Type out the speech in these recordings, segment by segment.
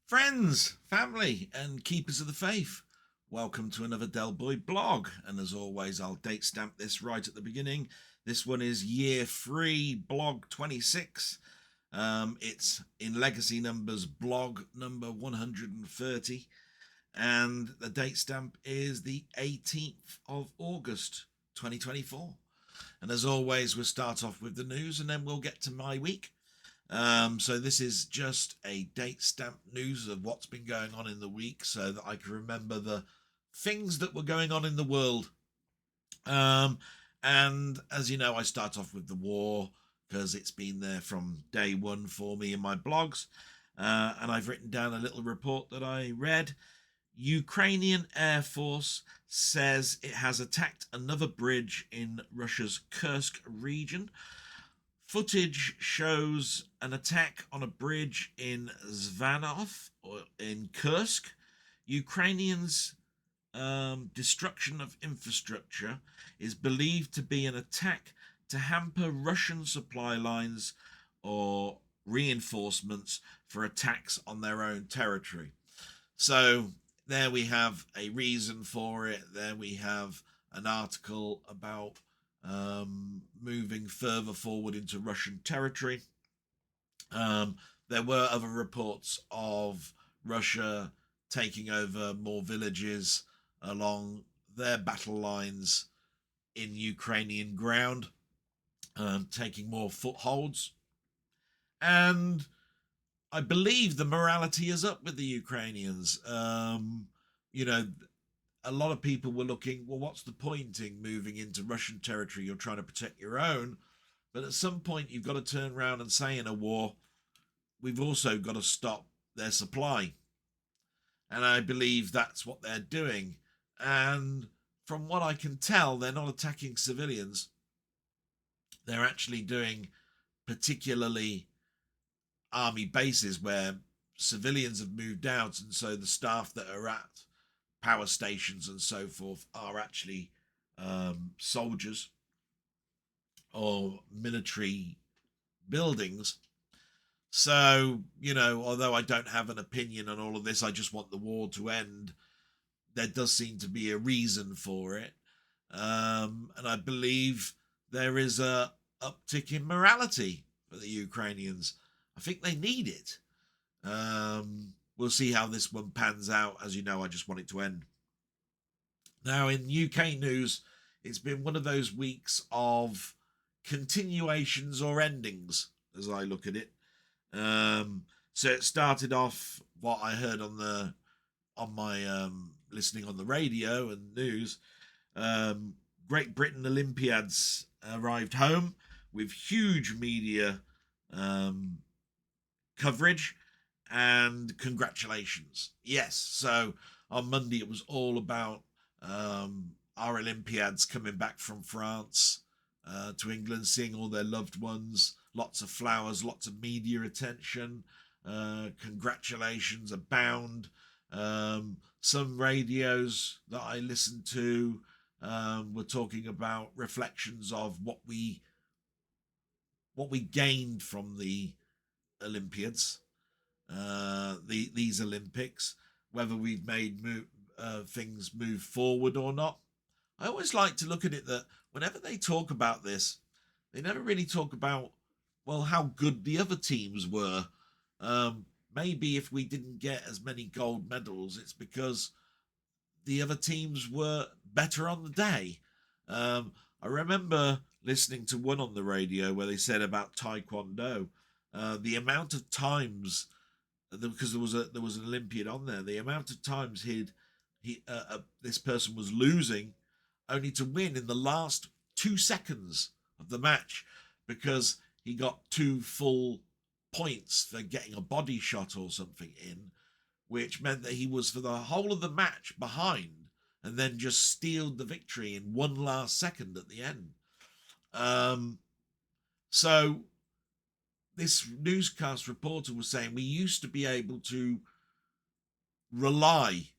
Friends, family, and keepers of the faith, welcome to another Del Boy blog. And as always, I'll date stamp this right at the beginning. This one is year 3, blog 26. It's in legacy numbers, blog number 130. And the date stamp is the 18th of August 2024. And as always, we'll start off with the news and then we'll get to my week. So this is just a date stamp news of what's been going on in the week so that I can remember the things that were going on in the world. And as you know, I start off with the war because it's been there from day one for me in my blogs. And I've written down a little report that I read. Ukrainian Air Force says it has attacked another bridge in Russia's Kursk region. Footage shows an attack on a bridge in Zvanov or in Kursk. Ukrainians' destruction of infrastructure is believed to be an attack to hamper Russian supply lines or reinforcements for attacks on their own territory. So there we have a reason for it. There we have an article about moving further forward into Russian territory. There were other reports of Russia taking over more villages along their battle lines in Ukrainian ground, taking more footholds. And I believe the morality is up with the Ukrainians. A lot of people were looking, well, what's the point in moving into Russian territory? You're trying to protect your own. But at some point, you've got to turn around and say in a war, we've also got to stop their supply. And I believe that's what they're doing. And from what I can tell, they're not attacking civilians. They're actually doing particularly army bases where civilians have moved out. And so the staff that are at power stations and so forth are actually soldiers or military buildings. So, although I don't have an opinion on all of this, I just want the war to end. There does seem to be a reason for it. And I believe there is a uptick in morality for the Ukrainians. I think they need it. We'll see how this one pans out. As you know, I just want it to end. Now, in UK news, it's been one of those weeks of continuations or endings, as I look at it. So it started off what I heard on my listening on the radio and news. Great Britain Olympiads arrived home with huge media coverage and congratulations. Yes, so on Monday it was all about our Olympiads coming back from France to England, seeing all their loved ones, lots of flowers, lots of media attention, congratulations abound. Some radios that I listened to were talking about reflections of what we gained from the Olympiads, these Olympics, whether we've made things move forward or not. I always like to look at it that whenever they talk about this, they never really talk about, well, how good the other teams were. Maybe if we didn't get as many gold medals, it's because the other teams were better on the day. I remember listening to one on the radio where they said about Taekwondo, the amount of times, because there was an Olympiad on there, the amount of times this person was losing only to win in the last 2 seconds of the match because he got 2 full points for getting a body shot or something in, which meant that he was for the whole of the match behind and then just stealed the victory in 1 last second at the end. So this newscast reporter was saying we used to be able to rely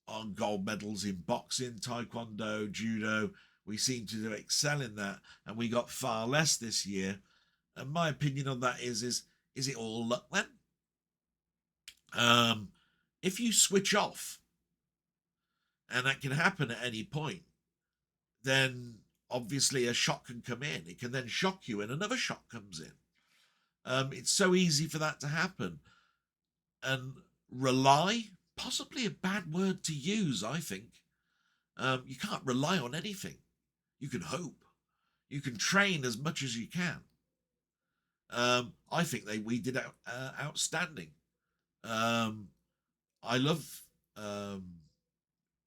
on gold medals in boxing, taekwondo, judo. We seem to excel in that, and we got far less this year. And my opinion on that is it all luck then? If you switch off, and that can happen at any point, then obviously a shock can come in. It can then shock you and another shock comes in. It's so easy for that to happen. And rely, possibly a bad word to use, I think. You can't rely on anything. You can hope. You can train as much as you can. I think we did outstanding. I love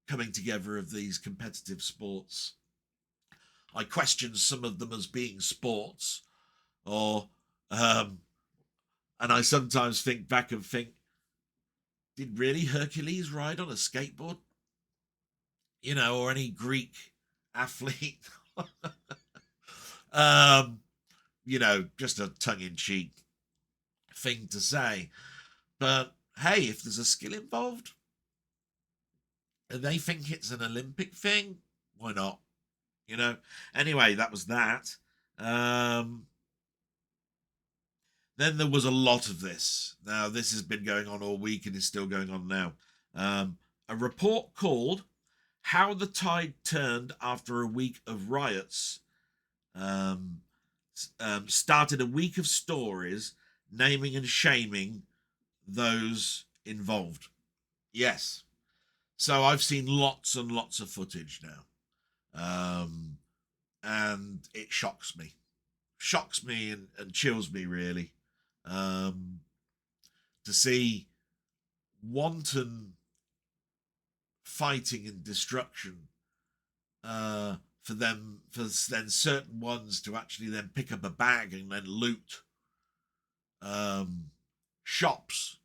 coming together of these competitive sports. I question some of them as being sports, or and I sometimes think back and think, did really Hercules ride on a skateboard? You know, or any Greek athlete? You know, just a tongue-in-cheek thing to say. But hey, if there's a skill involved and they think it's an Olympic thing, why not? You know. Anyway, that was that. Then there was a lot of this. Now, this has been going on all week and is still going on now. A report called How the Tide Turned After a Week of Riots started a week of stories naming and shaming those involved. Yes. So I've seen lots and lots of footage now. And it shocks me. Shocks me and chills me, really. To see wanton fighting and destruction for then certain ones to actually then pick up a bag and then loot shops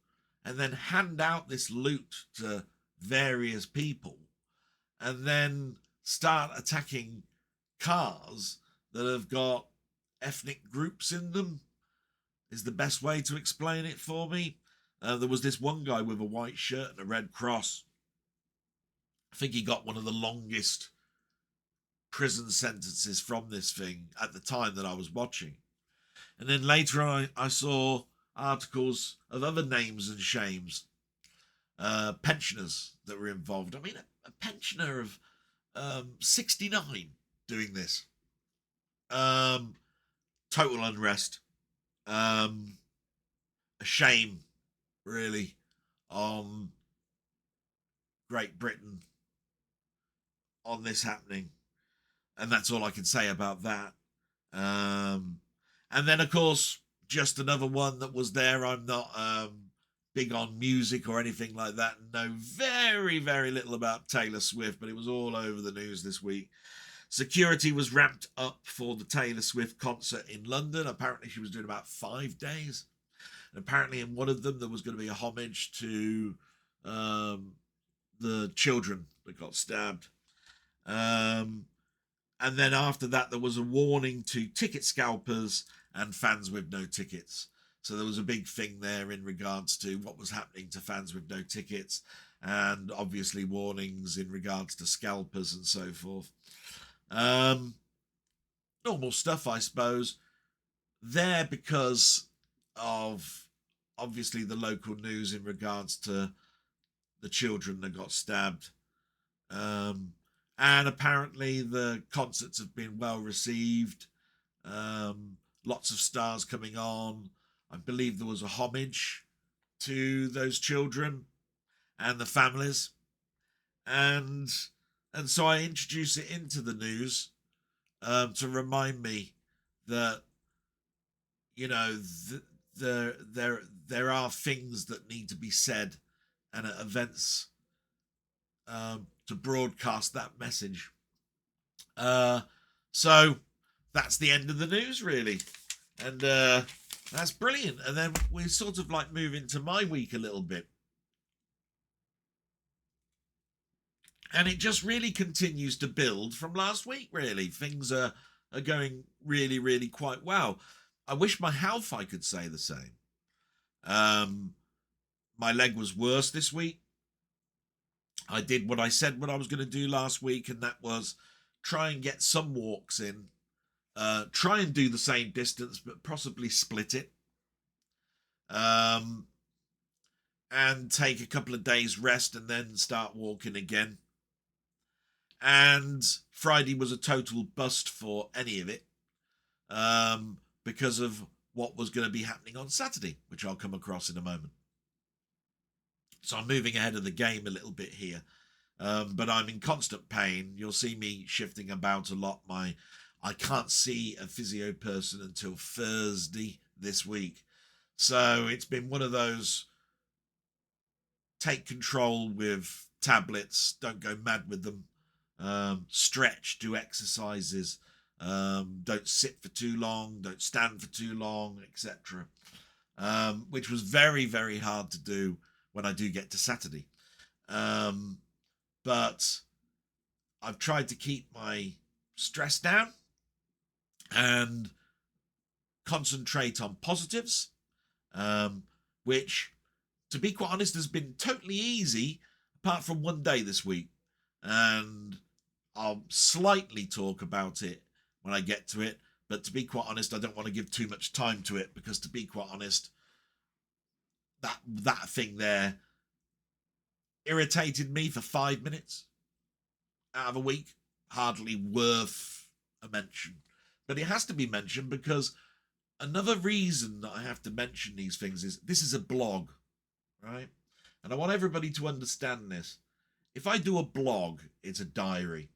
and then hand out this loot to various people and then start attacking cars that have got ethnic groups in them is the best way to explain it for me. There was this one guy with a white shirt and a red cross. I think he got one of the longest prison sentences from this thing at the time that I was watching. And then later on, I saw articles of other names and shames, pensioners that were involved. I mean, a pensioner of 69 doing this. Total unrest. A shame, really, on Great Britain on this happening. And that's all I can say about that. And then, of course, just another one that was there. I'm not big on music or anything like that. Know very, very little about Taylor Swift, but it was all over the news this week. Security was ramped up for the Taylor Swift concert in London. Apparently she was doing about 5 days. And apparently in one of them there was going to be a homage to the children that got stabbed. And then after that there was a warning to ticket scalpers and fans with no tickets. So there was a big thing there in regards to what was happening to fans with no tickets, and obviously warnings in regards to scalpers and so forth. Normal stuff, I suppose. There because of obviously the local news in regards to the children that got stabbed. And apparently the concerts have been well received. Lots of stars coming on. I believe there was a homage to those children and the families. And so I introduce it into the news to remind me that, you know, there are things that need to be said and at events to broadcast that message. So that's the end of the news, really. And that's brilliant. And then we sort of like move into my week a little bit. And it just really continues to build from last week, really. Things are going really, really quite well. I wish my health I could say the same. My leg was worse this week. I did what I said what I was going to do last week, and that was try and get some walks in. Try and do the same distance, but possibly split it. And and take a couple of days rest and then start walking again. And Friday was a total bust for any of it, because of what was going to be happening on Saturday, which I'll come across in a moment. So I'm moving ahead of the game a little bit here, but I'm in constant pain. You'll see me shifting about a lot. I can't see a physio person until Thursday this week. So it's been one of those take control with tablets, don't go mad with them, stretch, do exercises, don't sit for too long, don't stand for too long, etc. Which was very, very hard to do when I do get to Saturday. But I've tried to keep my stress down and concentrate on positives, which, to be quite honest, has been totally easy apart from one day this week. And I'll slightly talk about it when I get to it. But to be quite honest, I don't want to give too much time to it, because to be quite honest, that thing there irritated me for 5 minutes out of a week. Hardly worth a mention. But it has to be mentioned, because another reason that I have to mention these things is this is a blog, right? And I want everybody to understand this. If I do a blog, it's a diary.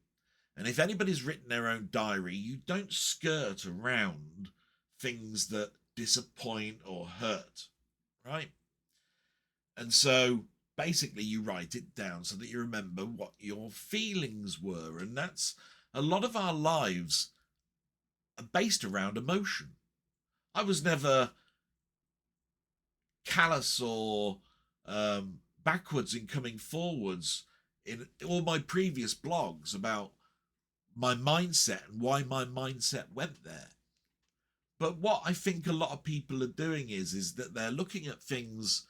And if anybody's written their own diary, you don't skirt around things that disappoint or hurt, right? And so basically you write it down so that you remember what your feelings were. And that's a lot of our lives are based around emotion. I was never callous or backwards in coming forwards in all my previous blogs about my mindset and why my mindset went there. But what I think a lot of people are doing is that they're looking at things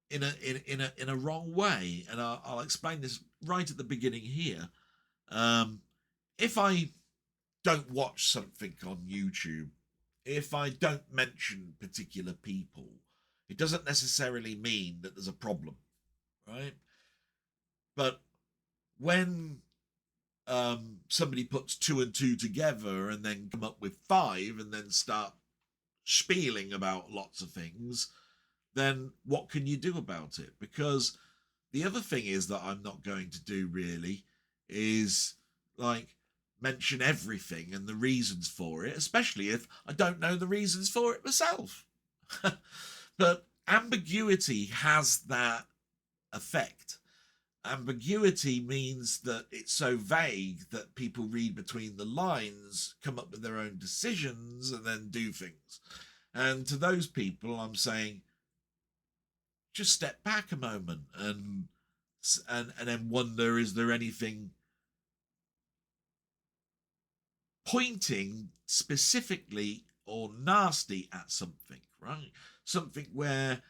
in a wrong way, and I'll explain this right at the beginning here. If I don't watch something on YouTube, if I don't mention particular people, it doesn't necessarily mean that there's a problem, right? But when somebody puts 2 and 2 together and then come up with 5 and then start spieling about lots of things, then what can you do about it? Because the other thing is that I'm not going to do really is like mention everything and the reasons for it, especially if I don't know the reasons for it myself. But ambiguity has that effect. Ambiguity means that it's so vague that people read between the lines, come up with their own decisions, and then do things. And to those people, I'm saying, just step back a moment and then wonder, is there anything pointing specifically or nasty at something, right? Something where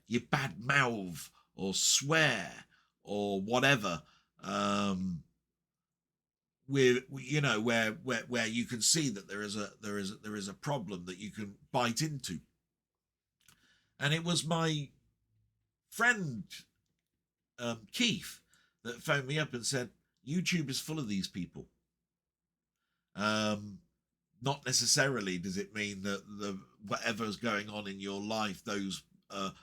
you bad mouth or swear or whatever, where you can see that there is a problem that you can bite into. And it was my friend Keith that phoned me up and said, YouTube is full of these people. Not necessarily does it mean that whatever's going on in your life, those are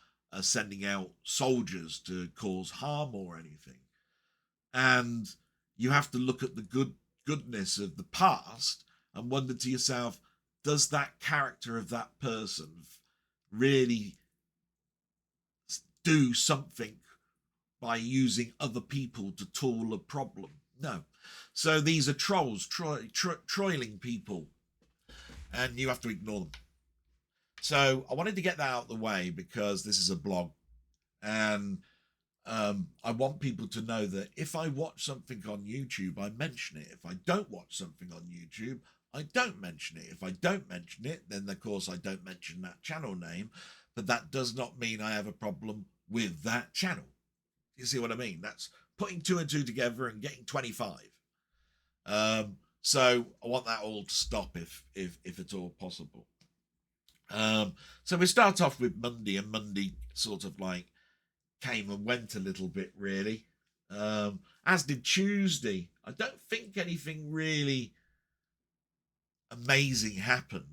sending out soldiers to cause harm or anything. And you have to look at the goodness of the past and wonder to yourself, does that character of that person really do something by using other people to tool a problem? No. So these are trolls, trolling people, and you have to ignore them. So I wanted to get that out of the way because this is a blog, and I want people to know that if I watch something on YouTube, I mention it. If I don't watch something on YouTube, I don't mention it. If I don't mention it, then of course I don't mention that channel name, but that does not mean I have a problem with that channel. You see what I mean? That's putting 2 and 2 together and getting 25. So I want that all to stop if at all possible. So we start off with Monday, and Monday sort of like came and went a little bit, really. As did Tuesday. I don't think anything really amazing happened.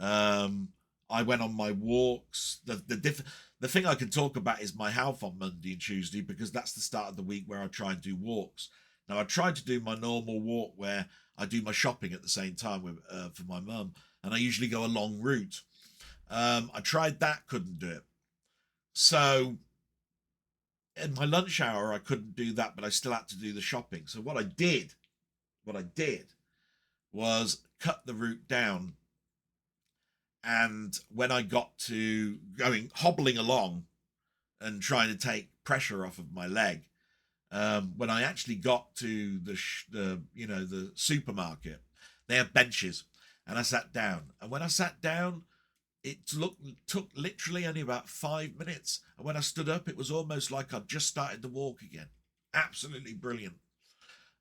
I went on my walks. The thing I can talk about is my health on Monday and Tuesday, because that's the start of the week where I try and do walks. Now I tried to do my normal walk where I do my shopping at the same time with for my mum, and I usually go a long route. I tried that, couldn't do it. So in my lunch hour, I couldn't do that, but I still had to do the shopping. So what I did was cut the route down. And when I got to hobbling along and trying to take pressure off of my leg, when I actually got to the supermarket, they have benches, and I sat down. And when I sat down, it took literally only about 5 minutes. And when I stood up, it was almost like I'd just started to walk again. Absolutely brilliant.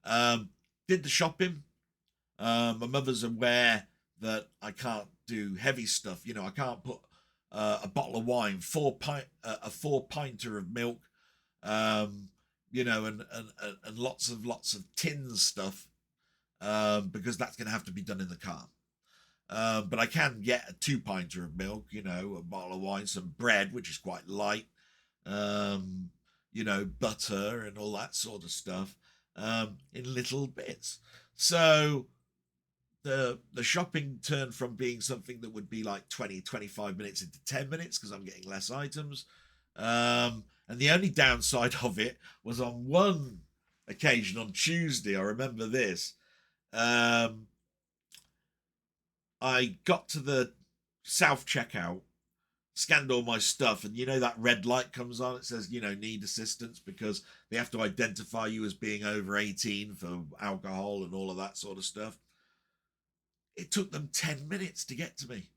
Did the shopping. My mother's aware that I can't do heavy stuff. I can't put a bottle of wine, a 4-pinter of milk, and lots of tin stuff, because that's going to have to be done in the car. But I can get a 2-pinter of milk, a bottle of wine, some bread, which is quite light, butter and all that sort of stuff, in little bits. So the shopping turned from being something that would be like 20-25 minutes into 10 minutes, because I'm getting less items. And the only downside of it was on one occasion on Tuesday, I remember this. I got to the self checkout, scanned all my stuff, and that red light comes on. It says, need assistance, because they have to identify you as being over 18 for alcohol and all of that sort of stuff. It took them 10 minutes to get to me.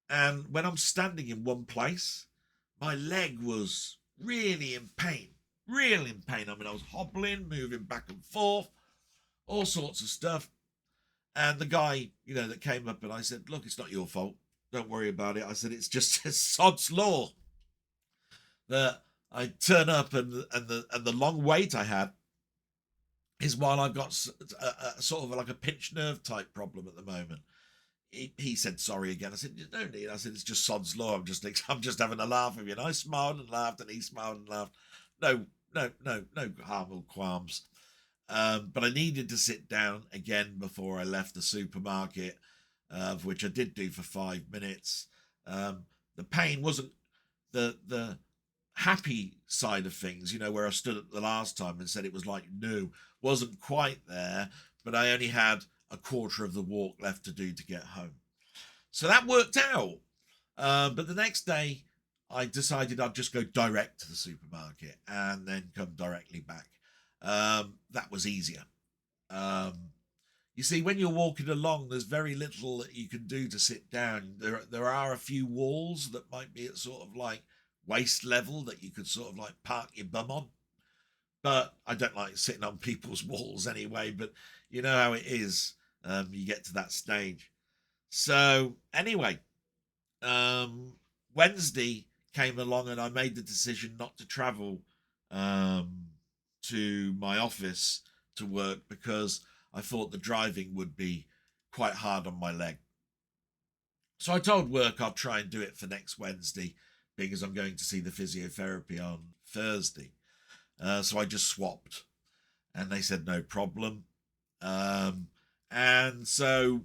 And when I'm standing in one place, my leg was really in pain. Really in pain. I mean, I was hobbling, moving back and forth, all sorts of stuff. And the guy, that came up, and I said, look, it's not your fault. Don't worry about it. I said, it's just a sod's law that I turn up, and the long wait I had is while I've got a sort of like a pinched nerve type problem at the moment. He said sorry again. I said, no need. I said, it's just sod's law. I'm just having a laugh with you. And I smiled and laughed, and he smiled and laughed. No harm or qualms. But I needed to sit down again before I left the supermarket, which I did do for 5 minutes. The pain wasn't the happy side of things, where I stood at the last time and said it was like new, wasn't quite there, but I only had a quarter of the walk left to do to get home. So that worked out. But the next day, I decided I'd just go direct to the supermarket and then come directly back. That was easier. You see, when you're walking along, there's very little that you can do to sit down. There are a few walls that might be at sort of like waist level that you could sort of like park your bum on. But I don't like sitting on people's walls anyway, but you know how it is. You get to that stage. So anyway, Wednesday came along, and I made the decision not to travel to my office to work, because I thought the driving would be quite hard on my leg. So I told work I'll try and do it for next Wednesday, because I'm going to see the physiotherapy on Thursday. So I just swapped, and they said no problem. And so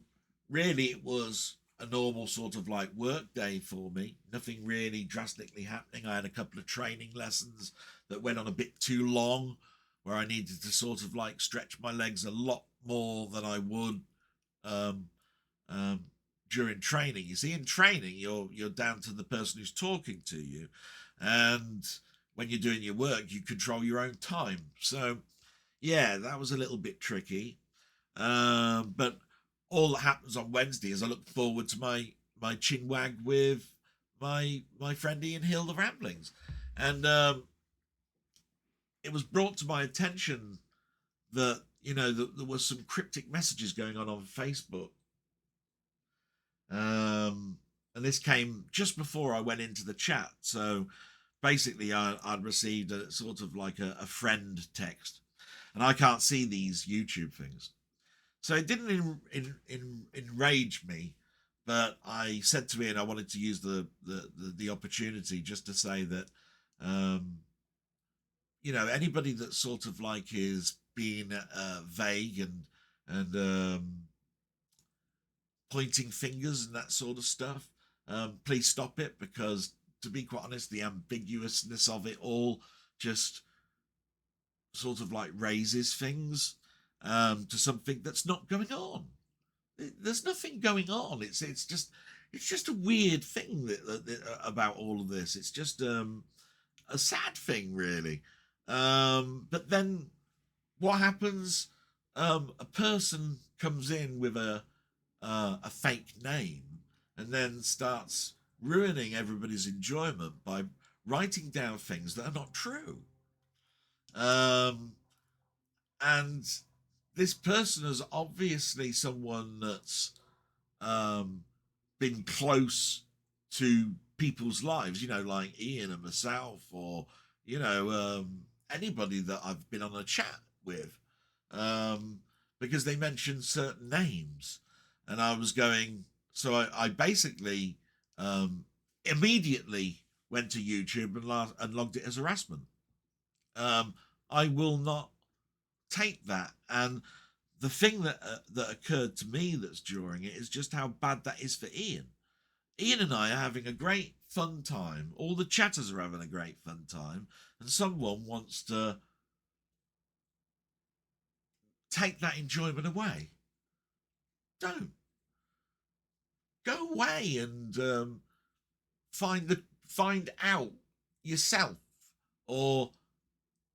really it was a normal sort of like work day for me. Nothing really drastically happening. I had a couple of training lessons that went on a bit too long, where I needed to sort of like stretch my legs a lot more than I would during training. You see, in training, you're down to the person who's talking to you, and when you're doing your work, you control your own time. So yeah, that was a little bit tricky. But all that happens on Wednesday is I look forward to my chin wag with my friend Ian Hill, the Ramblings. And it was brought to my attention that, that there was some cryptic messages going on Facebook. and this came just before I went into the chat. So basically, I'd received a sort of like a friend text, and I can't see these YouTube things. So it didn't enrage me, but I said to Ian I wanted to use the opportunity just to say that, anybody that sort of like is being vague and pointing fingers and that sort of stuff, please stop it, because to be quite honest, the ambiguousness of it all just sort of like raises things to something that's not going on. There's nothing going on. It's just a weird thing about all of this. It's just a sad thing, really. But then what happens? A person comes in with a fake name and then starts ruining everybody's enjoyment by writing down things that are not true. And this person is obviously someone that's been close to people's lives, like Ian and myself, or anybody that I've been on a chat with, because they mentioned certain names, and I was going. So I basically immediately went to YouTube and logged it as harassment. I will not take that. And the thing that occurred to me that's during it is just how bad that is for Ian. Ian and I are having a great fun time. All the chatters are having a great fun time, and someone wants to take that enjoyment away. Don't. Go away and find out yourself, or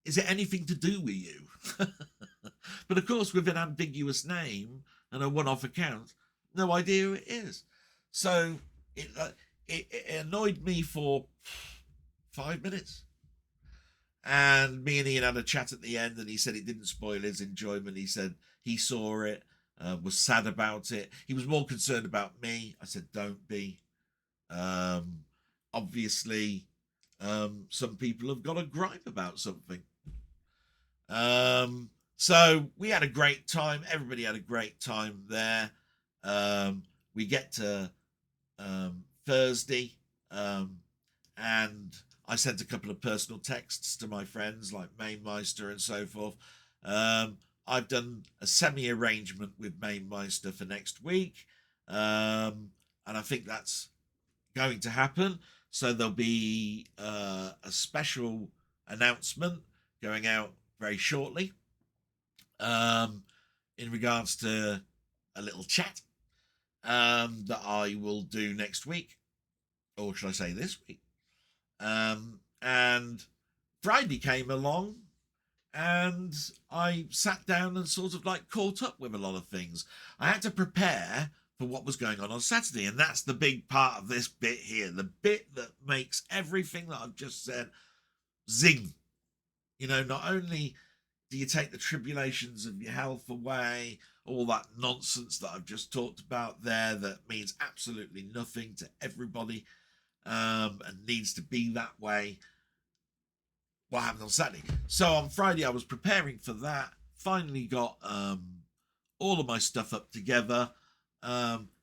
is it anything to do with you? But of course, with an ambiguous name and a one-off account, no idea who it is. So it annoyed me for 5 minutes. And me and Ian had a chat at the end, and he said it didn't spoil his enjoyment. He said he saw it, was sad about it. He was more concerned about me. I said, don't be. Obviously, some people have got a gripe about something. So we had a great time. Everybody had a great time there. We get to Thursday, and I sent a couple of personal texts to my friends like Mamemeister and so forth. I've done a semi-arrangement with Mamemeister for next week, and I think that's going to happen. So there'll be a special announcement going out very shortly in regards to a little chat that I will do next week, or should I say this week. And Friday came along, and I sat down and sort of like caught up with a lot of things. I had to prepare for what was going on Saturday, and that's the big part of this bit here, the bit that makes everything that I've just said zing. Not only do you take the tribulations of your health away, all that nonsense that I've just talked about there that means absolutely nothing to everybody, and needs to be that way. What happened on Saturday? So on Friday I was preparing for that, finally got all of my stuff up together.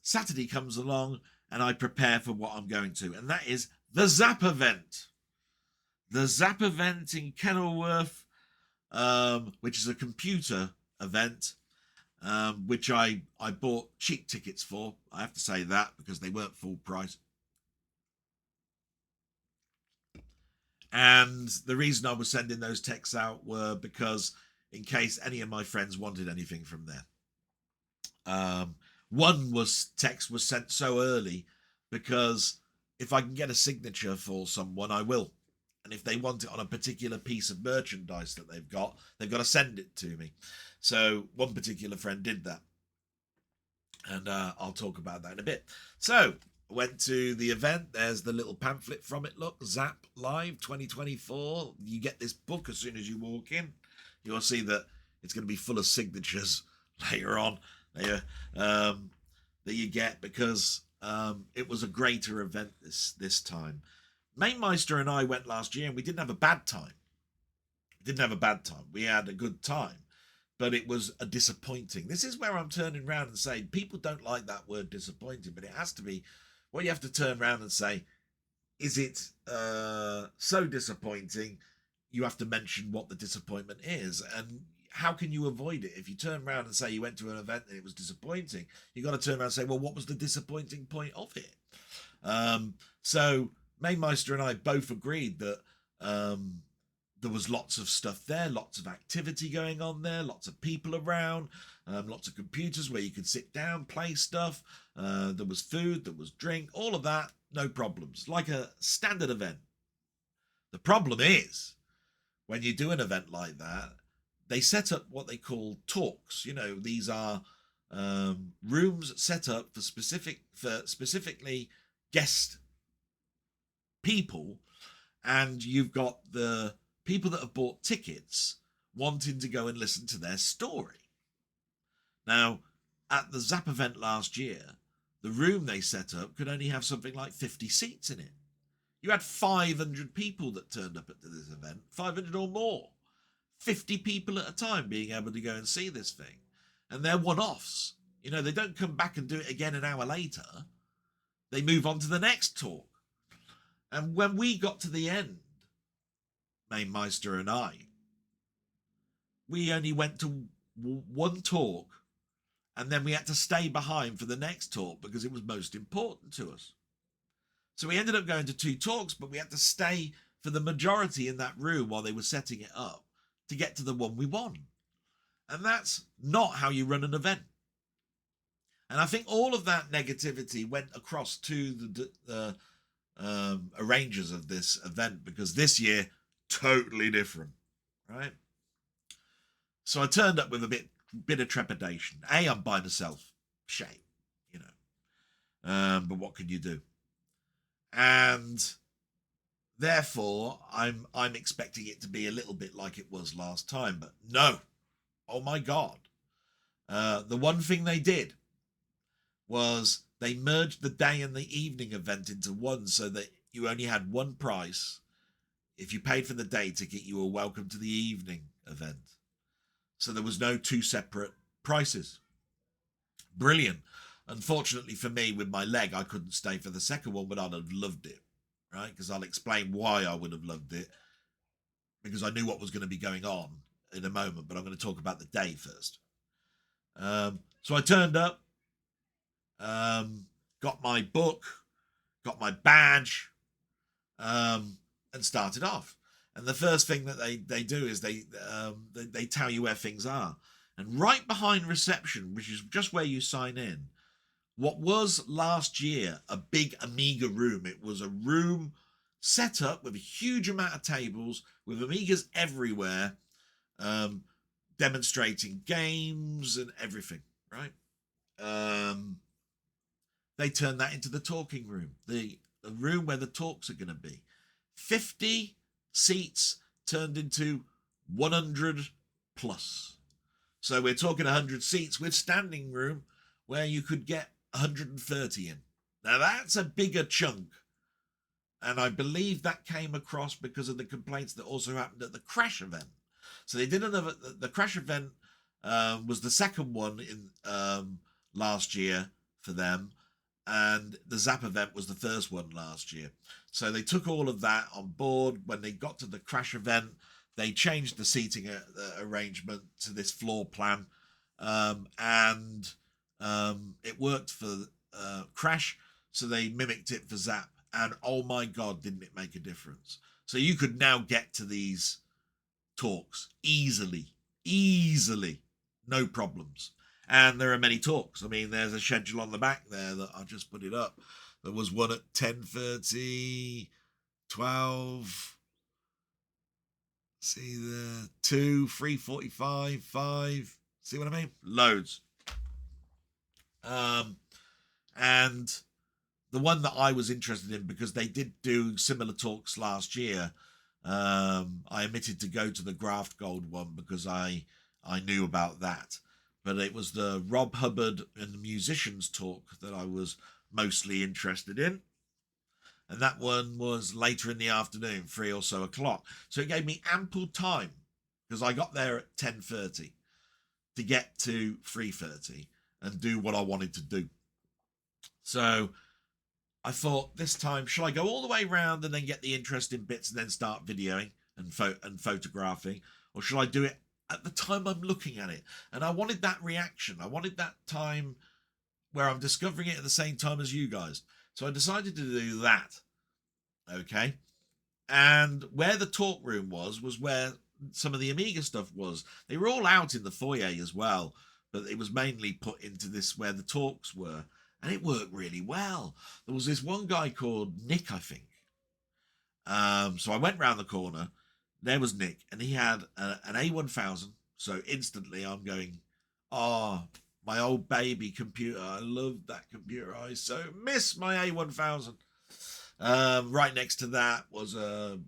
Saturday comes along and I prepare for what I'm going to, and that is the Zap event. The Zap event in Kenilworth, which is a computer event, which I bought cheap tickets for. I have to say that, because they weren't full price. And the reason I was sending those texts out were because in case any of my friends wanted anything from there. One text was sent so early because if I can get a signature for someone, I will. And if they want it on a particular piece of merchandise that they've got to send it to me. So one particular friend did that. And I'll talk about that in a bit. So I went to the event. There's the little pamphlet from it. Look, Zap Live 2024. You get this book as soon as you walk in. You'll see that it's going to be full of signatures later on that you get, because it was a greater event this time. Mamemeister and I went last year, and we didn't have a bad time. We had a good time, but it was a disappointing. This is where I'm turning around and saying people don't like that word disappointing, but it has to be. Well, you have to turn around and say, is it so disappointing? You have to mention what the disappointment is, and how can you avoid it? If you turn around and say you went to an event and it was disappointing, you got to turn around and say, well, what was the disappointing point of it? So Mamemeister and I both agreed that there was lots of stuff there, lots of activity going on there, lots of people around, lots of computers where you could sit down, play stuff. There was food, there was drink, all of that, no problems, like a standard event. The problem is, when you do an event like that, they set up what they call talks. You know, these are rooms set up for specifically guest people, and you've got the people that have bought tickets wanting to go and listen to their story. Now, at the Zap event last year, the room they set up could only have something like 50 seats in it. You had 500 people that turned up at this event, 500 or more. 50 people at a time being able to go and see this thing. And they're one-offs. You know, they don't come back and do it again an hour later. They move on to the next talk. And when we got to the end, Mamemeister and I, we only went to one talk, and then we had to stay behind for the next talk because it was most important to us. So we ended up going to 2 talks, but we had to stay for the majority in that room while they were setting it up to get to the one we won. And that's not how you run an event. And I think all of that negativity went across to the arrangers of this event, because this year, totally different, right? So I turned up with a bit of trepidation. I'm by myself. Shame, you know. But what can you do? And therefore, I'm expecting it to be a little bit like it was last time. But no. Oh, my God. The one thing they did was they merged the day and the evening event into one, so that you only had one price. If you paid for the day ticket, you were welcome to the evening event. So there was no 2 separate prices. Brilliant. Unfortunately for me, with my leg, I couldn't stay for the second one, but I'd have loved it, right? Because I'll explain why I would have loved it, because I knew what was going to be going on in a moment, but I'm going to talk about the day first. So I turned up, got my book, got my badge, and started off. And the first thing that they do is they tell you where things are. And right behind reception, which is just where you sign in, what was last year a big Amiga room. It was a room set up with a huge amount of tables, with Amigas everywhere, demonstrating games and everything, right? They turned that into the talking room, the room where the talks are going to be. 50 seats turned into 100 plus. So we're talking 100 seats with standing room where you could get 130 in. Now that's a bigger chunk. And I believe that came across because of the complaints that also happened at the Crash event. So they did the Crash event was the second one in last year for them. And the Zap event was the first one last year. So they took all of that on board. When they got to the Crash event, they changed the seating arrangement to this floor plan. And it worked for Crash, so they mimicked it for Zap. And oh my God, didn't it make a difference? So you could now get to these talks easily, no problems. And there are many talks. I mean, there's a schedule on the back there that I just put it up. There was one at 10:30, 12, see the 2, 3:45, 5. See what I mean? Loads. And the one that I was interested in, because they did do similar talks last year, I omitted to go to the Graft Gold one because I knew about that. But it was the Rob Hubbard and the musicians talk that I was mostly interested in. And that one was later in the afternoon, 3 or so o'clock. So it gave me ample time, because I got there at 10:30 to get to 3:30 and do what I wanted to do. So I thought, this time, shall I go all the way around and then get the interesting bits and then start videoing and photographing? Or shall I do it at the time I'm looking at it? And I wanted that reaction. I wanted that time where I'm discovering it at the same time as you guys. So I decided to do that. Okay. And where the talk room was where some of the Amiga stuff was. They were all out in the foyer as well, but it was mainly put into this where the talks were. And it worked really well. There was this one guy called Nick, I think. So I went round the corner. There was Nick, and he had an A1000. So instantly I'm going, oh, my old baby computer. I love that computer. I so miss my A1000. Right next to that was a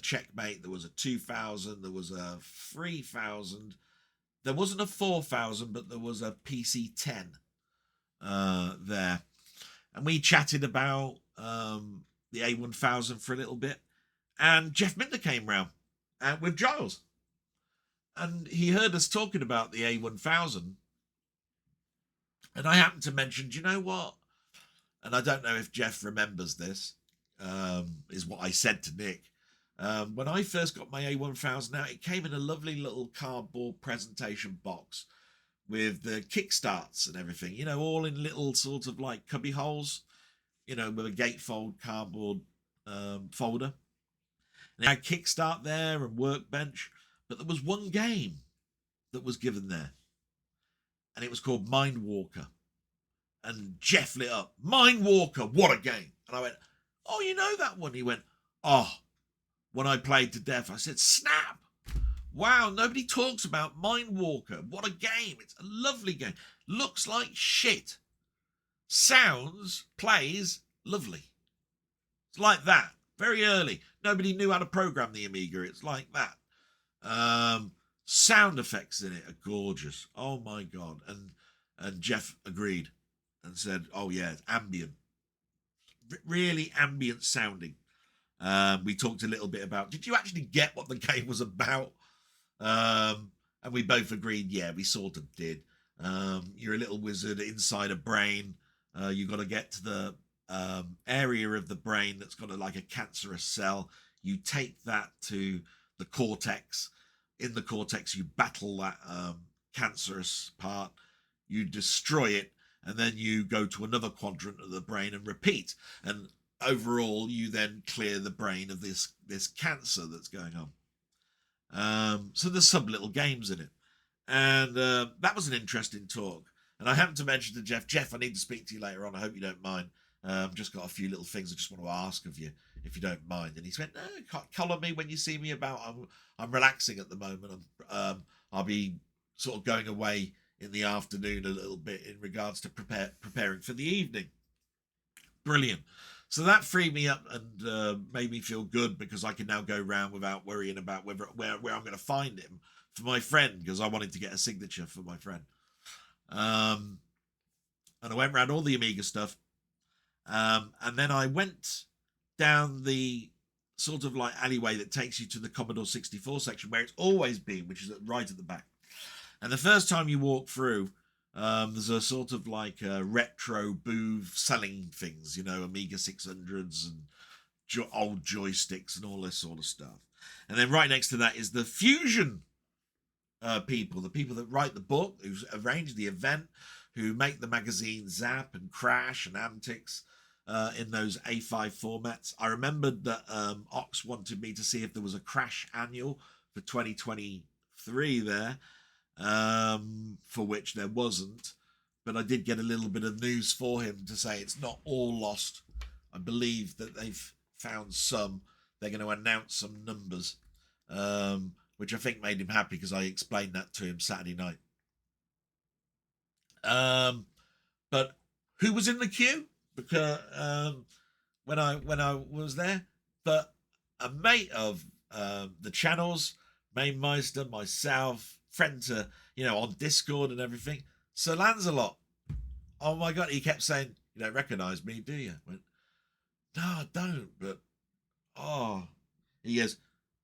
Checkmate. There was a 2000. There was a 3000. There wasn't a 4000, but there was a PC-10 there. And we chatted about the A1000 for a little bit. And Jeff Minder came round with Giles. And he heard us talking about the A1000. And I happened to mention, do you know what? And I don't know if Jeff remembers this, is what I said to Nick. When I first got my A1000 out, it came in a lovely little cardboard presentation box with the kickstarts and everything, you know, all in little sort of like cubby holes, you know, with a gatefold cardboard folder. And it had Kickstart there and Workbench, but there was one game that was given there, and it was called Mindwalker. And Jeff lit up. Mindwalker, what a game. And I went, oh, you know that one? He went, oh, when I played to death. I said, snap. Wow, nobody talks about Mindwalker. What a game. It's a lovely game. Looks like shit. Sounds, plays, lovely. It's like that. Very early. Nobody knew how to program the Amiga. It's like that. Sound effects in it are gorgeous. Oh, my God. And Jeff agreed and said, oh, yeah, it's ambient. Really ambient sounding. We talked a little bit about, did you actually get what the game was about? And we both agreed, yeah, we sort of did. You're a little wizard inside a brain. You've got to get to the area of the brain that's got like a cancerous cell. You take that to the cortex. In the cortex, you battle that cancerous part. You destroy it, and then you go to another quadrant of the brain and repeat. And overall, you then clear the brain of this cancer that's going on. So there's some little games in it. And that was an interesting talk. And I happened to mention to Jeff, I need to speak to you later on. I hope you don't mind. I've just got a few little things I just want to ask of you, if you don't mind. And he went, no, colour me when you see me about. I'm relaxing at the moment. I'll be sort of going away in the afternoon a little bit in regards to preparing for the evening. Brilliant. So that freed me up and made me feel good, because I can now go around without worrying about where I'm going to find him for my friend, because I wanted to get a signature for my friend. And I went around all the Amiga stuff. And then I went down the sort of like alleyway that takes you to the Commodore 64 section, where it's always been, which is right at the back. And the first time you walk through, there's a sort of like a retro booth selling things, you know, Amiga 600s and old joysticks and all this sort of stuff. And then right next to that is the Fusion people, the people that write the book, who arrange the event, who make the magazine Zap and Crash and Antics in those A5 formats. I remembered that Ox wanted me to see if there was a Crash annual for 2023 there, for which there wasn't. But I did get a little bit of news for him to say it's not all lost. I believe that they've found some. They're going to announce some numbers, which I think made him happy, because I explained that to him Saturday night. But who was in the queue? Because when I was there, but a mate of the channels, Mamemeister, myself, friend to, you know, on Discord and everything, Sir Lancelot. Oh my God, he kept saying, You don't recognise me, do you? I went, no, I don't, but, oh. He goes,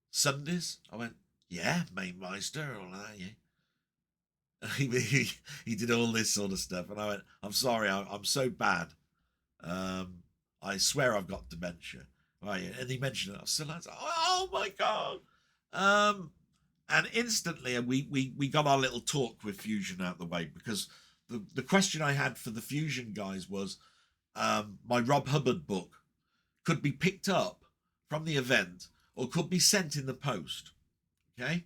Sundays? I went, yeah, Mamemeister, all that, yeah. He did all this sort of stuff, and I went, I'm sorry, I'm so bad. I swear I've got dementia. Right, and he mentioned it. I was still like, oh my God. And instantly we got our little talk with Fusion out of the way, because the question I had for the Fusion guys was, my Rob Hubbard book could be picked up from the event or could be sent in the post. Okay.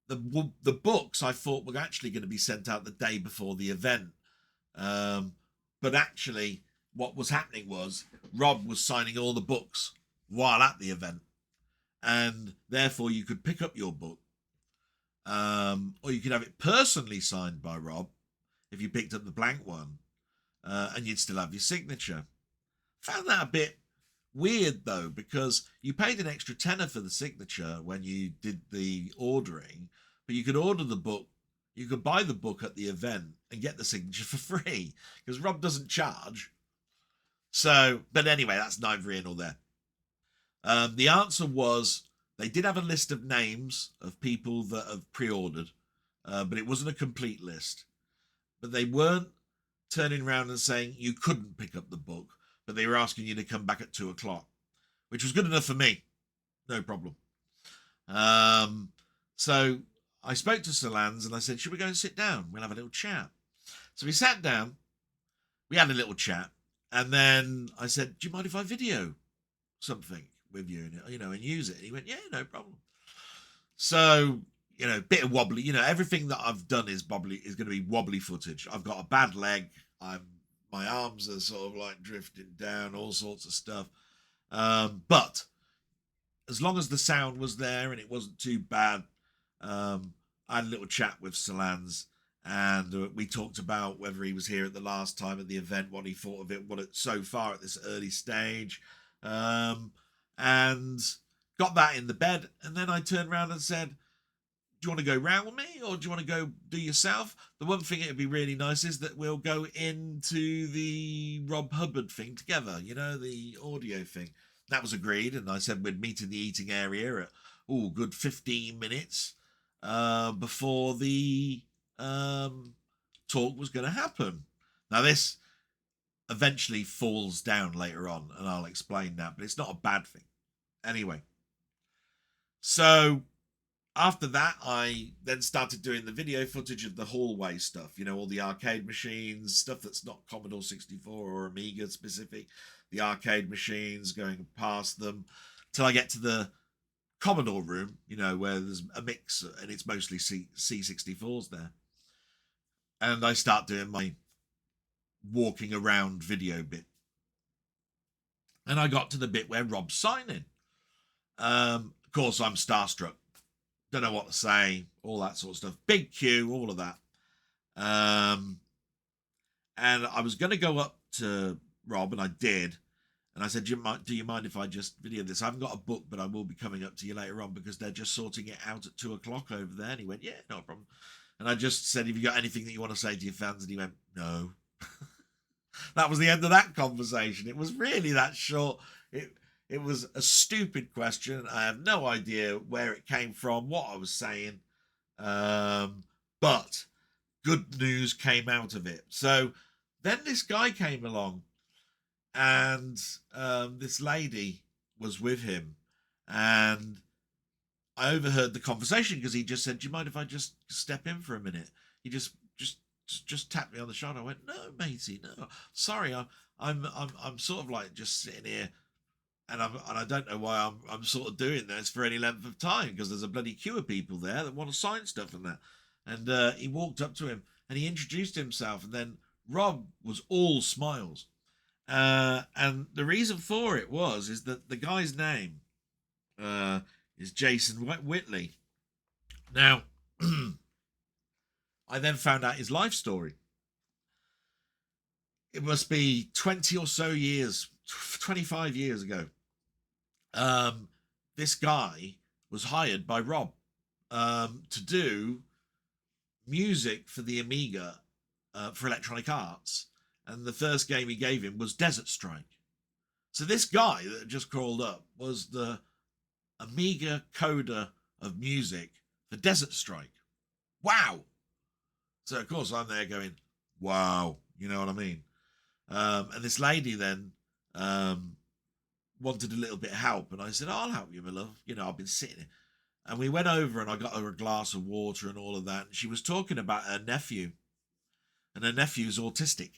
The books I thought were actually going to be sent out the day before the event. But actually what was happening was Rob was signing all the books while at the event. And therefore you could pick up your book. Or you could have it personally signed by Rob if you picked up the blank one. And you'd still have your signature. Found that a bit weird though, because you paid an extra tenner for the signature when you did the ordering, but you could order the book, you could buy the book at the event and get the signature for free, because Rob doesn't charge. So, but anyway, that's neither here nor there. The answer was they did have a list of names of people that have pre-ordered, but it wasn't a complete list. But they weren't turning around and saying you couldn't pick up the book, but they were asking you to come back at 2:00, which was good enough for me. No problem. So I spoke to Solans and I said, should we go and sit down? We'll have a little chat. So we sat down, we had a little chat, and then I said, do you mind if I video something with you, and use it? And he went, yeah, no problem. So, bit of wobbly, everything that I've done is going to be wobbly footage. I've got a bad leg. My arms are sort of like drifting down, all sorts of stuff. But as long as the sound was there and it wasn't too bad, I had a little chat with Solans, and we talked about whether he was here at the last time at the event, what he thought of it, so far at this early stage, and got that in the bed. And then I turned around and said, do you want to go round with me, or do you want to go do yourself? The one thing it would be really nice is that we'll go into the Rob Hubbard thing together, the audio thing. That was agreed, and I said we'd meet in the eating area at good 15 minutes before the talk was going to happen. Now this eventually falls down later on, and I'll explain that, but it's not a bad thing. Anyway, so after that, I then started doing the video footage of the hallway stuff, all the arcade machines, stuff that's not Commodore 64 or Amiga specific, the arcade machines, going past them, till I get to the Commodore room, where there's a mix, and it's mostly C64s there. And I start doing my walking around video bit. And I got to the bit where Rob's signing. Of course, I'm starstruck. Don't know what to say, all that sort of stuff. Big queue, all of that. And I was going to go up to Rob, and I did. And I said, do you mind if I just video this? I haven't got a book, but I will be coming up to you later on because they're just sorting it out at 2:00 over there. And he went, yeah, no problem. And I just said, have you got anything that you want to say to your fans? And he went, no. That was the end of that conversation. It was really that short. It was a stupid question. I have no idea where it came from, what I was saying. But good news came out of it. So then this guy came along, and this lady was with him. And I overheard the conversation because he just said, do you mind if I just step in for a minute? He just tapped me on the shoulder. I went, no, matey, no. Sorry, I'm sort of like just sitting here. And I don't know why I'm sort of doing this for any length of time, because there's a bloody queue of people there that want to sign stuff and that. And he walked up to him and he introduced himself, and then Rob was all smiles. And the reason for it is that the guy's name is Jason Whitley. Now, I then found out his life story. It must be 20 or so years, 25 years ago. This guy was hired by Rob to do music for the Amiga for Electronic Arts, And the first game he gave him was Desert Strike. So this guy that just crawled up was the Amiga coder of music for Desert Strike. Wow. So, of course, I'm there going, wow, you know what I mean? And this lady then wanted a little bit of help. And I said, I'll help you, my love. You know, I've been sitting here. And we went over and I got her a glass of water and all of that. And she was talking about her nephew. And her nephew's autistic.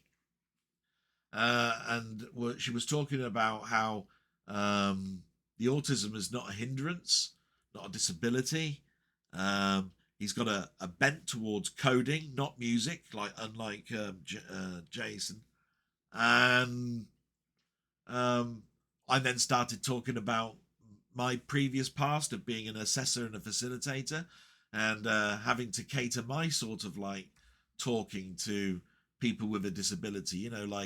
And she was talking about how the autism is not a hindrance, not a disability. He's got a bent towards coding, not music, unlike Jason. And I then started talking about my previous past of being an assessor and a facilitator, and having to cater my sort of like talking to people with a disability. You know,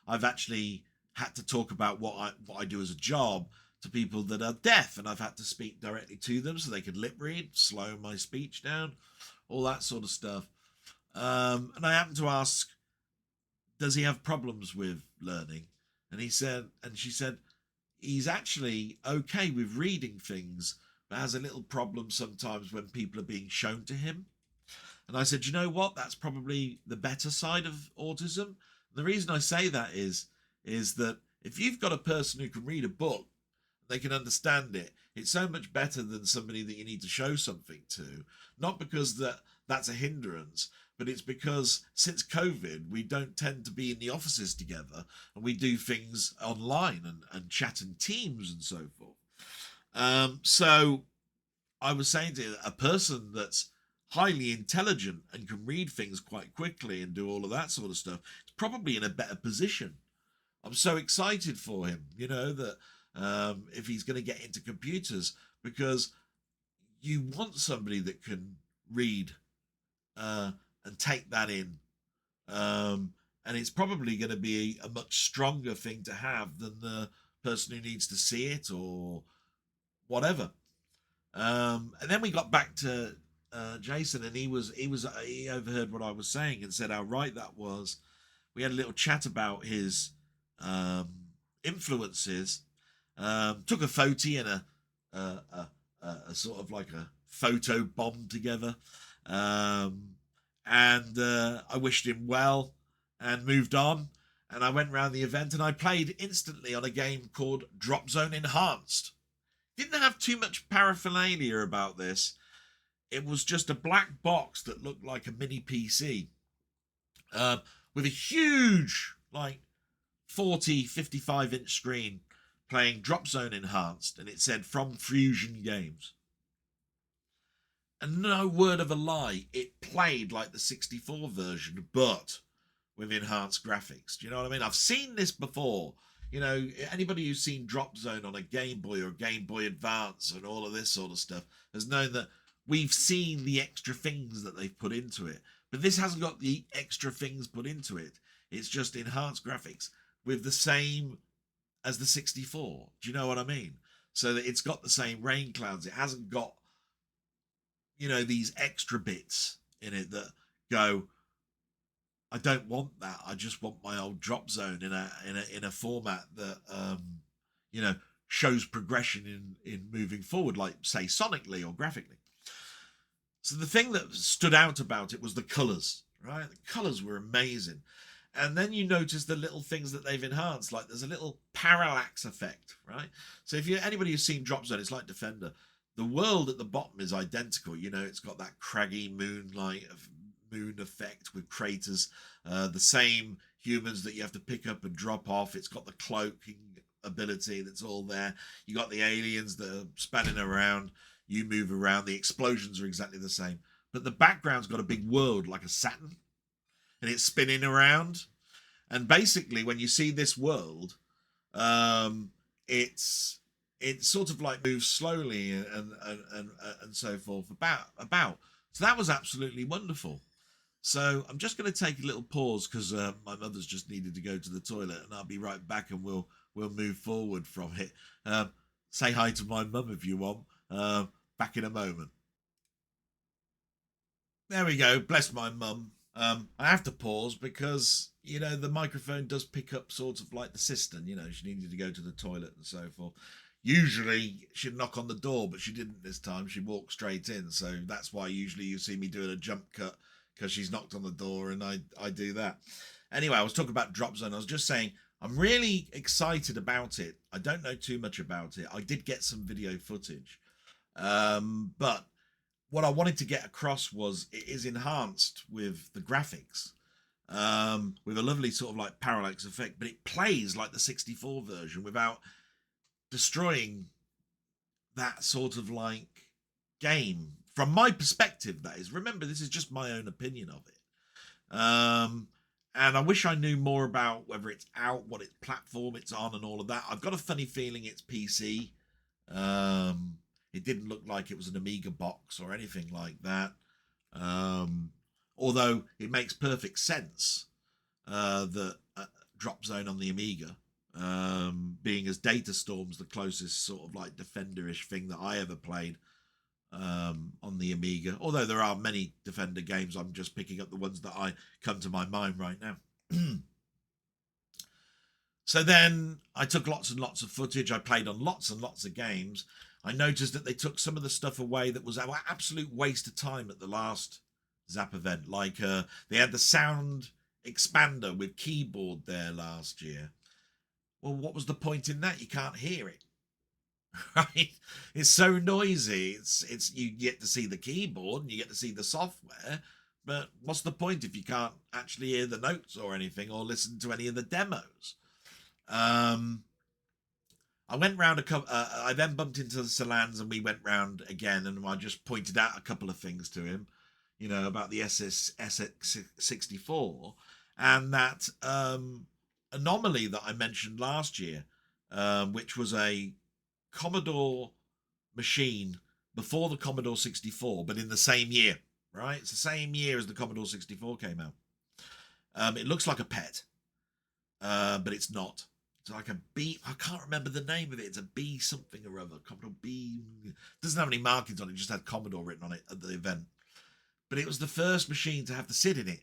I've actually had to talk about what I do as a job to people that are deaf, and I've had to speak directly to them so they can lip read, slow my speech down, all that sort of stuff. And I happened to ask, does he have problems with learning? And she said, he's actually okay with reading things, but has a little problem sometimes when people are being shown to him. And I said, you know what? That's probably the better side of autism. The reason I say that is that if you've got a person who can read a book, they can understand it, it's so much better than somebody that you need to show something to. Not because that's a hindrance, but it's because since COVID, we don't tend to be in the offices together, and we do things online and chat in Teams and so forth. So I was saying to a person that's highly intelligent and can read things quite quickly and do all of that sort of stuff, is probably in a better position. I'm so excited for him, you know, that if he's going to get into computers, because you want somebody that can read and take that in. And it's probably going to be a much stronger thing to have than the person who needs to see it or whatever. And then we got back to Jason, and he overheard what I was saying and said how right that was. We had a little chat about his influences. Took a photo and a sort of like a photo bomb together. And I wished him well and moved on. And I went around the event and I played instantly on a game called Drop Zone Enhanced. Didn't have too much paraphernalia about this. It was just a black box that looked like a mini PC with a huge, like 40, 55-inch screen playing Drop Zone Enhanced, and it said from Fusion Games. And no word of a lie, it played like the 64 version, but with enhanced graphics. Do you know what I mean? I've seen this before. You know, anybody who's seen Drop Zone on a Game Boy or Game Boy Advance and all of this sort of stuff has known that we've seen the extra things that they've put into it. But this hasn't got the extra things put into it. It's just enhanced graphics with the same as the 64. Do you know what I mean? So that it's got the same rain clouds. It hasn't got, you know, these extra bits in it that go, I don't want that. I just want my old Drop Zone in a format that you know, shows progression in moving forward, like say sonically or graphically. So the thing that stood out about it was the colours, right? The colours were amazing. And then you notice the little things that they've enhanced, like there's a little parallax effect, right? So if anybody who's seen Drop Zone, it's like Defender. The world at the bottom is identical. You know, it's got that craggy moon effect with craters, the same humans that you have to pick up and drop off. It's got the cloaking ability that's all there. You got the aliens that are spanning around. You move around. The explosions are exactly the same. But the background's got a big world like a Saturn. And it's spinning around. And basically, when you see this world, it's sort of like moves slowly and so forth about. So that was absolutely wonderful. So I'm just going to take a little pause because my mother's just needed to go to the toilet, and I'll be right back, and we'll move forward from it. Say hi to my mum if you want. Back in a moment. There we go. Bless my mum. I have to pause because, you know, the microphone does pick up sort of like the cistern, you know, she needed to go to the toilet and so forth. Usually she'd knock on the door, but she didn't this time. She walked straight in. So that's why usually you see me doing a jump cut, because she's knocked on the door and I do that. Anyway, I was talking about Drop Zone. I was just saying I'm really excited about it. I don't know too much about it. I did get some video footage. But what I wanted to get across was it is enhanced with the graphics, with a lovely sort of like parallax effect, but it plays like the 64 version without destroying that sort of like game. From my perspective, that is. Remember, this is just my own opinion of it. And I wish I knew more about whether it's out, what its platform it's on, and all of that. I've got a funny feeling it's PC. It didn't look like it was an Amiga box or anything like that. Although it makes perfect sense that Drop Zone on the Amiga, being as Data Storm's the closest sort of like Defender-ish thing that I ever played on the Amiga. Although there are many Defender games, I'm just picking up the ones that I come to my mind right now. So then I took lots and lots of footage. I played on lots and lots of games. I noticed that they took some of the stuff away that was an absolute waste of time at the last Zap event. Like they had the sound expander with keyboard there last year. Well, what was the point in that? You can't hear it, right? It's so noisy. It's you get to see the keyboard and you get to see the software, but what's the point if you can't actually hear the notes or anything or listen to any of the demos? I went round a couple. I then bumped into Solans and we went round again, and I just pointed out a couple of things to him, you know, about the SX64 and that anomaly that I mentioned last year, which was a Commodore machine before the Commodore 64, but in the same year, right? It's the same year as the Commodore 64 came out. It looks like a pet, but it's not. It's like a B. I can't remember the name of it. It's a B something or other. Commodore B. Doesn't have any markings on it. Just had Commodore written on it at the event. But it was the first machine to have the SID in it.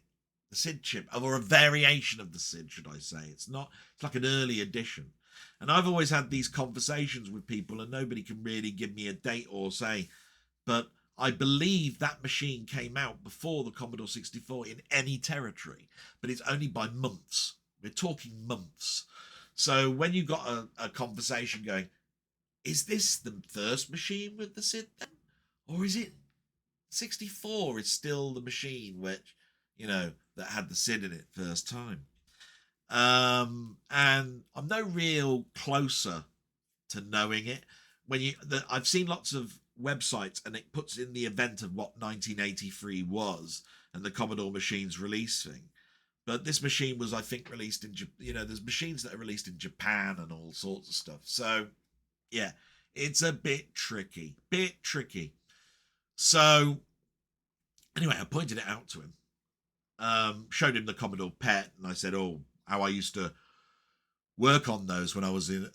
The SID chip, or a variation of the SID, should I say. It's not. It's like an early edition. And I've always had these conversations with people and nobody can really give me a date or say. But I believe that machine came out before the Commodore 64 in any territory. But it's only by months. We're talking months. So when you got a conversation going, is this the first machine with the SID then? Or is it 64 is still the machine which, you know, that had the SID in it first time? And I'm no real closer to knowing it. I've seen lots of websites and it puts in the event of what 1983 was and the Commodore machine's release thing. But this machine was, I think, released in, you know, there's machines that are released in Japan and all sorts of stuff. So, yeah, it's a bit tricky. So, anyway, I pointed it out to him. Showed him the Commodore PET, and I said, oh, how I used to work on those when I was in,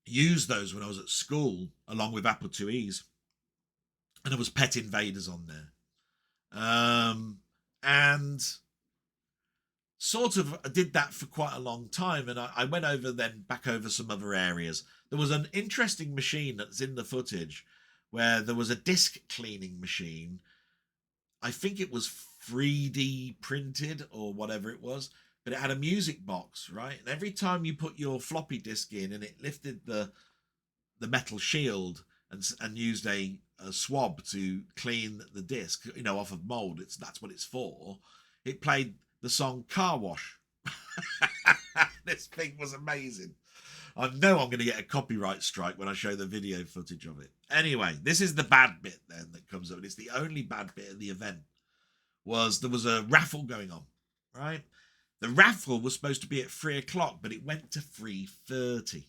use those when I was at school, along with Apple IIe's. And there was PET Invaders on there. And sort of did that for quite a long time. And I went over then back over some other areas. There was an interesting machine that's in the footage where there was a disc cleaning machine. I think it was 3D printed or whatever it was, but it had a music box, right? And every time you put your floppy disk in and it lifted the metal shield and used a swab to clean the disc, you know, off of mold. That's what it's for. It played the song Car Wash. This thing was amazing. I know I'm going to get a copyright strike when I show the video footage of it. Anyway, this is the bad bit then that comes up. And it's the only bad bit of the event. There was a raffle going on, right? The raffle was supposed to be at 3:00, but it went to 3:30.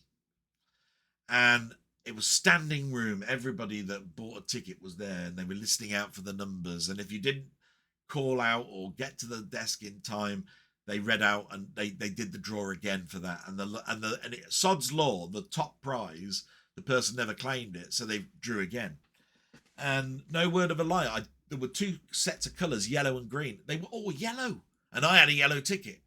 And it was standing room. Everybody that bought a ticket was there and they were listening out for the numbers. And if you didn't call out or get to the desk in time, they read out and they did the draw again for that. And Sod's Law, the top prize, the person never claimed it, so they drew again. And no word of a lie, there were two sets of colours, yellow and green. They were all yellow, and I had a yellow ticket.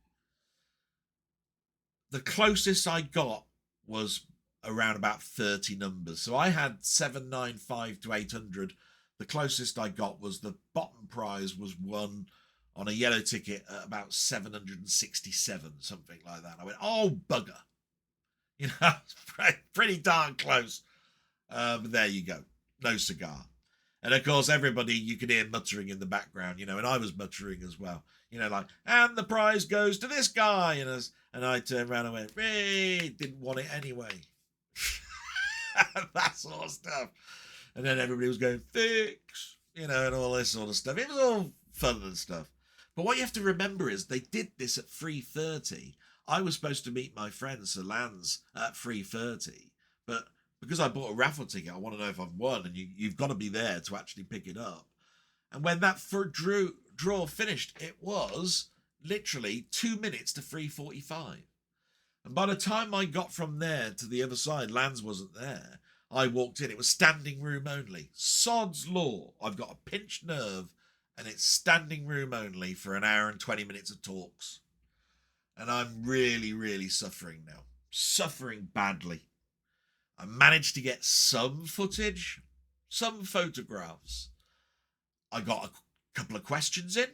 The closest I got was around about 30 numbers. So I had 795 to 800. The closest I got was the bottom prize was won on a yellow ticket at about 767, something like that. I went, oh, bugger. You know, pretty darn close. But there you go. No cigar. And of course, everybody, you could hear muttering in the background, you know, and I was muttering as well. You know, like, and the prize goes to this guy. And I turned around and went, hey, didn't want it anyway. That sort of stuff. And then everybody was going, fix, you know, and all this sort of stuff. It was all fun and stuff. But what you have to remember is they did this at 3:30. I was supposed to meet my friend Sir Lance at 3:30. But because I bought a raffle ticket, I want to know if I've won. And you've got to be there to actually pick it up. And when that draw finished, it was literally 2 minutes to 3:45. And by the time I got from there to the other side, Lance wasn't there. I walked in. It was standing room only. Sod's law. I've got a pinched nerve, and it's standing room only for an hour and 20 minutes of talks. And I'm really, really suffering now. Suffering badly. I managed to get some footage, some photographs. I got a couple of questions in.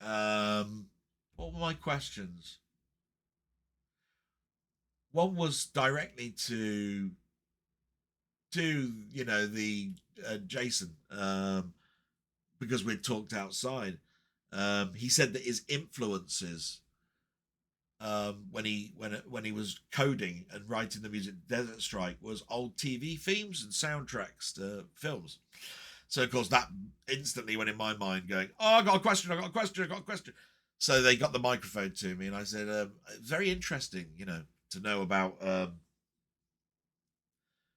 What were my questions? One was directly to you know, the Jason, because we'd talked outside. He said that his influences when he was coding and writing the music Desert Strike was old TV themes and soundtracks to films. So of course that instantly went in my mind going, oh, I got a question. So they got the microphone to me and I said, very interesting, you know, to know about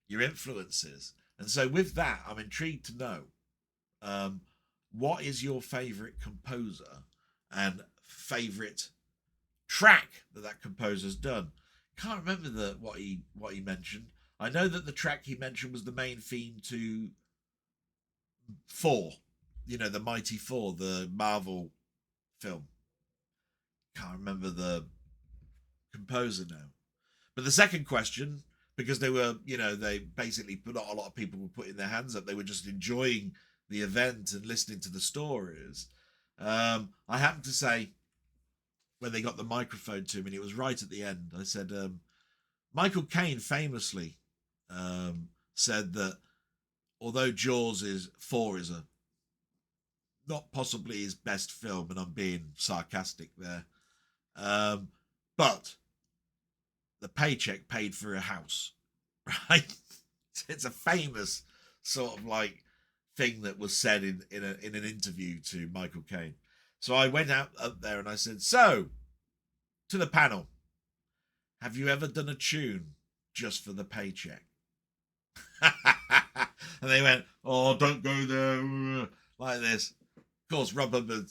your influences. And so with that, I'm intrigued to know, what is your favorite composer and favorite track that composer's done? Can't remember what he mentioned. I know that the track he mentioned was the main theme to Thor, you know, the Mighty Thor, the Marvel film. Can't remember the composer now. But the second question, because they were, you know, they basically not a lot of people were putting their hands up. They were just enjoying the event and listening to the stories. I happened to say, when they got the microphone to me, and it was right at the end, I said, Michael Caine famously said that although Jaws 4 is not possibly his best film, and I'm being sarcastic there, but the paycheck paid for a house, right? It's a famous sort of like thing that was said in an interview to Michael Caine. So I went up there and I said, so, to the panel, have you ever done a tune just for the paycheck? And they went, oh, don't go there, like this. Of course, Rob Hubbard,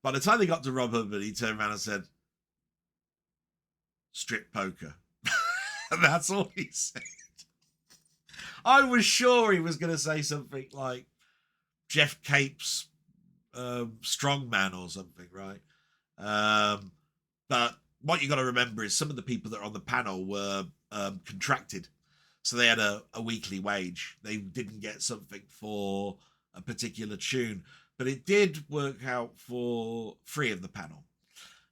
by the time they got to Rob Hubbard, he turned around and said, strip poker. And that's all he said. I was sure he was going to say something like Jeff Cape's Strongman or something, right? But what you got to remember is some of the people that are on the panel were contracted. So they had a weekly wage. They didn't get something for a particular tune. But it did work out for 3 of the panel.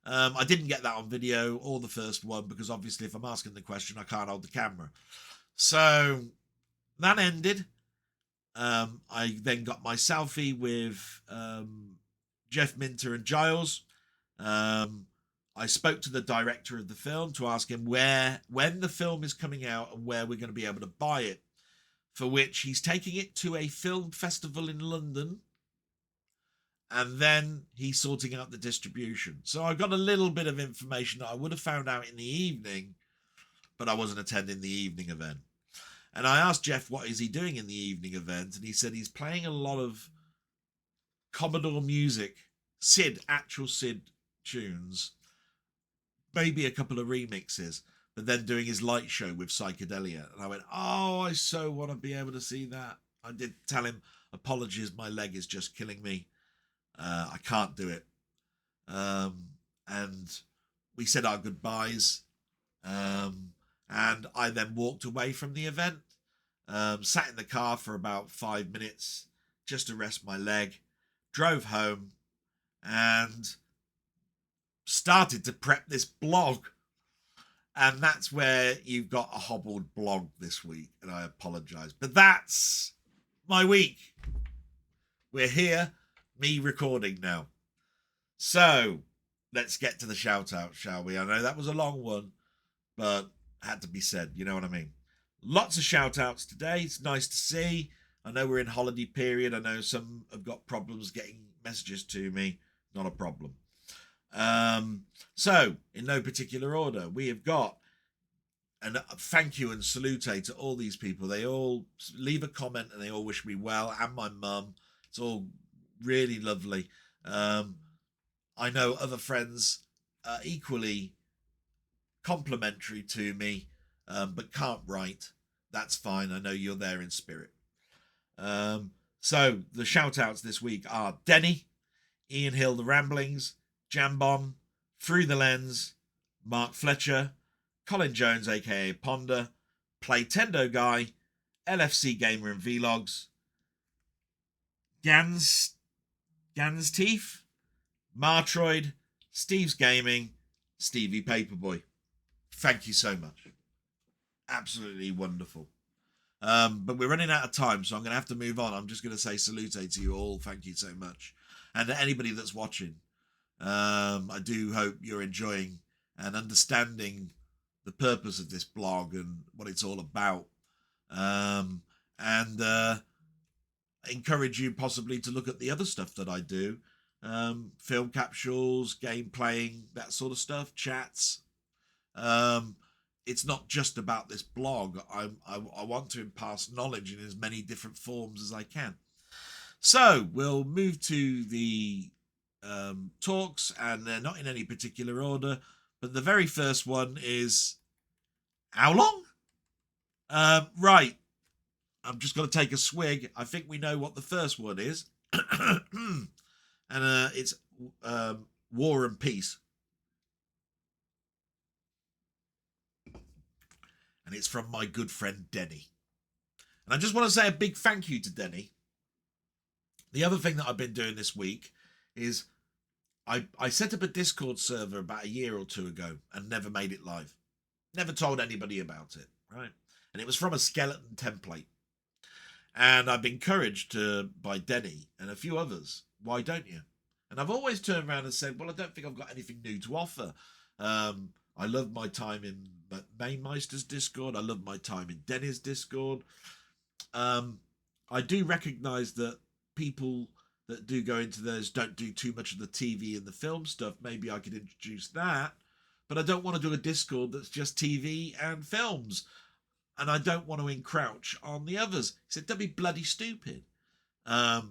I didn't get that on video or the first one because obviously if I'm asking the question, I can't hold the camera. So that ended. I then got my selfie with Jeff Minter and Giles. I spoke to the director of the film to ask him when the film is coming out and where we're going to be able to buy it, for which he's taking it to a film festival in London. And then he's sorting out the distribution. So I got a little bit of information that I would have found out in the evening, but I wasn't attending the evening event. And I asked Jeff, what is he doing in the evening event? And he said he's playing a lot of Commodore music, actual Sid tunes, maybe a couple of remixes, but then doing his light show with psychedelia. And I went, oh, I so want to be able to see that. I did tell him, apologies, my leg is just killing me. I can't do it. And we said our goodbyes. And I then walked away from the event. Sat in the car for about 5 minutes just to rest my leg. Drove home and started to prep this blog. And that's where you've got a hobbled blog this week. And I apologise. But that's my week. We're here, me recording now. So let's get to the shout out, shall we? I know that was a long one, but had to be said. You know what I mean? Lots of shout outs today. It's nice to see. I know we're in holiday period. I know some have got problems getting messages to me. Not a problem. So, in no particular order, we have got, and thank you and salute to all these people. They all leave a comment and they all wish me well, and my mum. It's all really lovely. I know other friends are equally complimentary to me, but can't write. That's fine. I know you're there in spirit. So the shout outs this week are Denny, Ian Hill, The Ramblings, Jambon, Through the Lens, Mark Fletcher, Colin Jones, aka Ponder, Playtendoguy, LFC Gamer and Vlogs, Gans Teeth, Martroid, Steve's Gaming, Stevie Paperboy. Thank you so much. Absolutely wonderful. But we're running out of time, so I'm going to have to move on. I'm just going to say salute to you all. Thank you so much. And to anybody that's watching, I do hope you're enjoying and understanding the purpose of this blog and what it's all about. And encourage you possibly to look at the other stuff that I do. Film capsules, game playing, that sort of stuff, chats. It's not just about this blog. I want to impart knowledge in as many different forms as I can. So we'll move to the talks, and they're not in any particular order, but the very first one is how long? Right. I'm just going to take a swig. I think we know what the first one is. And it's War and Peace. And it's from my good friend Denny. And I just want to say a big thank you to Denny. The other thing that I've been doing this week is I set up a Discord server about a year or two ago and never made it live. Never told anybody about it, right? And it was from a skeleton template. And I've been encouraged by Denny and a few others. Why don't you? And I've always turned around and said, well, I don't think I've got anything new to offer. I love my time in Mamemeister's Discord. I love my time in Denny's Discord. I do recognise that people that do go into those don't do too much of the TV and the film stuff. Maybe I could introduce that. But I don't want to do a Discord that's just TV and films. And I don't want to encroach on the others. He said, don't be bloody stupid. They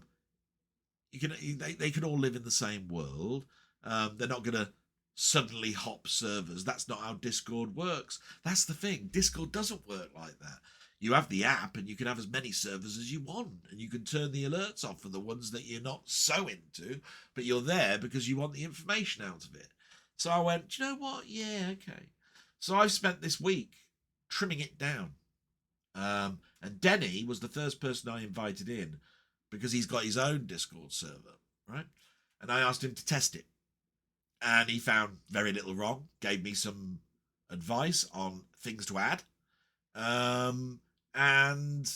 can all live in the same world. They're not going to suddenly hop servers. That's not how Discord works. That's the thing. Discord doesn't work like that. You have the app and you can have as many servers as you want, and you can turn the alerts off for the ones that you're not so into, but you're there because you want the information out of it. So I went, do you know what? Yeah, okay. So I've spent this week trimming it down. And Denny was the first person I invited in because he's got his own Discord server, right? And I asked him to test it. And he found very little wrong, gave me some advice on things to add. And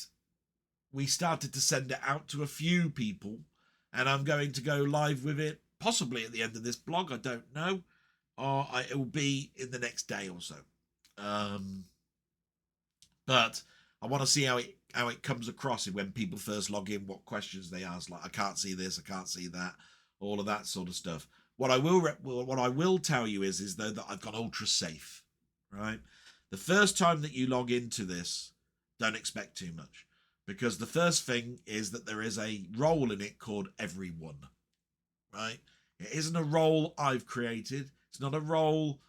we started to send it out to a few people. And I'm going to go live with it, possibly at the end of this blog, I don't know. Or it will be in the next day or so. But I want to see how it comes across when people first log in, what questions they ask, like, I can't see this, I can't see that, all of that sort of stuff. What I will tell you is though that I've gone ultra safe, right? The first time that you log into this, don't expect too much, because the first thing is that there is a role in it called everyone, right? It isn't a role I've created. It's not a role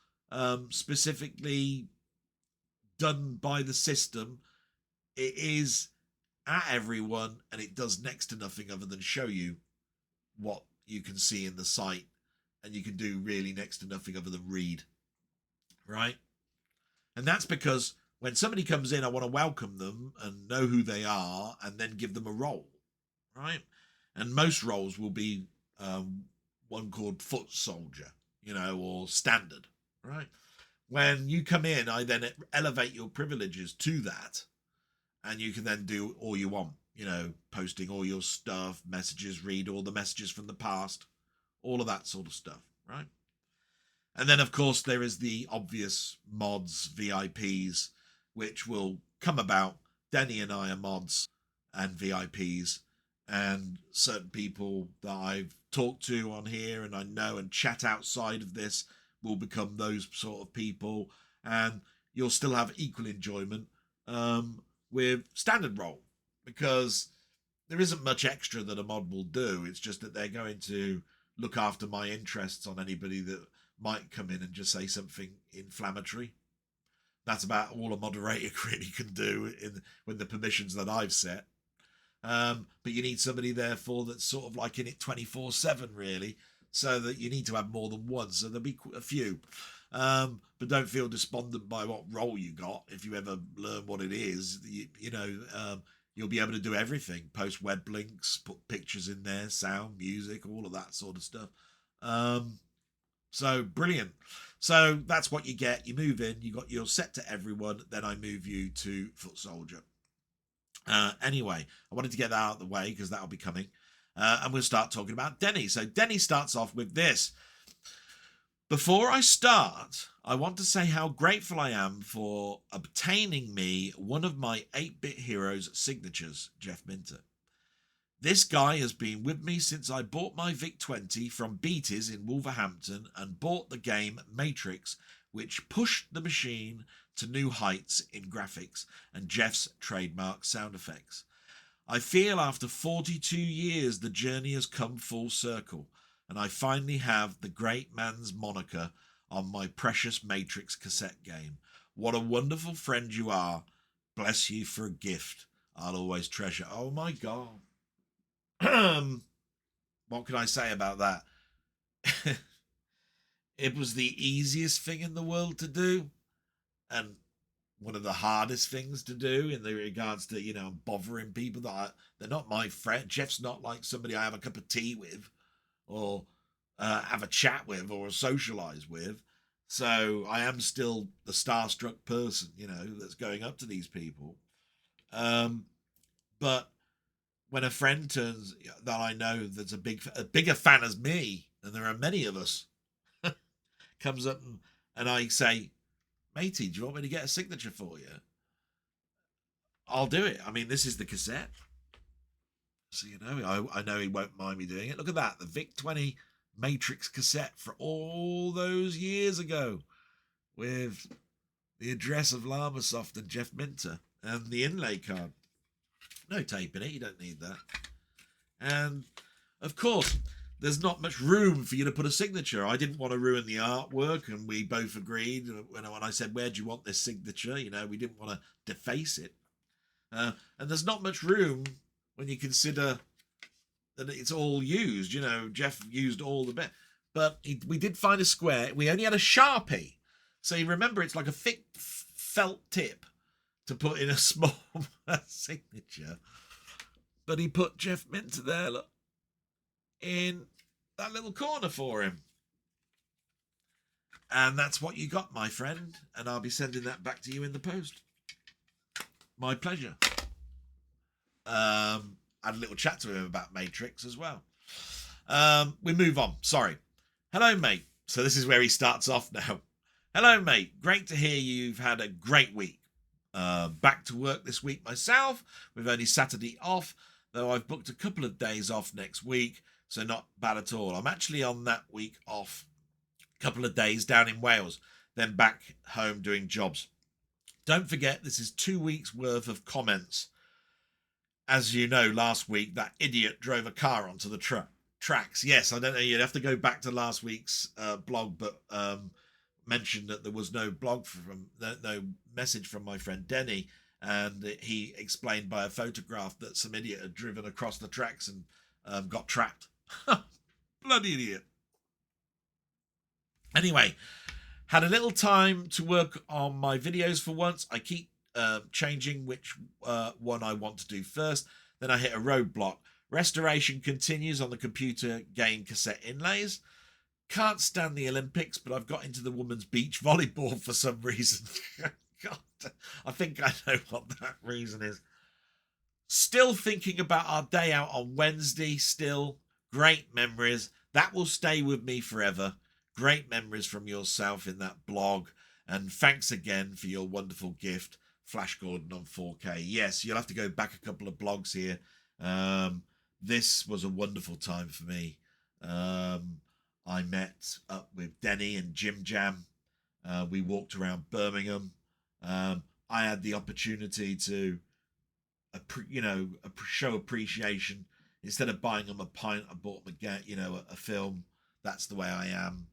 specifically done by the system. It is at everyone, and it does next to nothing other than show you what you can see in the site, and you can do really next to nothing other than read, right? And that's because when somebody comes in, I want to welcome them and know who they are and then give them a role, right? And most roles will be one called foot soldier, or standard, right? When you come in, I then elevate your privileges to that, and you can then do all you want, posting all your stuff, messages, read all the messages from the past, all of that sort of stuff, right? And then, of course, there is the obvious mods, VIPs, which will come about. Denny and I are mods and VIPs, and certain people that I've talked to on here and I know and chat outside of this will become those sort of people, and you'll still have equal enjoyment with standard role, because there isn't much extra that a mod will do. It's just that they're going to look after my interests on anybody that might come in and just say something inflammatory. That's about all a moderator really can do with the permissions that I've set. But you need somebody therefore that's sort of like in it 24/7 really, so that you need to have more than one. So there'll be a few. But don't feel despondent by what role you got. If you ever learn what it is, you'll be able to do everything. Post web links, put pictures in there, sound, music, all of that sort of stuff. So brilliant. So that's what you get. You move in, you're set to everyone. Then I move you to foot soldier. Anyway, I wanted to get that out of the way because that'll be coming. And we'll start talking about Denny. So Denny starts off with this. Before I start, I want to say how grateful I am for obtaining me one of my 8-bit heroes' signatures, Jeff Minter. This guy has been with me since I bought my VIC-20 from Beatties in Wolverhampton and bought the game Matrix, which pushed the machine to new heights in graphics and Jeff's trademark sound effects. I feel after 42 years the journey has come full circle, and I finally have the great man's moniker on my precious Matrix cassette game. What a wonderful friend you are. Bless you for a gift I'll always treasure. Oh my God. What can I say about that? It was the easiest thing in the world to do, and one of the hardest things to do in the regards to, bothering people they're not my friend. Jeff's not like somebody I have a cup of tea with or have a chat with or socialize with. So I am still the starstruck person, that's going up to these people. But when a friend turns that I know that's a bigger fan as me, and there are many of us, comes up and I say, matey, do you want me to get a signature for you? I'll do it. I mean, this is the cassette. So, I know he won't mind me doing it. Look at that. The VIC-20 Matrix cassette for all those years ago with the address of Llamasoft and Jeff Minter and the inlay card. No tape in it. You don't need that. And, of course, there's not much room for you to put a signature. I didn't want to ruin the artwork, and we both agreed when I said, where do you want this signature? We didn't want to deface it. And there's not much room when you consider that it's all used. Jeff used all the best. But we did find a square. We only had a Sharpie. So you remember, it's like a thick felt tip to put in a small signature. But he put Jeff Minter there, look, in that little corner for him. And that's what you got, my friend. And I'll be sending that back to you in the post. My pleasure. I had a little chat to him about Matrix as well. We move on. Sorry. Hello, mate. So this is where he starts off now. Hello, mate. Great to hear you've had a great week. Back to work this week myself. We've only Saturday off, though I've booked a couple of days off next week, so not bad at all. I'm actually on that week off, a couple of days down in Wales, then back home doing jobs. Don't forget, this is 2 weeks worth of comments. As you know, last week, that idiot drove a car onto the tracks. Yes, I don't know, you'd have to go back to last week's blog, but mentioned that there was no blog no message from my friend Denny, and he explained by a photograph that some idiot had driven across the tracks and got trapped. Bloody idiot. Anyway, had a little time to work on my videos for once. I keep changing which one I want to do first. Then I hit a roadblock. Restoration continues on the computer game cassette inlays. Can't stand the Olympics, but I've got into the women's beach volleyball for some reason. God, I think I know what that reason is. Still thinking about our day out on Wednesday. Still great memories. That will stay with me forever. Great memories from yourself in that blog. And thanks again for your wonderful gift, Flash Gordon on 4K. Yes, you'll have to go back a couple of blogs here. This was a wonderful time for me. I met up with Denny and Jim Jam. We walked around Birmingham. I had the opportunity to, show appreciation. Instead of buying them a pint, I bought them a film. That's the way I am.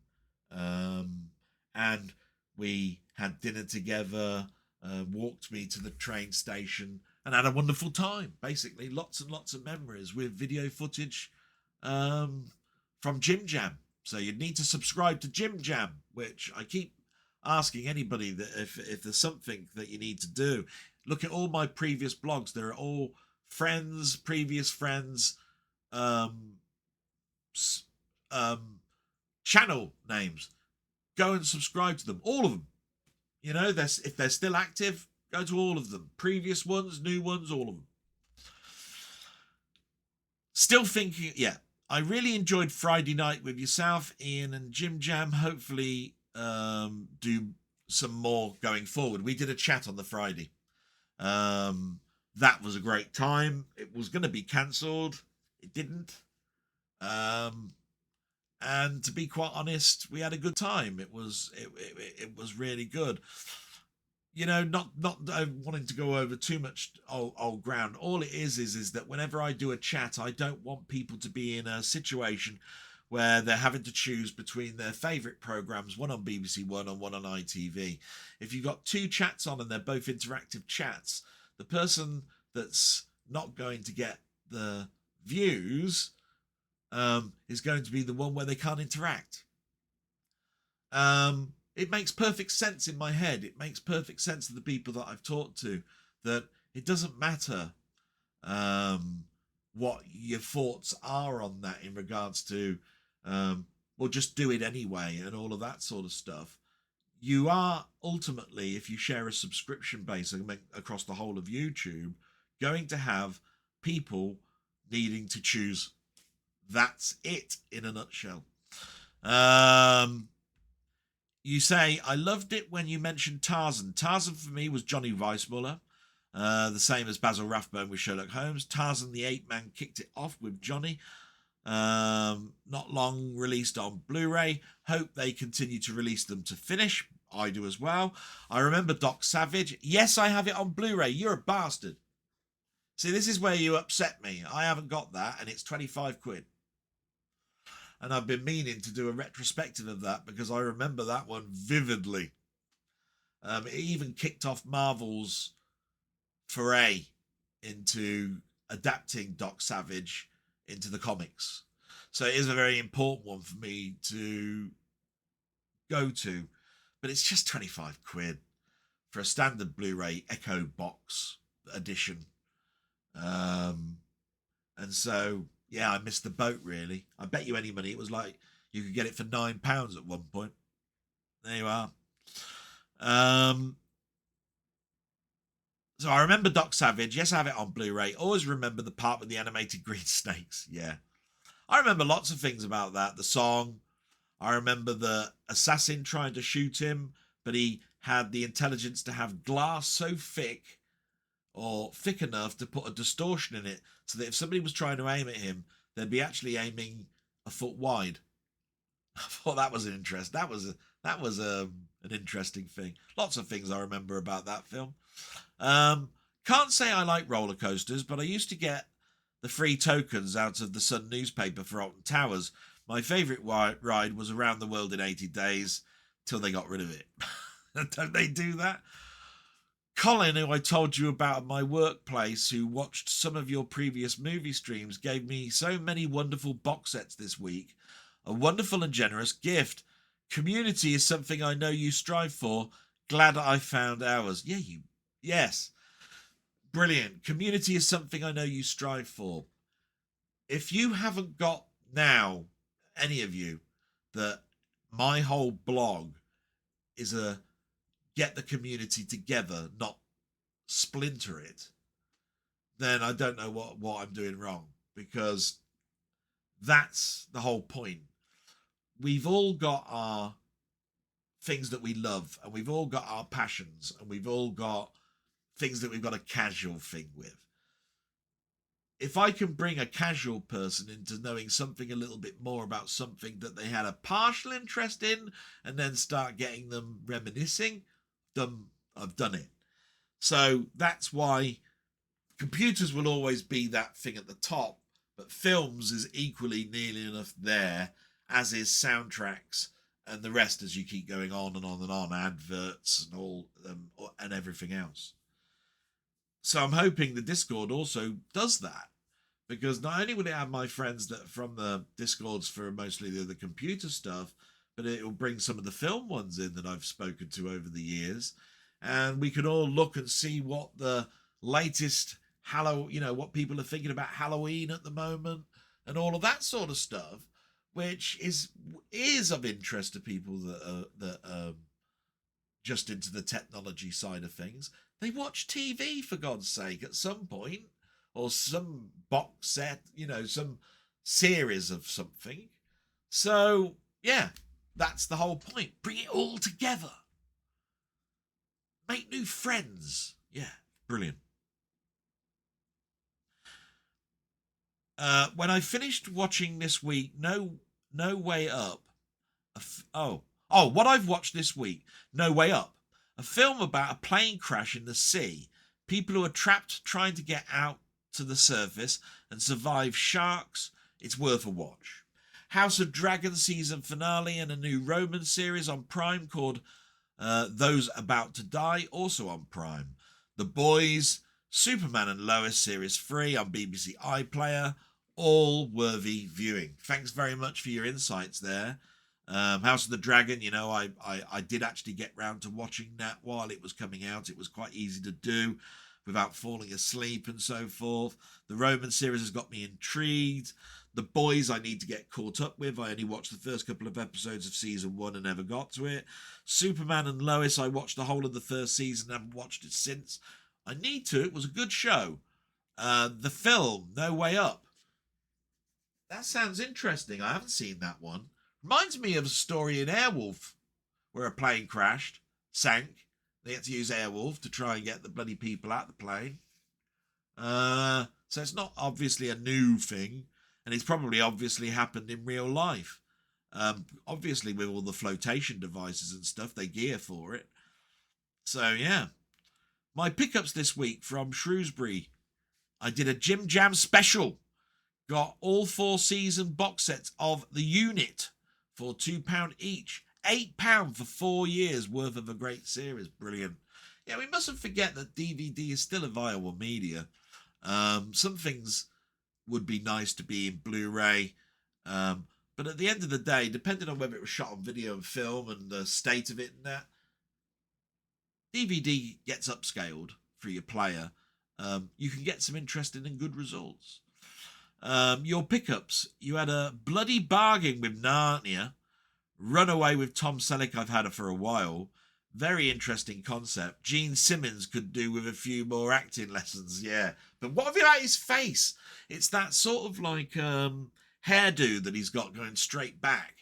And we had dinner together, walked me to the train station, and had a wonderful time. Basically, lots and lots of memories with video footage from Jim Jam. So you need to subscribe to Jim Jam, which I keep asking anybody that if there's something that you need to do. Look at all my previous blogs. They're all friends, previous friends, channel names. Go and subscribe to them, all of them. If they're still active, go to all of them. Previous ones, new ones, all of them. Still thinking, I really enjoyed Friday night with yourself, Ian and Jim Jam. Hopefully do some more going forward. We did a chat on the Friday. That was a great time. It was going to be cancelled. It didn't. And to be quite honest, we had a good time. It was really good. Not wanting to go over too much old ground. All it is that whenever I do a chat, I don't want people to be in a situation where they're having to choose between their favourite programmes, one on BBC One and one on ITV. If you've got two chats on and they're both interactive chats, the person that's not going to get the views is going to be the one where they can't interact. It makes perfect sense in my head. It makes perfect sense to the people that I've talked to that it doesn't matter what your thoughts are on that in regards to, just do it anyway and all of that sort of stuff. You are ultimately, if you share a subscription base across the whole of YouTube, going to have people needing to choose. That's it in a nutshell. You say, I loved it when you mentioned Tarzan. Tarzan for me was Johnny Weissmuller, the same as Basil Rathbone with Sherlock Holmes. Tarzan the Ape Man kicked it off with Johnny. Not long released on Blu-ray. Hope they continue to release them to finish. I do as well. I remember Doc Savage. Yes, I have it on Blu-ray. You're a bastard. See, this is where you upset me. I haven't got that, and it's 25 quid. And I've been meaning to do a retrospective of that because I remember that one vividly. It even kicked off Marvel's foray into adapting Doc Savage into the comics. So it is a very important one for me to go to. But it's just 25 quid for a standard Blu-ray Echo box edition. And so, yeah, I missed the boat, really. I bet you any money it was like you could get it for £9 at one point. There you are. So I remember Doc Savage. Yes, I have it on Blu-ray. Always remember the part with the animated green snakes. Yeah. I remember lots of things about that. The song. I remember the assassin trying to shoot him, but he had the intelligence to have glass so thick or thick enough to put a distortion in it so that if somebody was trying to aim at him, they'd be actually aiming a foot wide. I thought that was an interest. That was an interesting thing. Lots of things I remember about that film. Can't say I like roller coasters, but I used to get the free tokens out of the Sun newspaper for Alton Towers. My favourite ride was Around the World in 80 Days till they got rid of it. Don't they do that? Colin, who I told you about at my workplace, who watched some of your previous movie streams, gave me so many wonderful box sets this week. A wonderful and generous gift. Community is something I know you strive for. Glad I found ours. Yes. Brilliant. Community is something I know you strive for. If you haven't got now, any of you, that my whole blog is a get the community together, not splinter it, then I don't know what I'm doing wrong, because that's the whole point. We've all got our things that we love, and we've all got our passions, and we've all got things that we've got a casual thing with. If I can bring a casual person into knowing something a little bit more about something that they had a partial interest in, and then start getting them reminiscing, I've done it. So that's why computers will always be that thing at the top, but films is equally nearly enough there, as is soundtracks and the rest, as you keep going on and on and on, adverts and all and everything else. So I'm hoping the Discord also does that, because not only will it have my friends that from the Discords for mostly the computer stuff, but it will bring some of the film ones in that I've spoken to over the years, and we can all look and see what the latest what people are thinking about Halloween at the moment and all of that sort of stuff, which is of interest to people that are just into the technology side of things. They watch TV, for God's sake, at some point, or some box set, some series of something. So, yeah, that's the whole point. Bring it all together. Make new friends. Yeah, brilliant. When I finished watching this week, No Way Up. What I've watched this week, No Way Up. A film about a plane crash in the sea. People who are trapped trying to get out to the surface and survive sharks. It's worth a watch. House of Dragon season finale and a new Roman series on Prime called Those About to Die, also on Prime. The Boys, Superman and Lois series 3 on BBC iPlayer, all worthy viewing. Thanks very much for your insights there. House of the Dragon, I did actually get round to watching that while it was coming out. It was quite easy to do without falling asleep and so forth. The Roman series has got me intrigued. The Boys I need to get caught up with. I only watched the first couple of episodes of season 1 and never got to it. Superman and Lois, I watched the whole of the first season and haven't watched it since. I need to. It was a good show. The film, No Way Up. That sounds interesting. I haven't seen that one. Reminds me of a story in Airwolf where a plane crashed, sank. They had to use Airwolf to try and get the bloody people out of the plane. So it's not obviously a new thing, and it's probably obviously happened in real life. Obviously with all the flotation devices and stuff, they gear for it. So yeah. My pickups this week from Shrewsbury. I did a Jim Jam special. Got all 4 season box sets of The Unit for £2 each. £8 for 4 years worth of a great series. Brilliant. Yeah, we mustn't forget that DVD is still a viable media. Some things would be nice to be in Blu-ray. But at the end of the day, depending on whether it was shot on video and film and the state of it and that, DVD gets upscaled for your player. You can get some interesting and good results. Your pickups. You had a bloody bargain with Narnia. Runaway with Tom Selleck I've had it for a while. Very interesting concept. Gene Simmons could do with a few more acting lessons, yeah. But what about his face? It's that sort of like hairdo that he's got going straight back.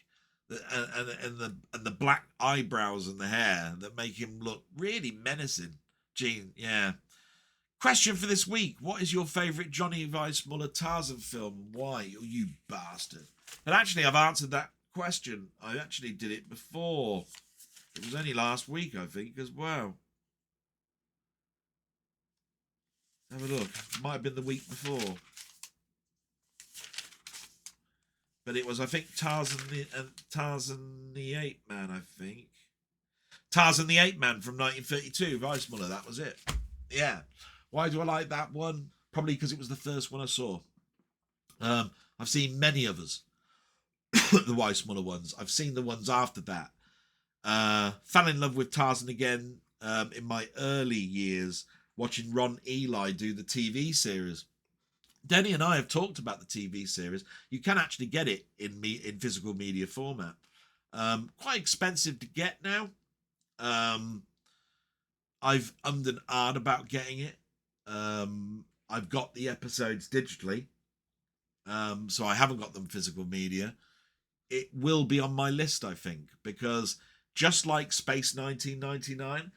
And the black eyebrows and the hair that make him look really menacing. Gene, yeah. Question for this week. What is your favourite Johnny Weissmuller Tarzan film? Why? Oh, you bastard. But actually, I've answered that question. I actually did it before. It was only last week, I think, as well. Have a look. It might have been the week before. But it was, I think, Tarzan the Ape Man, I think. Tarzan the Ape Man from 1932, Weissmuller, that was it. Yeah. Why do I like that one? Probably because it was the first one I saw. I've seen many others, the Weissmuller ones. I've seen the ones after that. Fell in love with Tarzan again in my early years, watching Ron Eli do the TV series. Denny and I have talked about the TV series. You can actually get it in physical media format. Quite expensive to get now. I've ummed and ahed about getting it. I've got the episodes digitally, so I haven't got them physical media. It will be on my list, I think, because just like Space 1999,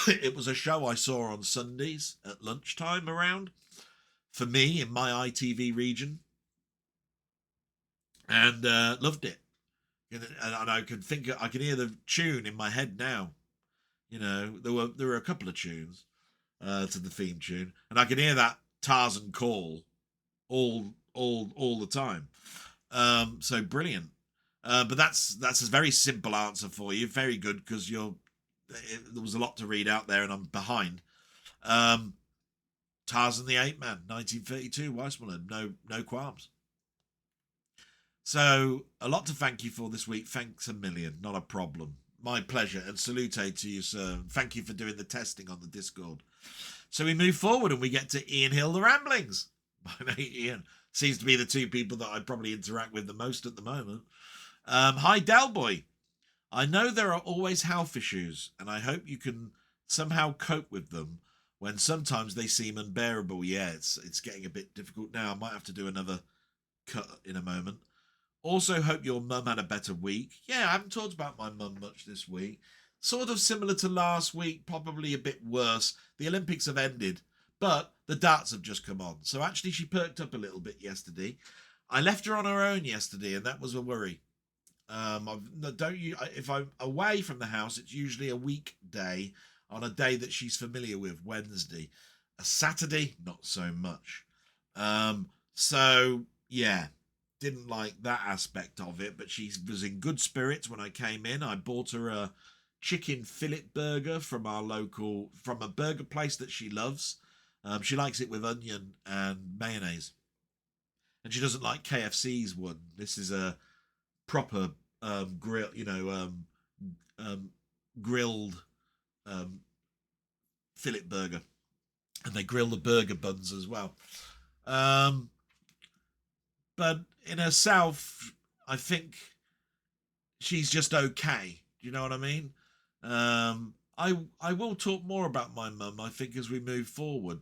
it was a show I saw on Sundays at lunchtime around, for me, in my ITV region, and loved it. And I can hear the tune in my head now. You know, there were a couple of tunes to the theme tune, and I can hear that Tarzan call all the time. So brilliant. But that's a very simple answer for you. Very good, because there was a lot to read out there, and I'm behind. Tarzan the Ape Man, 1932, Weissmuller, no qualms. So a lot to thank you for this week. Thanks a million, not a problem. My pleasure, and salute to you, sir. Thank you for doing the testing on the Discord. So we move forward and we get to Ian Hill, The Ramblings. My mate Ian seems to be the two people that I probably interact with the most at the moment. Hi, Delboy. I know there are always health issues, and I hope you can somehow cope with them when sometimes they seem unbearable. Yeah, it's getting a bit difficult now. I might have to do another cut in a moment. Also, hope your mum had a better week. Yeah, I haven't talked about my mum much this week. Sort of similar to last week, probably a bit worse. The Olympics have ended, but the darts have just come on. So actually, she perked up a little bit yesterday. I left her on her own yesterday, and that was a worry. If I'm away from the house, it's usually a weekday on a day that she's familiar with, Wednesday. A Saturday, not so much. So, yeah. Didn't like that aspect of it, but she was in good spirits when I came in. I bought her a chicken fillet burger from a burger place that she loves. She likes it with onion and mayonnaise, and she doesn't like KFC's one. This is a proper grilled fillet burger, and they grill the burger buns as well. But in herself, I think she's just okay. Do you know what I mean? I will talk more about my mum, I think, as we move forward.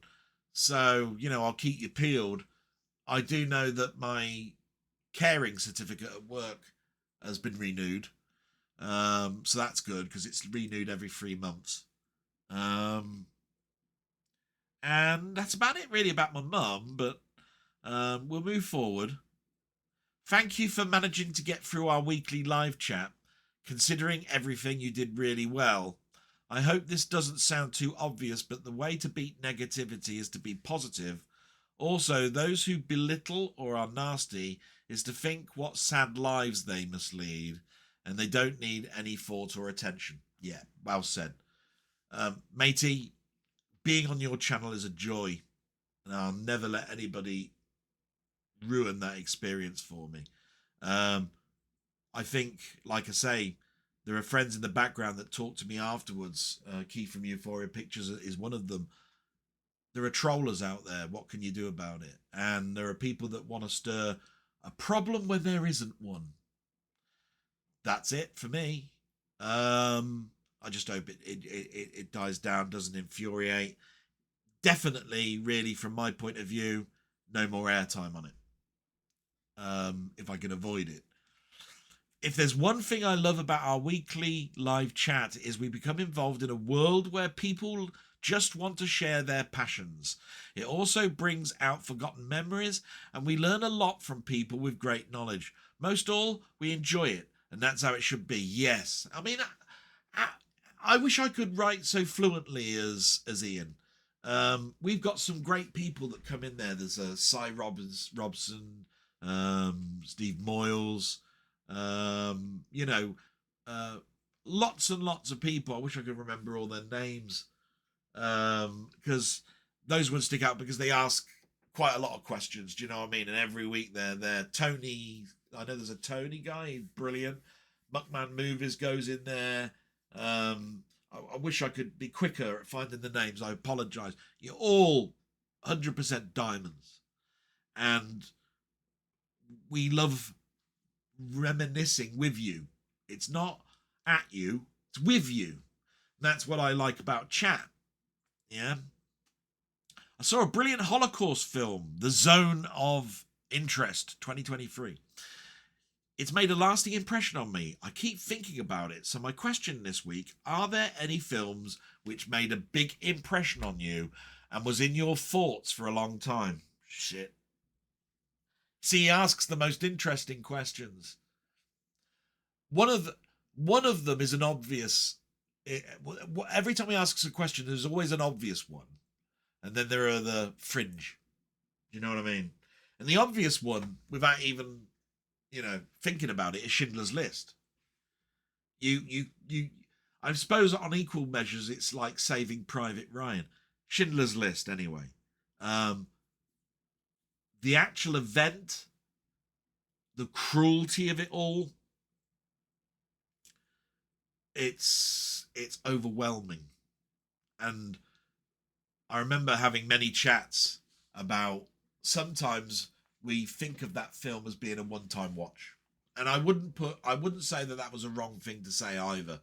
So, I'll keep you peeled. I do know that my caring certificate at work has been renewed. So that's good, because it's renewed every 3 months. And that's about it, really, about my mum. But we'll move forward. Thank you for managing to get through our weekly live chat. Considering everything, you did really well. I hope this doesn't sound too obvious, but the way to beat negativity is to be positive. Also, those who belittle or are nasty is to think what sad lives they must lead, and they don't need any thought or attention. Yeah, well said. Matey, being on your channel is a joy, and I'll never let anybody ruin that experience for me. I think, like I say, there are friends in the background that talk to me afterwards. Keith from Euphoria Pictures is one of them. There are trollers out there. What can you do about it? And there are people that want to stir a problem when there isn't one. That's it for me. I just hope it dies down, doesn't infuriate. Definitely, really, from my point of view, no more airtime on it. If I can avoid it. If there's one thing I love about our weekly live chat, is we become involved in a world where people just want to share their passions. It also brings out forgotten memories, and we learn a lot from people with great knowledge. Most all, we enjoy it, and that's how it should be. Yes. I mean, I wish I could write so fluently as Ian. We've got some great people that come in there. There's Cy Robson, Steve Moyles, lots and lots of people. I wish I could remember all their names, because those would stick out because they ask quite a lot of questions. Do you know what I mean? And every week they're Tony. I know there's a Tony guy, brilliant. Muckman-Movies goes in there. I wish I could be quicker at finding the names. I apologise. You're all 100% diamonds, and we love reminiscing with you. It's not at you, it's with you. That's what I like about chat. Yeah. I saw a brilliant Holocaust film, The Zone of Interest 2023. It's made a lasting impression on me. I keep thinking about it. So my question this week, are there any films which made a big impression on you and was in your thoughts for a long time? Shit. See, he asks the most interesting questions. One of them is an obvious. Every time he asks a question, there's always an obvious one. And then there are the fringe. You know what I mean? And the obvious one, without even, thinking about it, is Schindler's List. I suppose on equal measures, it's like Saving Private Ryan. Schindler's List, anyway. The actual event, the cruelty of it all, it's overwhelming. And I remember having many chats about sometimes we think of that film as being a one-time watch. And I wouldn't say that was a wrong thing to say either.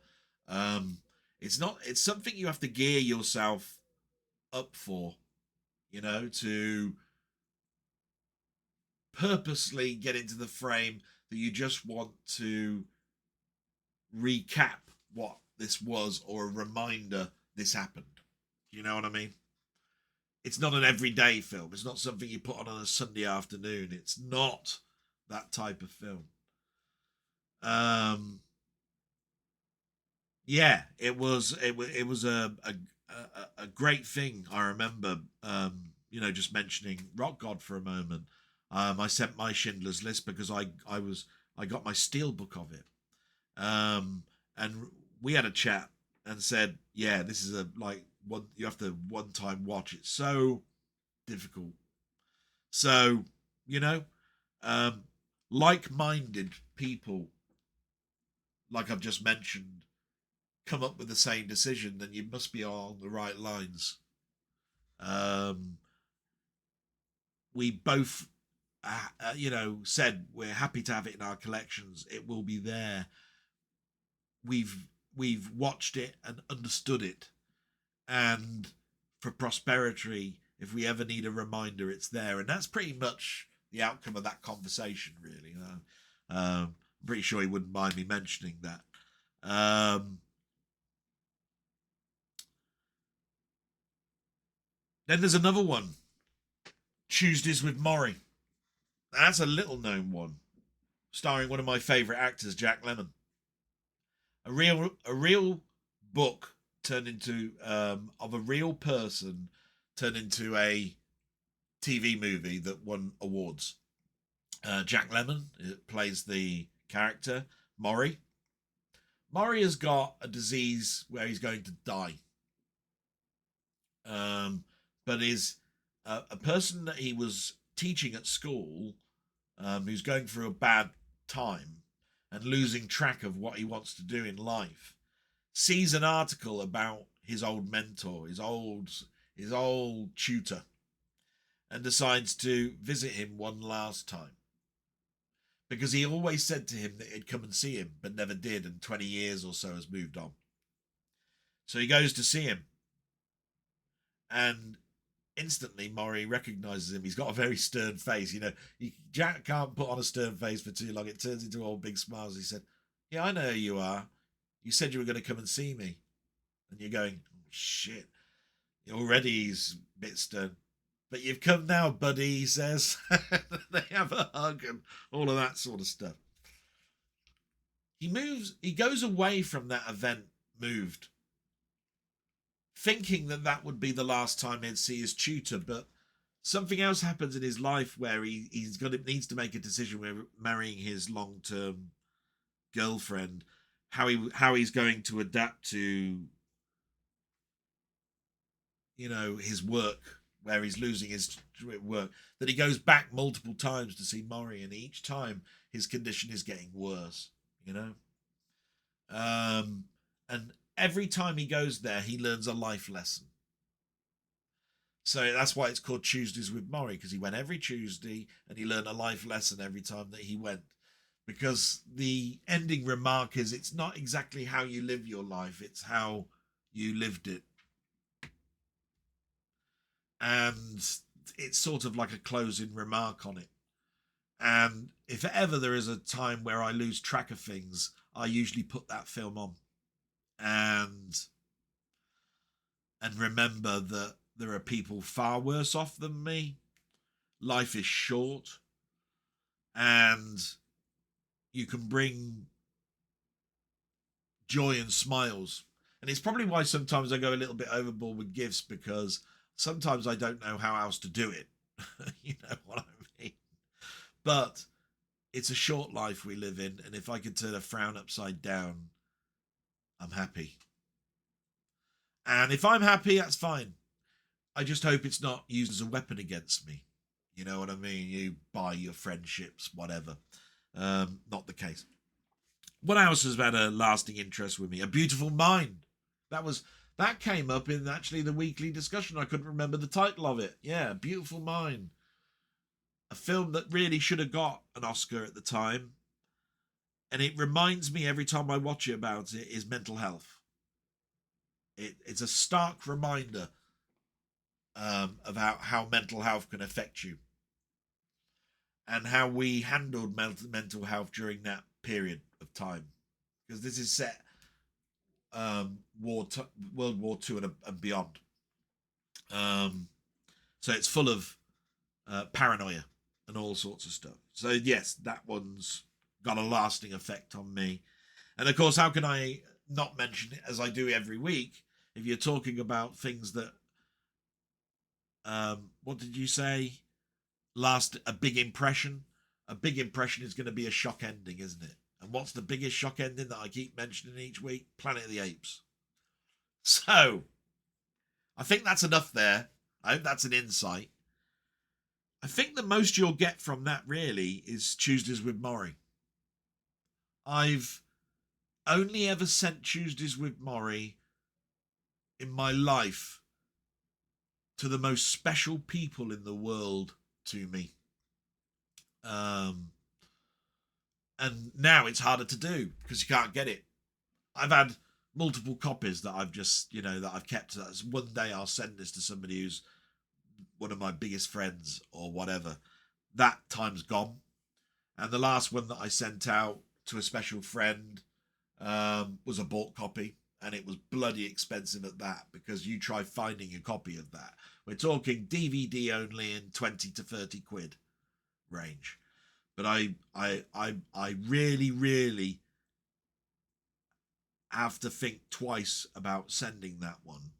It's something you have to gear yourself up for, to purposely get into the frame that you just want to recap what this was, or a reminder this happened. You know what I mean? It's not an everyday film. It's not something you put on a Sunday afternoon. It's not that type of film. Yeah, it was a great thing. I remember, just mentioning Rock God for a moment. I sent my Schindler's List because I got my steelbook of it, and we had a chat and said, yeah, this is you have to one time watch. It's so difficult. So like-minded people, like I've just mentioned, come up with the same decision, then you must be on the right lines. We both said we're happy to have it in our collections. It will be there. We've watched it and understood it, and for prosperity, if we ever need a reminder, it's there. And that's pretty much the outcome of that conversation, really. I'm pretty sure he wouldn't mind me mentioning that. Then there's another one, Tuesdays with Maury. That's a little known one, starring one of my favourite actors, Jack Lemmon. A real book turned into of a real person turned into a TV movie that won awards. Jack Lemmon plays the character Maury. Maury has got a disease where he's going to die, but is a person that he was teaching at school, who's going through a bad time and losing track of what he wants to do in life, sees an article about his old mentor, his old tutor, and decides to visit him one last time. Because he always said to him that he'd come and see him, but never did, and 20 years or so has moved on. So he goes to see him, and instantly Maury recognises him. He's got a very stern face. Jack can't put on a stern face for too long. It turns into all big smiles. He said, yeah, I know who you are. You said you were going to come and see me. And you're going, oh, shit. Already he's a bit stern. But you've come now, buddy, he says. They have a hug and all of that sort of stuff. He goes away from that event moved, thinking that would be the last time he'd see his tutor, but something else happens in his life where he needs to make a decision where marrying his long-term girlfriend how he's going to adapt to, you know, his work, where he's losing his work, that he goes back multiple times to see Maury, and each time his condition is getting worse, you know. And every time he goes there, he learns a life lesson. So that's why it's called Tuesdays with Maury, because he went every Tuesday and he learned a life lesson every time that he went. Because the ending remark is, it's not exactly how you live your life, it's how you lived it. And it's sort of like a closing remark on it. And if ever there is a time where I lose track of things, I usually put that film on and remember that there are people far worse off than me. Life is short, and you can bring joy and smiles. And it's probably why sometimes I go a little bit overboard with gifts, because sometimes I don't know how else to do it. You know what I mean? But it's a short life we live in, and if I could turn a frown upside down, I'm happy. And if I'm happy, that's fine. I just hope it's not used as a weapon against me. You know what I mean? You buy your friendships, whatever. Not the case. What else has had a lasting interest with me? A Beautiful Mind. That came up in actually the weekly discussion. I couldn't remember the title of it. Yeah, Beautiful Mind. A film that really should have got an Oscar at the time. And it reminds me every time I watch it about it is mental health. It's a stark reminder about how mental health can affect you, and how we handled mental health during that period of time, because this is set World War II and beyond. So it's full of paranoia and all sorts of stuff. So yes, that one's got a lasting effect on me. And of course, how can I not mention it, as I do every week, if you're talking about things that what did you say? Last a big impression. A big impression is going to be a shock ending, isn't it? And what's the biggest shock ending that I keep mentioning each week? Planet of the Apes. So, I think that's enough there. I hope that's an insight. I think the most you'll get from that really is Tuesdays with Maury. I've only ever sent Tuesdays with Maury in my life to the most special people in the world to me. And now it's harder to do because you can't get it. I've had multiple copies that I've just, that I've kept. One day I'll send this to somebody who's one of my biggest friends or whatever. That time's gone. And the last one that I sent out to a special friend was a bought copy, and it was bloody expensive at that, because you try finding a copy of that. We're talking DVD only in 20 to 30 quid range. But I really, really have to think twice about sending that one,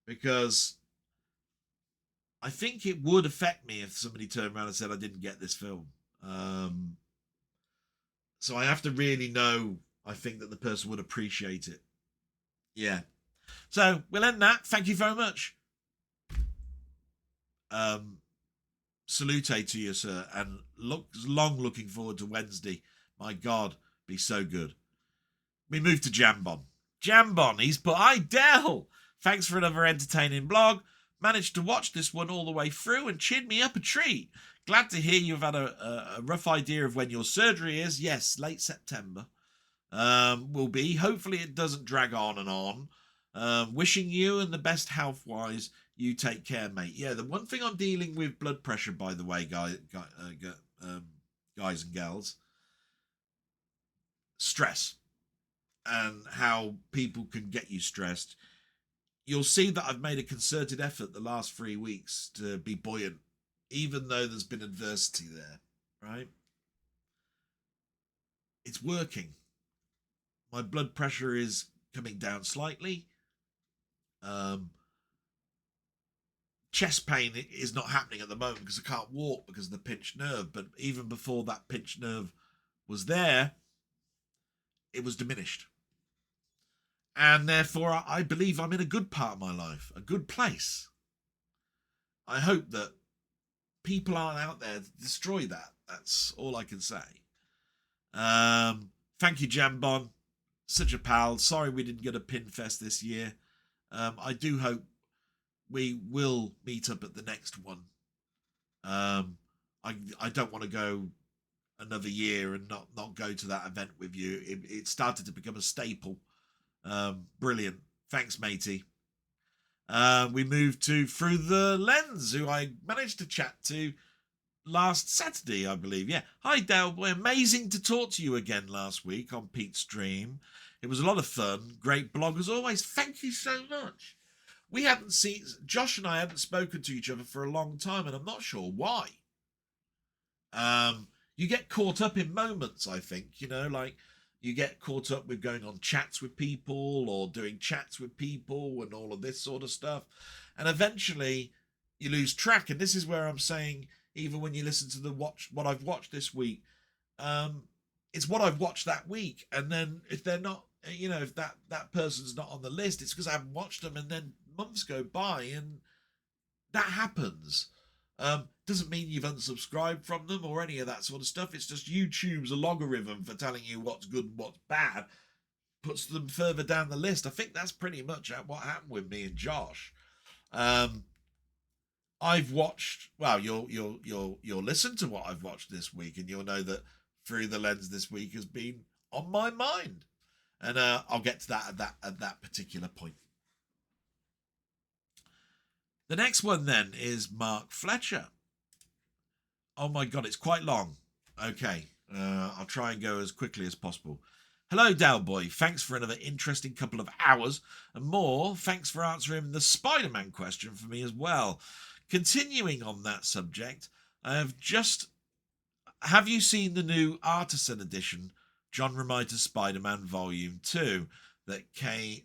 because I think it would affect me if somebody turned around and said I didn't get this film. So I have to really know, I think, that the person would appreciate it. Yeah. So we'll end that. Thank you very much. Salute to you, sir, and looking forward to Wednesday. My God, be so good. We move to Jambon. Jambon, he's put, "Hi, Dell. Thanks for another entertaining blog. Managed to watch this one all the way through and cheered me up a treat. Glad to hear you've had a rough idea of when your surgery is. Yes, late September will be. Hopefully it doesn't drag on and on. Wishing you and the best health-wise. You take care, mate." Yeah, the one thing I'm dealing with blood pressure, by the way, guys and gals, stress, and how people can get you stressed. You'll see that I've made a concerted effort the last 3 weeks to be buoyant, even though there's been adversity there, right? It's working. My blood pressure is coming down slightly. Chest pain is not happening at the moment because I can't walk because of the pinched nerve. But even before that pinched nerve was there, it was diminished. And therefore, I believe I'm in a good part of my life, a good place. I hope that people aren't out there to destroy that. That's all I can say. Thank you, Jambon. Such a pal. Sorry we didn't get a pin fest this year. I do hope we will meet up at the next one. I don't want to go another year and not go to that event with you. It started to become a staple. Brilliant. Thanks, matey. We moved to Through the Lens, who I managed to chat to last Saturday, I believe. Yeah. Hi, Dale Boy. Amazing to talk to you again last week on Pete's stream. It was a lot of fun. Great blog as always. Thank you so much. We hadn't seen, Josh and I hadn't spoken to each other for a long time, and I'm not sure why. You get caught up in moments, I think, like you get caught up with going on chats with people or doing chats with people and all of this sort of stuff. And eventually you lose track. And this is where I'm saying, even when you listen to what I've watched this week, it's what I've watched that week. And then if they're not, if that person's not on the list, it's because I haven't watched them. And then months go by and that happens. Doesn't mean you've unsubscribed from them or any of that sort of stuff. It's just YouTube's a logarithm for telling you what's good and what's bad, puts them further down the list. I think that's pretty much what happened with me and Josh. I've watched, well, you'll listen to what I've watched this week, and you'll know that Through the Lens this week has been on my mind, and I'll get to that at that particular point. The next one then is Mark Fletcher. Oh my God, it's quite long. Okay, I'll try and go as quickly as possible. Hello, Dalboy. Thanks for another interesting couple of hours. And more, thanks for answering the Spider-Man question for me as well. Continuing on that subject, have you seen the new Artisan edition, John Romita's Spider-Man Volume 2, that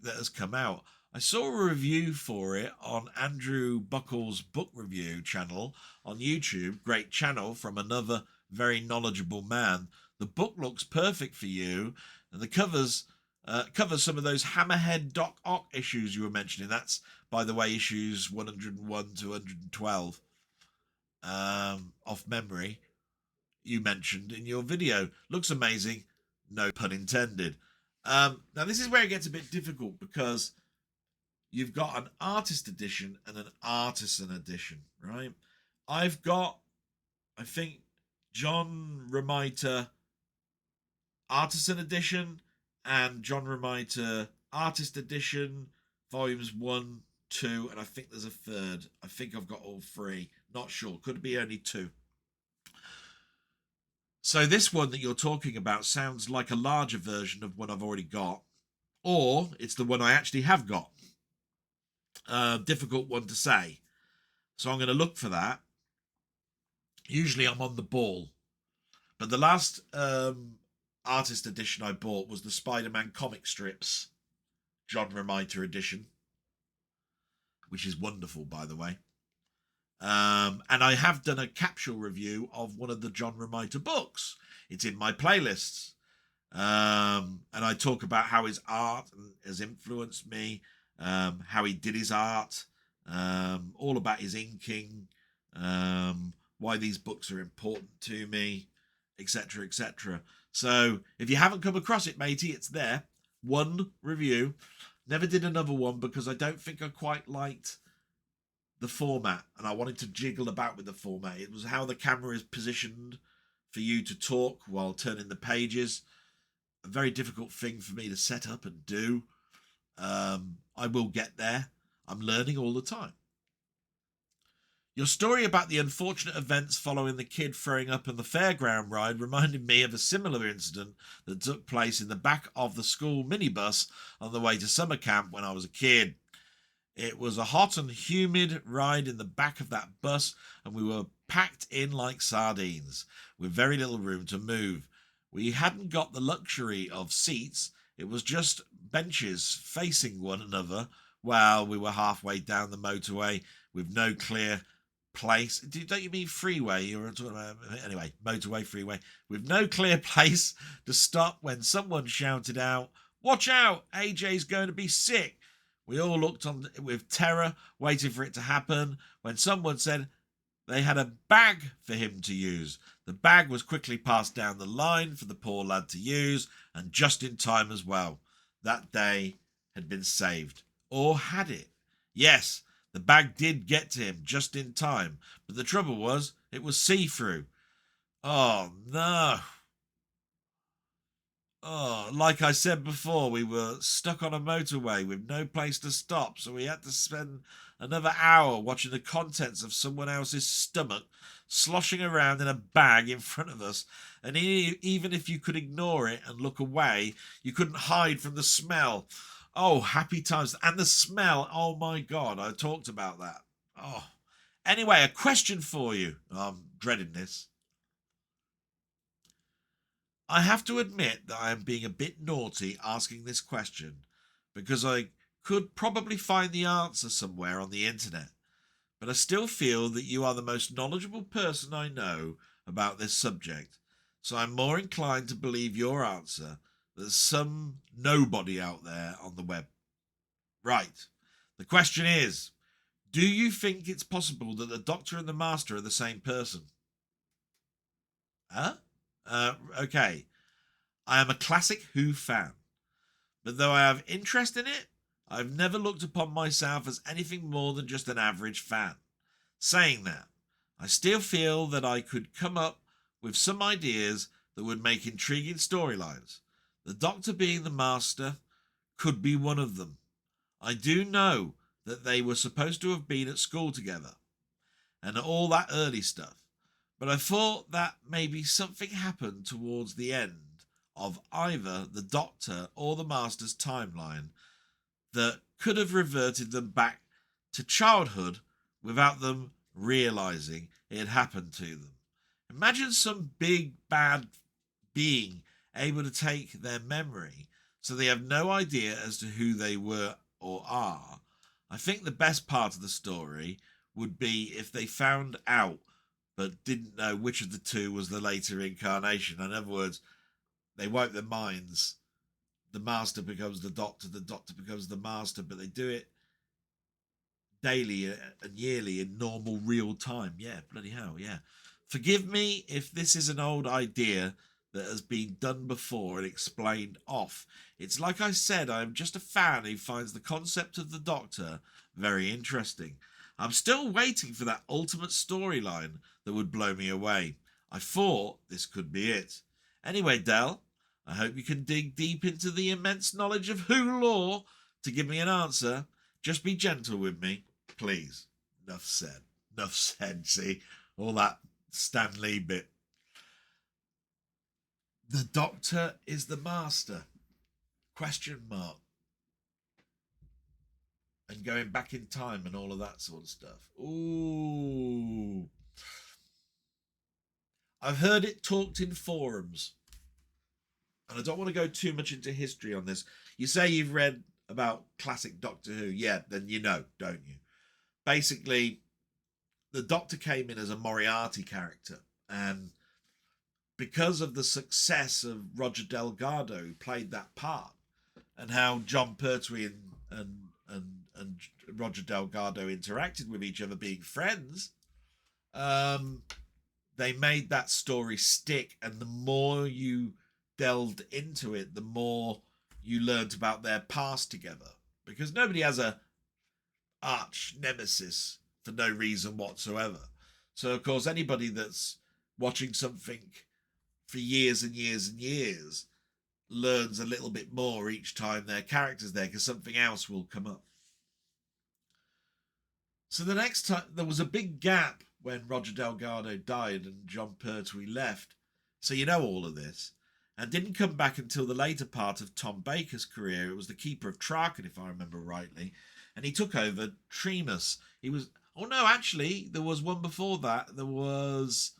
has come out? I saw a review for it on Andrew Buckle's book review channel on YouTube. Great channel from another very knowledgeable man. The book looks perfect for you, and the covers some of those Hammerhead Doc Ock issues you were mentioning. That's, by the way, issues 101 to 112 off memory. You mentioned in your video. Looks amazing. No pun intended. Now, this is where it gets a bit difficult because you've got an artist edition and an artisan edition, right? I've got, I think, John Romita Artisan Edition and John Romita Artist Edition, volumes 1, 2, and I think there's a third. I think I've got all three. Not sure. Could be only 2. So this one that you're talking about sounds like a larger version of one I've already got, or it's the one I actually have got. Difficult one to say. So I'm going to look for that. Usually I'm on the ball. But the last artist edition I bought was the Spider-Man comic strips, John Romita edition, which is wonderful, by the way. And I have done a capsule review of one of the John Romita books. It's in my playlists. And I talk about how his art has influenced me, how he did his art, all about his inking, why these books are important to me, etc., etc. So if you haven't come across it, matey, it's there. One review. Never did another one because I don't think I quite liked the format, and I wanted to jiggle about with the format. It was how the camera is positioned for you to talk while turning the pages. A very difficult thing for me to set up and do. I will get there. I'm learning all the time. Your story about the unfortunate events following the kid throwing up on the fairground ride reminded me of a similar incident that took place in the back of the school minibus on the way to summer camp when I was a kid. It was a hot and humid ride in the back of that bus, and we were packed in like sardines, with very little room to move. We hadn't got the luxury of seats. It was just benches facing one another while we were halfway down the motorway with no clear place. Don't you mean freeway? You're talking about, anyway, motorway, freeway. With no clear place to stop when someone shouted out, "Watch out, AJ's going to be sick." We all looked on with terror, waiting for it to happen, when someone said they had a bag for him to use. The bag was quickly passed down the line for the poor lad to use, and just in time as well. That day had been saved. Or had it? Yes, the bag did get to him just in time, but the trouble was, it was see-through. Oh, no. Oh, like I said before, we were stuck on a motorway with no place to stop, so we had to spend another hour watching the contents of someone else's stomach sloshing around in a bag in front of us. And even if you could ignore it and look away, you couldn't hide from the smell. Oh, happy times. And the smell, oh my God, I talked about that. Oh. Anyway, a question for you. I'm dreading this. I have to admit that I am being a bit naughty asking this question, because I could probably find the answer somewhere on the internet, but I still feel that you are the most knowledgeable person I know about this subject, so I'm more inclined to believe your answer than some nobody out there on the web. Right. The question is, do you think it's possible that the Doctor and the Master are the same person? Huh? Okay. I am a classic Who fan, but though I have interest in it, I've never looked upon myself as anything more than just an average fan. Saying that, I still feel that I could come up with some ideas that would make intriguing storylines. The Doctor being the Master could be one of them. I do know that they were supposed to have been at school together and all that early stuff, but I thought that maybe something happened towards the end of either the Doctor or the Master's timeline that could have reverted them back to childhood without them realising it had happened to them. Imagine some big bad being able to take their memory so they have no idea as to who they were or are. I think the best part of the story would be if they found out but didn't know which of the two was the later incarnation. In other words, they wipe their minds. The Master becomes the Doctor becomes the Master, but they do it daily and yearly in normal real time. Yeah, bloody hell, yeah. Forgive me if this is an old idea that has been done before and explained off. It's like I said, I am just a fan who finds the concept of the Doctor very interesting. I'm still waiting for that ultimate storyline that would blow me away. I thought this could be it. Anyway, Del, I hope you can dig deep into the immense knowledge of Who lore to give me an answer. Just be gentle with me, please. Enough said. Enough said, see? All that Stan Lee bit. The Doctor is the Master? Question mark. And going back in time and all of that sort of stuff. Ooh. I've heard it talked in forums. And I don't want to go too much into history on this. You say you've read about classic Doctor Who. Yeah, then you know, don't you? Basically, the Doctor came in as a Moriarty character. And because of the success of Roger Delgado, who played that part, and how John Pertwee and Roger Delgado interacted with each other being friends, they made that story stick. And the more you delved into it, the more you learnt about their past together, because nobody has a arch nemesis for no reason whatsoever. So of course anybody that's watching something for years and years and years learns a little bit more each time their character's there, because something else will come up. So the next time, there was a big gap when Roger Delgado died and John Pertwee left, so you know all of this, and didn't come back until the later part of Tom Baker's career. It was the Keeper of Traken, if I remember rightly, and he took over Tremas. He was, oh no, actually, there was one before that. There was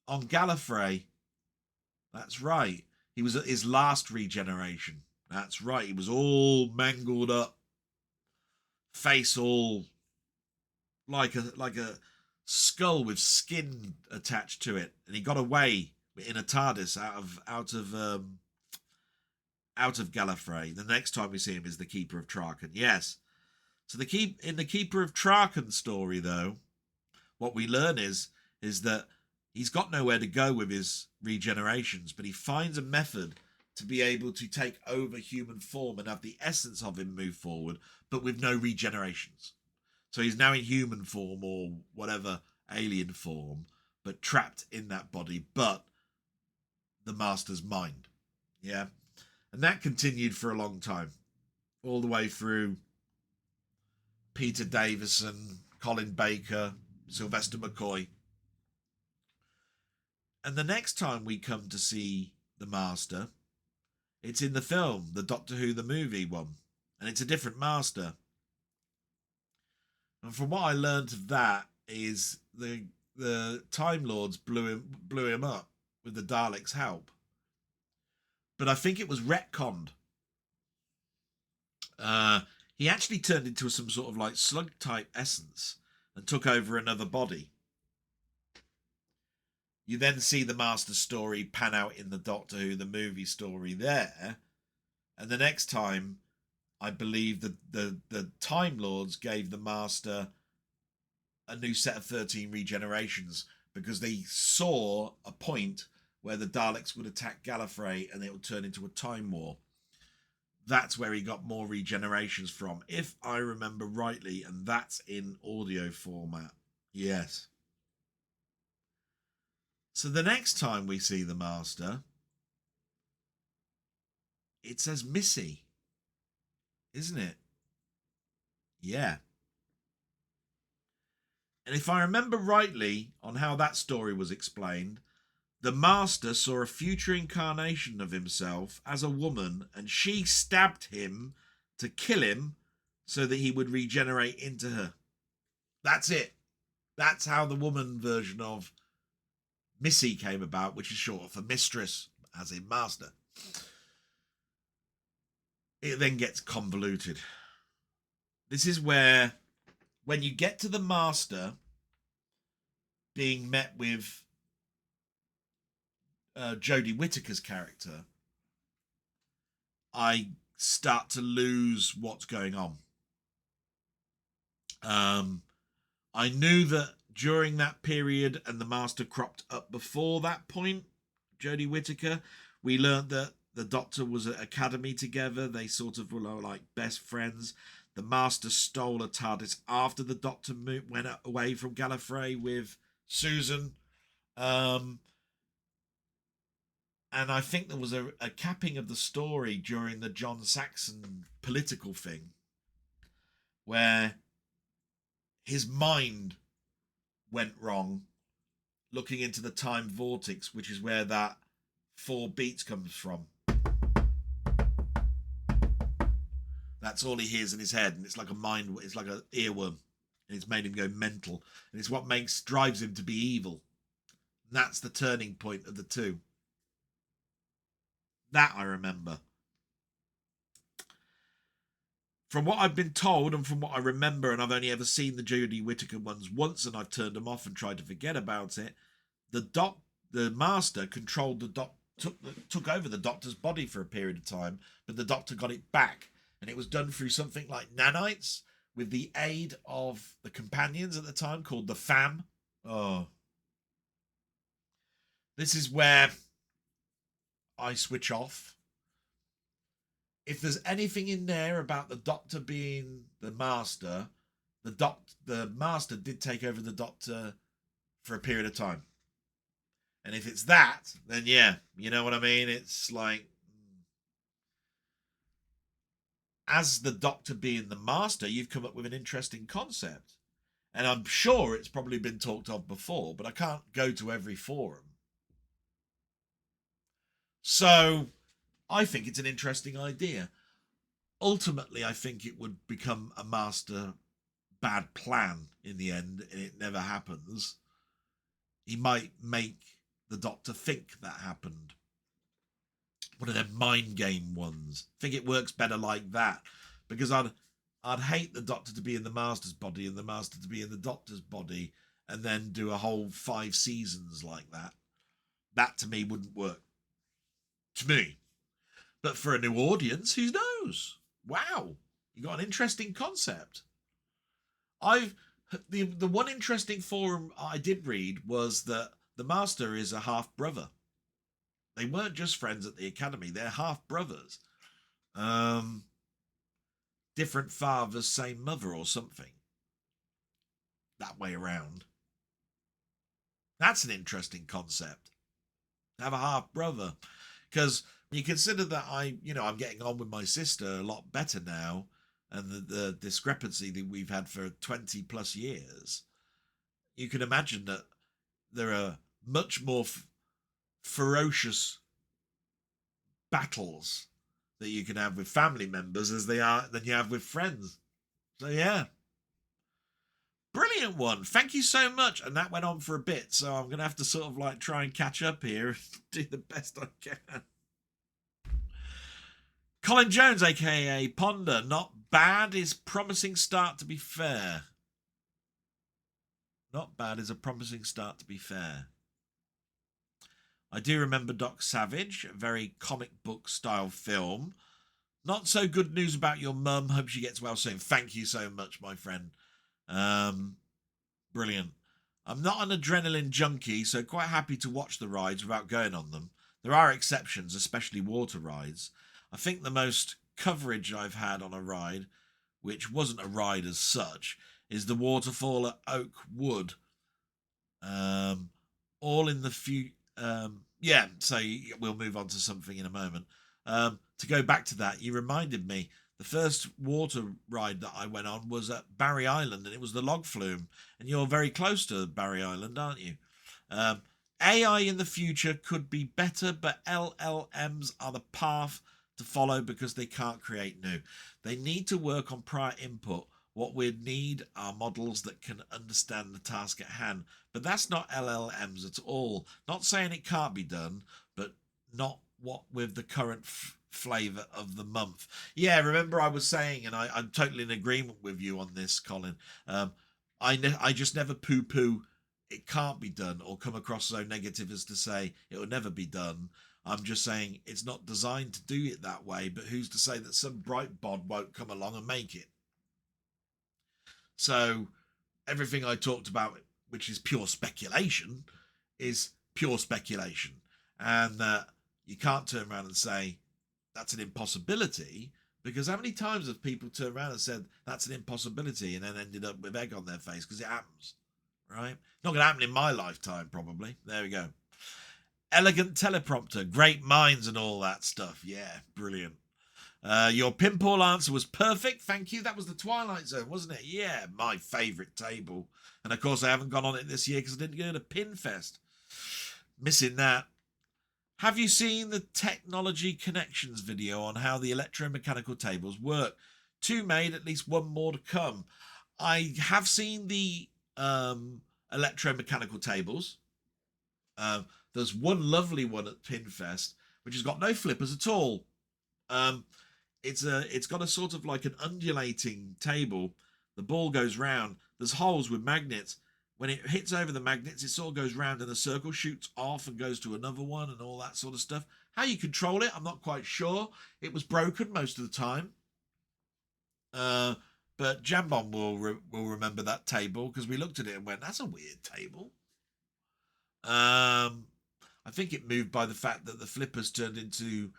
on Gallifrey. That's right. He was at his last regeneration. That's right. He was all mangled up, face all like a skull with skin attached to it, and he got away in a TARDIS out of Gallifrey. The next time we see him is the Keeper of Traken. Yes. So in the Keeper of Traken story, though, what we learn is that he's got nowhere to go with his regenerations, but he finds a method to be able to take over human form and have the essence of him move forward, but with no regenerations. So he's now in human form or whatever alien form, but trapped in that body, but the Master's mind. Yeah. And that continued for a long time, all the way through Peter Davison, Colin Baker, Sylvester McCoy. And the next time we come to see the Master, it's in the film, the Doctor Who the movie one, and it's a different Master. And from what I learned of that is the Time Lords blew him up with the Daleks' help. But I think it was retconned. He actually turned into some sort of like slug type essence and took over another body. You then see the Master story pan out in the Doctor Who the movie story there, and the next time I believe the Time Lords gave the Master a new set of 13 regenerations because they saw a point where the Daleks would attack Gallifrey and it would turn into a time war. That's where he got more regenerations from, if I remember rightly, and that's in audio format. Yes. So the next time we see the Master, it says Missy, isn't it? Yeah. And if I remember rightly on how that story was explained, the Master saw a future incarnation of himself as a woman, and she stabbed him to kill him so that he would regenerate into her. That's it. That's how the woman version of Missy came about, which is short for mistress, as in master. It then gets convoluted. This is where, when you get to the Master being met with Jodie Whittaker's character, I start to lose what's going on. I knew that during that period, and the Master cropped up before that point, Jodie Whittaker, we learned that the Doctor was at Academy together. They sort of were like best friends. The Master stole a TARDIS after the Doctor went away from Gallifrey with Susan. And I think there was a capping of the story during the John Saxon political thing where his mind went wrong looking into the time vortex, which is where that 4 beats comes from. That's all he hears in his head, and it's like it's like an earworm, and it's made him go mental, and it's what drives him to be evil. And that's the turning point of the two. That I remember. From what I've been told and from what I remember, and I've only ever seen the Jodie Whittaker ones once and I've turned them off and tried to forget about it, the Master controlled took over the Doctor's body for a period of time, but the Doctor got it back, and it was done through something like nanites with the aid of the companions at the time called the Fam. Oh. This is where I switch off. If there's anything in there about the Doctor being the Master, the Master did take over the Doctor for a period of time. And if it's that, then yeah, you know what I mean? It's like, as the Doctor being the Master, you've come up with an interesting concept. And I'm sure it's probably been talked of before, but I can't go to every forum. So I think it's an interesting idea. Ultimately, I think it would become a Master bad plan in the end, and it never happens. He might make the Doctor think that happened. One of them mind game ones. I think it works better like that, because I'd hate the Doctor to be in the Master's body and the Master to be in the Doctor's body, and then do a whole 5 seasons like that. That to me wouldn't work. To me. But for a new audience, who knows? Wow. You got an interesting concept. The one interesting forum I did read was that the Master is a half brother. They weren't just friends at the academy, they're half brothers. Different fathers, same mother or something. That way around. That's an interesting concept. Have a half brother. Because you consider that I'm getting on with my sister a lot better now, and the discrepancy that we've had for 20 plus years, you can imagine that there are much more ferocious battles that you can have with family members than you have with friends. So yeah. Brilliant one. Thank you so much. And that went on for a bit, so I'm going to have to sort of like try and catch up here and do the best I can. Colin Jones, aka Ponder, not bad is promising start to be fair. Not bad is a promising start to be fair. I do remember Doc Savage, a very comic book style film. Not so good news about your mum. Hope she gets well soon. Thank you so much, my friend. Brilliant. I'm not an adrenaline junkie, so quite happy to watch the rides without going on them. There are exceptions, especially water rides. I think the most coverage I've had on a ride, which wasn't a ride as such, is the waterfall at Oak Wood. All in the few... yeah, so we'll move on to something in a moment. To go back to that, you reminded me, the first water ride that I went on was at Barry Island, and it was the log flume. And you're very close to Barry Island, aren't you? AI in the future could be better, but LLMs are the path to follow because they can't create new. They need to work on prior input. What we need are models that can understand the task at hand. But that's not LLMs at all. Not saying it can't be done, but not what with the current flavour of the month. Yeah, remember I was saying, and I'm totally in agreement with you on this, Colin. I just never poo-poo it can't be done or come across so negative as to say it will never be done. I'm just saying it's not designed to do it that way, but who's to say that some bright bod won't come along and make it? So everything I talked about, which is pure speculation, is pure speculation. And you can't turn around and say that's an impossibility, because how many times have people turned around and said that's an impossibility and then ended up with egg on their face? Because it happens, right? Not going to happen in my lifetime, probably. There we go. Elegant teleprompter, great minds and all that stuff. Yeah, brilliant. Your pinball answer was perfect. Thank you. That was the Twilight Zone, wasn't it? Yeah, my favourite table. And of course, I haven't gone on it this year because I didn't go to Pinfest. Missing that. Have you seen the Technology Connections video on how the electromechanical tables work? 2 made, at least 1 more to come. I have seen the electromechanical tables. There's one lovely one at Pinfest, which has got no flippers at all. It's got a sort of like an undulating table. The ball goes round. There's holes with magnets. When it hits over the magnets, it sort of goes round in a circle, shoots off and goes to another one and all that sort of stuff. How you control it, I'm not quite sure. It was broken most of the time. But Jambon will remember that table because we looked at it and went, that's a weird table. I think it moved by the fact that the flippers turned into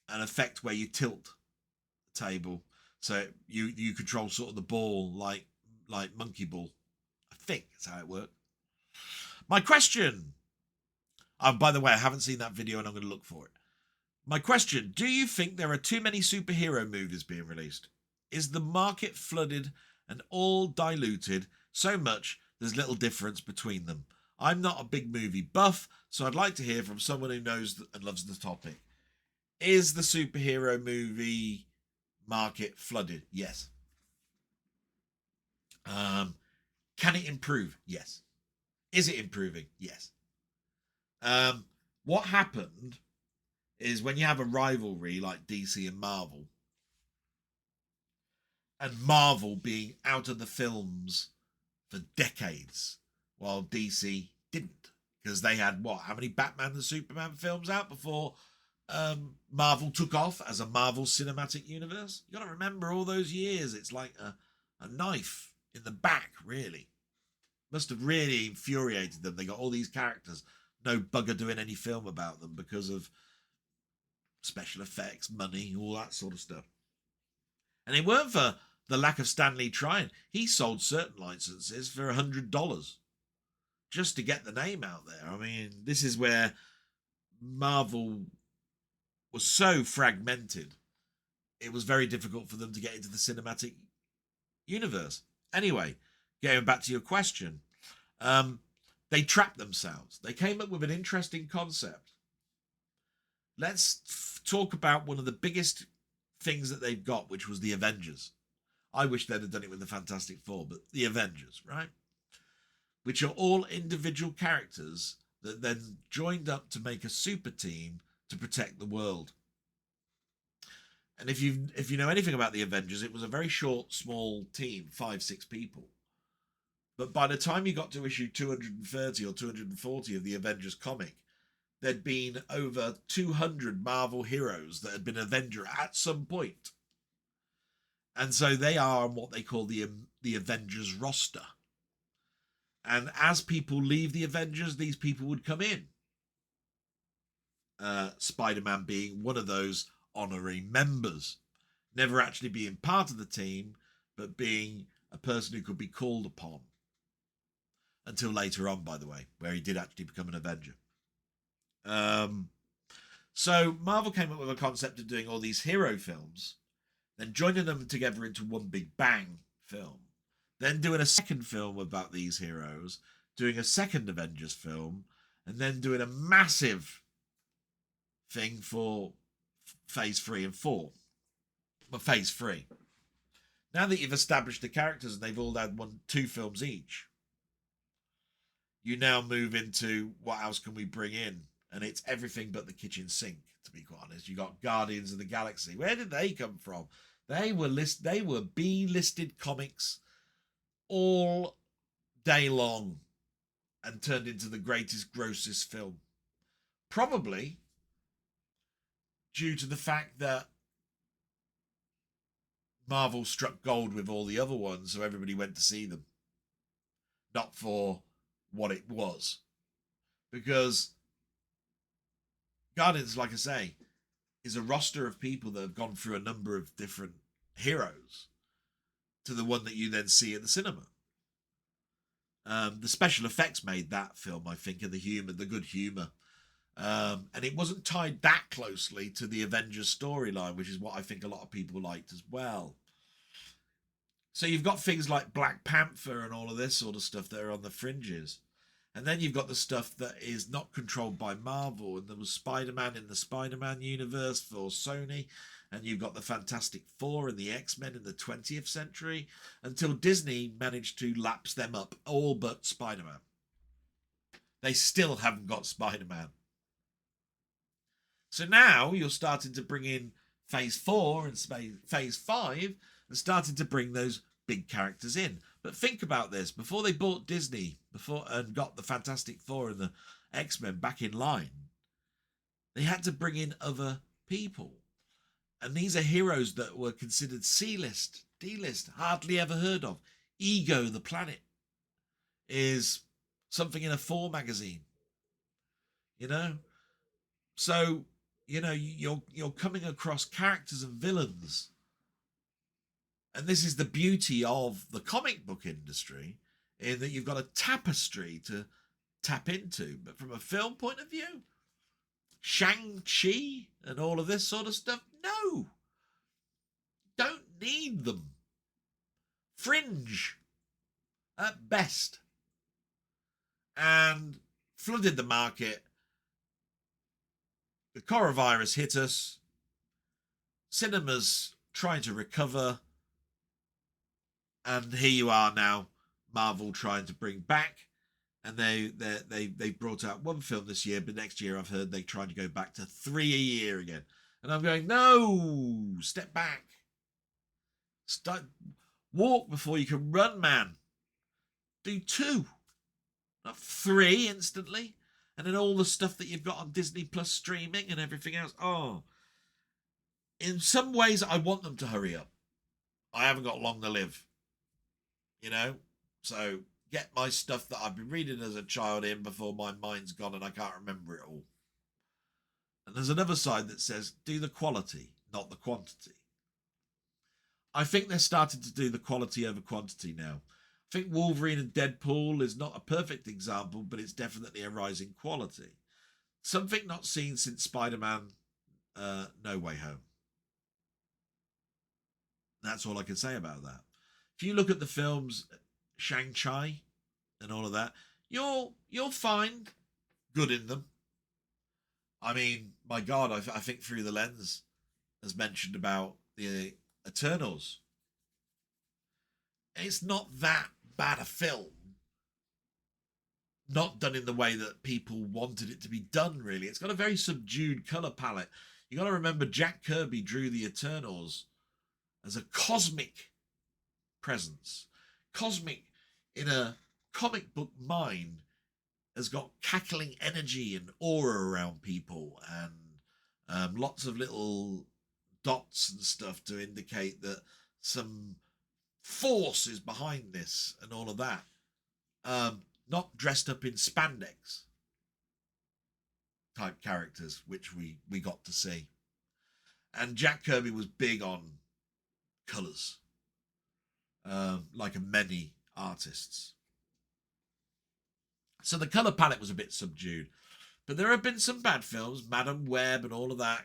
an effect where you tilt the table. So you control sort of the ball like monkey ball. I think that's how it worked. My question. By the way, I haven't seen that video and I'm going to look for it. My question. Do you think there are too many superhero movies being released? Is the market flooded and all diluted so much there's little difference between them? I'm not a big movie buff, so I'd like to hear from someone who knows and loves the topic. Is the superhero movie market flooded? Yes. Can it improve? Yes. Is it improving? Yes. What happened is when you have a rivalry like DC and Marvel being out of the films for decades, while DC didn't, because they had how many Batman and Superman films out before Marvel took off as a Marvel Cinematic Universe? You got to remember all those years. It's like a knife in the back, really. Must have really infuriated them. They got all these characters, no bugger doing any film about them because of special effects, money, all that sort of stuff. And it weren't for the lack of Stan Lee trying. He sold certain licenses for $100 just to get the name out there. I mean, this is where Marvel was so fragmented, it was very difficult for them to get into the cinematic universe. Anyway, going back to your question, they trapped themselves. They came up with an interesting concept. Let's talk about one of the biggest things that they've got, which was the Avengers. I wish they'd have done it with the Fantastic Four, but the Avengers, right? Which are all individual characters that then joined up to make a super team to protect the world. And if you know anything about the Avengers, it was a very short, small team, 5-6 people. But by the time you got to issue 230 or 240 of the Avengers comic, there'd been over 200 Marvel heroes that had been Avenger at some point. And so they are on what they call the Avengers roster. And as people leave the Avengers, these people would come in. Spider-Man being one of those honorary members. Never actually being part of the team, but being a person who could be called upon. Until later on, by the way, where he did actually become an Avenger. So Marvel came up with a concept of doing all these hero films, then joining them together into one big bang film, then doing a second film about these heroes, doing a second Avengers film, and then doing a massive thing for phase 3 and 4. Well, phase 3. Now that you've established the characters and they've all had 1-2 films each, you now move into what else can we bring in? And it's everything but the kitchen sink, to be quite honest. You got Guardians of the Galaxy. Where did they come from? They were B-listed comics all day long and turned into the greatest, grossest film. Probably due to the fact that Marvel struck gold with all the other ones, so everybody went to see them. Not for what it was. Because Guardians, like I say, is a roster of people that have gone through a number of different heroes to the one that you then see at the cinema. The special effects made that film, I think, and the humor, the good humor. And it wasn't tied that closely to the Avengers storyline, which is what I think a lot of people liked as well. So you've got things like Black Panther and all of this sort of stuff that are on the fringes. And then you've got the stuff that is not controlled by Marvel. And there was Spider-Man in the Spider-Man universe for Sony. And you've got the Fantastic Four and the X-Men in the 20th century. Until Disney managed to lapse them up, all but Spider-Man. They still haven't got Spider-Man. So now you're starting to bring in phase 4 and phase 5 and starting to bring those big characters in. But think about this. Before they bought Disney and got the Fantastic Four and the X-Men back in line, they had to bring in other people. And these are heroes that were considered C-list, D-list, hardly ever heard of. Ego the Planet is something in a 4 magazine. You know? So, you know, you're coming across characters and villains. And this is the beauty of the comic book industry, in that you've got a tapestry to tap into. But from a film point of view, Shang-Chi and all of this sort of stuff, no. Don't need them. Fringe at best. And flooded the market. The coronavirus hit us. Cinemas trying to recover. And here you are now, Marvel trying to bring back. And they brought out 1 film this year, but next year I've heard they're trying to go back to 3 a year again. And I'm going, no, step back. Walk before you can run, man. Do 2. not 3 instantly. And then all the stuff that you've got on Disney Plus streaming and everything else. Oh, in some ways, I want them to hurry up. I haven't got long to live, So get my stuff that I've been reading as a child in before my mind's gone and I can't remember it all. And there's another side that says, do the quality, not the quantity. I think they're starting to do the quality over quantity now. I think Wolverine and Deadpool is not a perfect example, but it's definitely a rising quality. Something not seen since Spider-Man No Way Home. That's all I can say about that. If you look at the films Shang-Chi and all of that, you'll find good in them. I mean, my God, I think Through the Lens has mentioned about the Eternals. It's not that bad a film. Not done in the way that people wanted it to be done, really. It's got a very subdued colour palette. You got to remember Jack Kirby drew the Eternals as a cosmic presence. Cosmic in a comic book mind has got cackling energy and aura around people and lots of little dots and stuff to indicate that some force is behind this and all of that. Not dressed up in spandex type characters, which we got to see. And Jack Kirby was big on colours, like many artists. So the colour palette was a bit subdued. But there have been some bad films, Madam Web and all of that.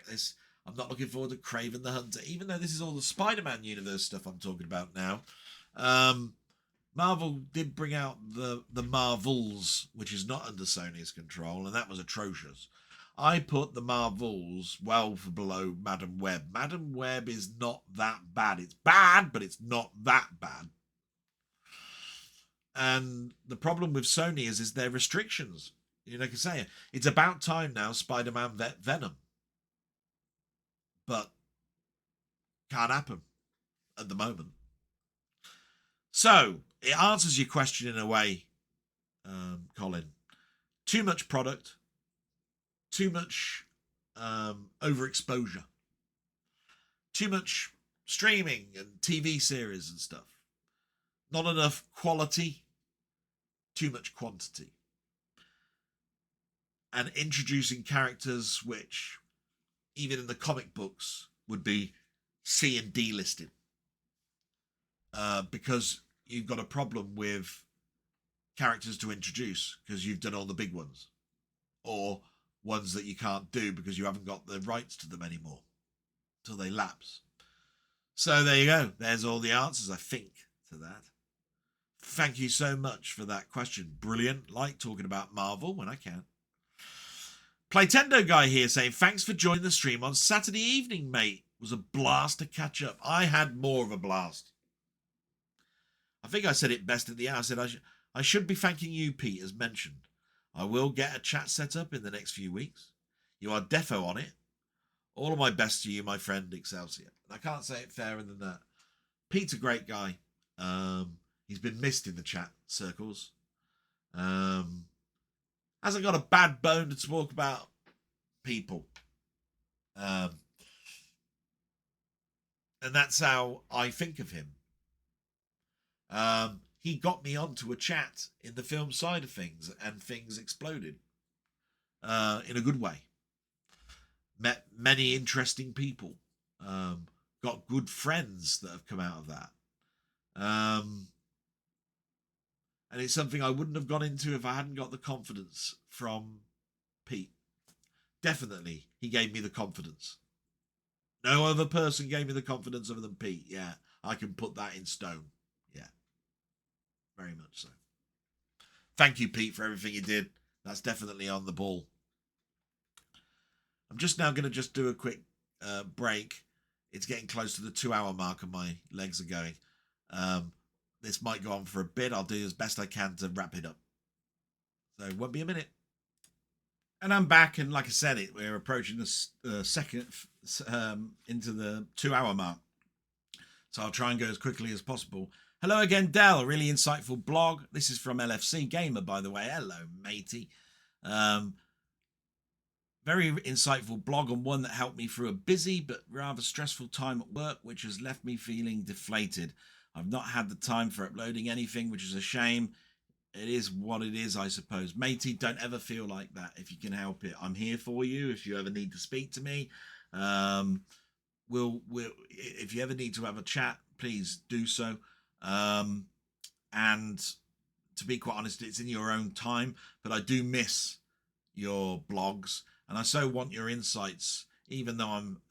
I'm not looking forward to Kraven the Hunter, even though this is all the Spider-Man universe stuff I'm talking about now. Marvel did bring out the Marvels, which is not under Sony's control, and that was atrocious. I put the Marvels well below Madam Web. Madam Web is not that bad. It's bad, but it's not that bad. And the problem with Sony is their restrictions. Like I say, it's about time now Spider-Man vet Venom. But can't happen at the moment. So it answers your question in a way, Colin. Too much product, too much overexposure, too much streaming and TV series and stuff. Not enough quality, too much quantity. And introducing characters which, even in the comic books, would be C and D listed. Because you've got a problem with characters to introduce because you've done all the big ones. Or ones that you can't do because you haven't got the rights to them anymore till they lapse. So there you go. There's all the answers, I think, to that. Thank you so much for that question. Brilliant. Like talking about Marvel when I can. Playtendoguy here saying, thanks for joining the stream on Saturday evening, mate. It was a blast to catch up. I had more of a blast. I think I said it best at the end. I said I should be thanking you, Pete, as mentioned. I will get a chat set up in the next few weeks. You are defo on it. All of my best to you, my friend Excelsior. And I can't say it fairer than that. Pete's a great guy. He's been missed in the chat circles. Hasn't got a bad bone to talk about people. And that's how I think of him. He got me onto a chat in the film side of things, and things exploded in a good way. Met many interesting people. Got good friends that have come out of that. And it's something I wouldn't have gone into if I hadn't got the confidence from Pete. Definitely, he gave me the confidence. No other person gave me the confidence other than Pete. Yeah, I can put that in stone. Yeah, very much so. Thank you, Pete, for everything you did. That's definitely on the ball. I'm just now going to just do a quick break. It's getting close to the 2-hour mark and my legs are going. This might go on for a bit. I'll do as best I can to wrap it up. So it won't be a minute. And I'm back, and like I said, we're approaching the second into the 2-hour mark. So I'll try and go as quickly as possible. Hello again, Dell. Really insightful blog. This is from LFC Gamer, by the way. Hello, matey. Very insightful blog, and one that helped me through a busy but rather stressful time at work, which has left me feeling deflated. I've not had the time for uploading anything, which is a shame. It is what it is, I suppose. Matey, don't ever feel like that if you can help it. I'm here for you if you ever need to speak to me. We'll if you ever need to have a chat, please do so. And to be quite honest, it's in your own time, but I do miss your blogs, and I so want your insights. Even though I'm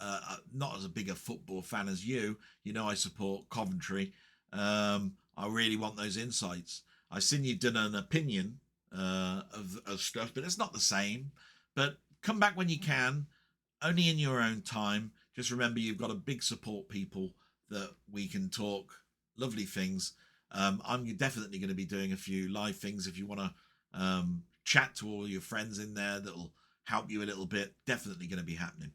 not as big a football fan as you, you know I support Coventry. I really want those insights. I've seen you've done an opinion of stuff, but it's not the same. But come back when you can, only in your own time. Just remember, you've got a big support people that we can talk lovely things. I'm definitely going to be doing a few live things if you want to chat to all your friends in there that'll help you a little bit. Definitely going to be happening.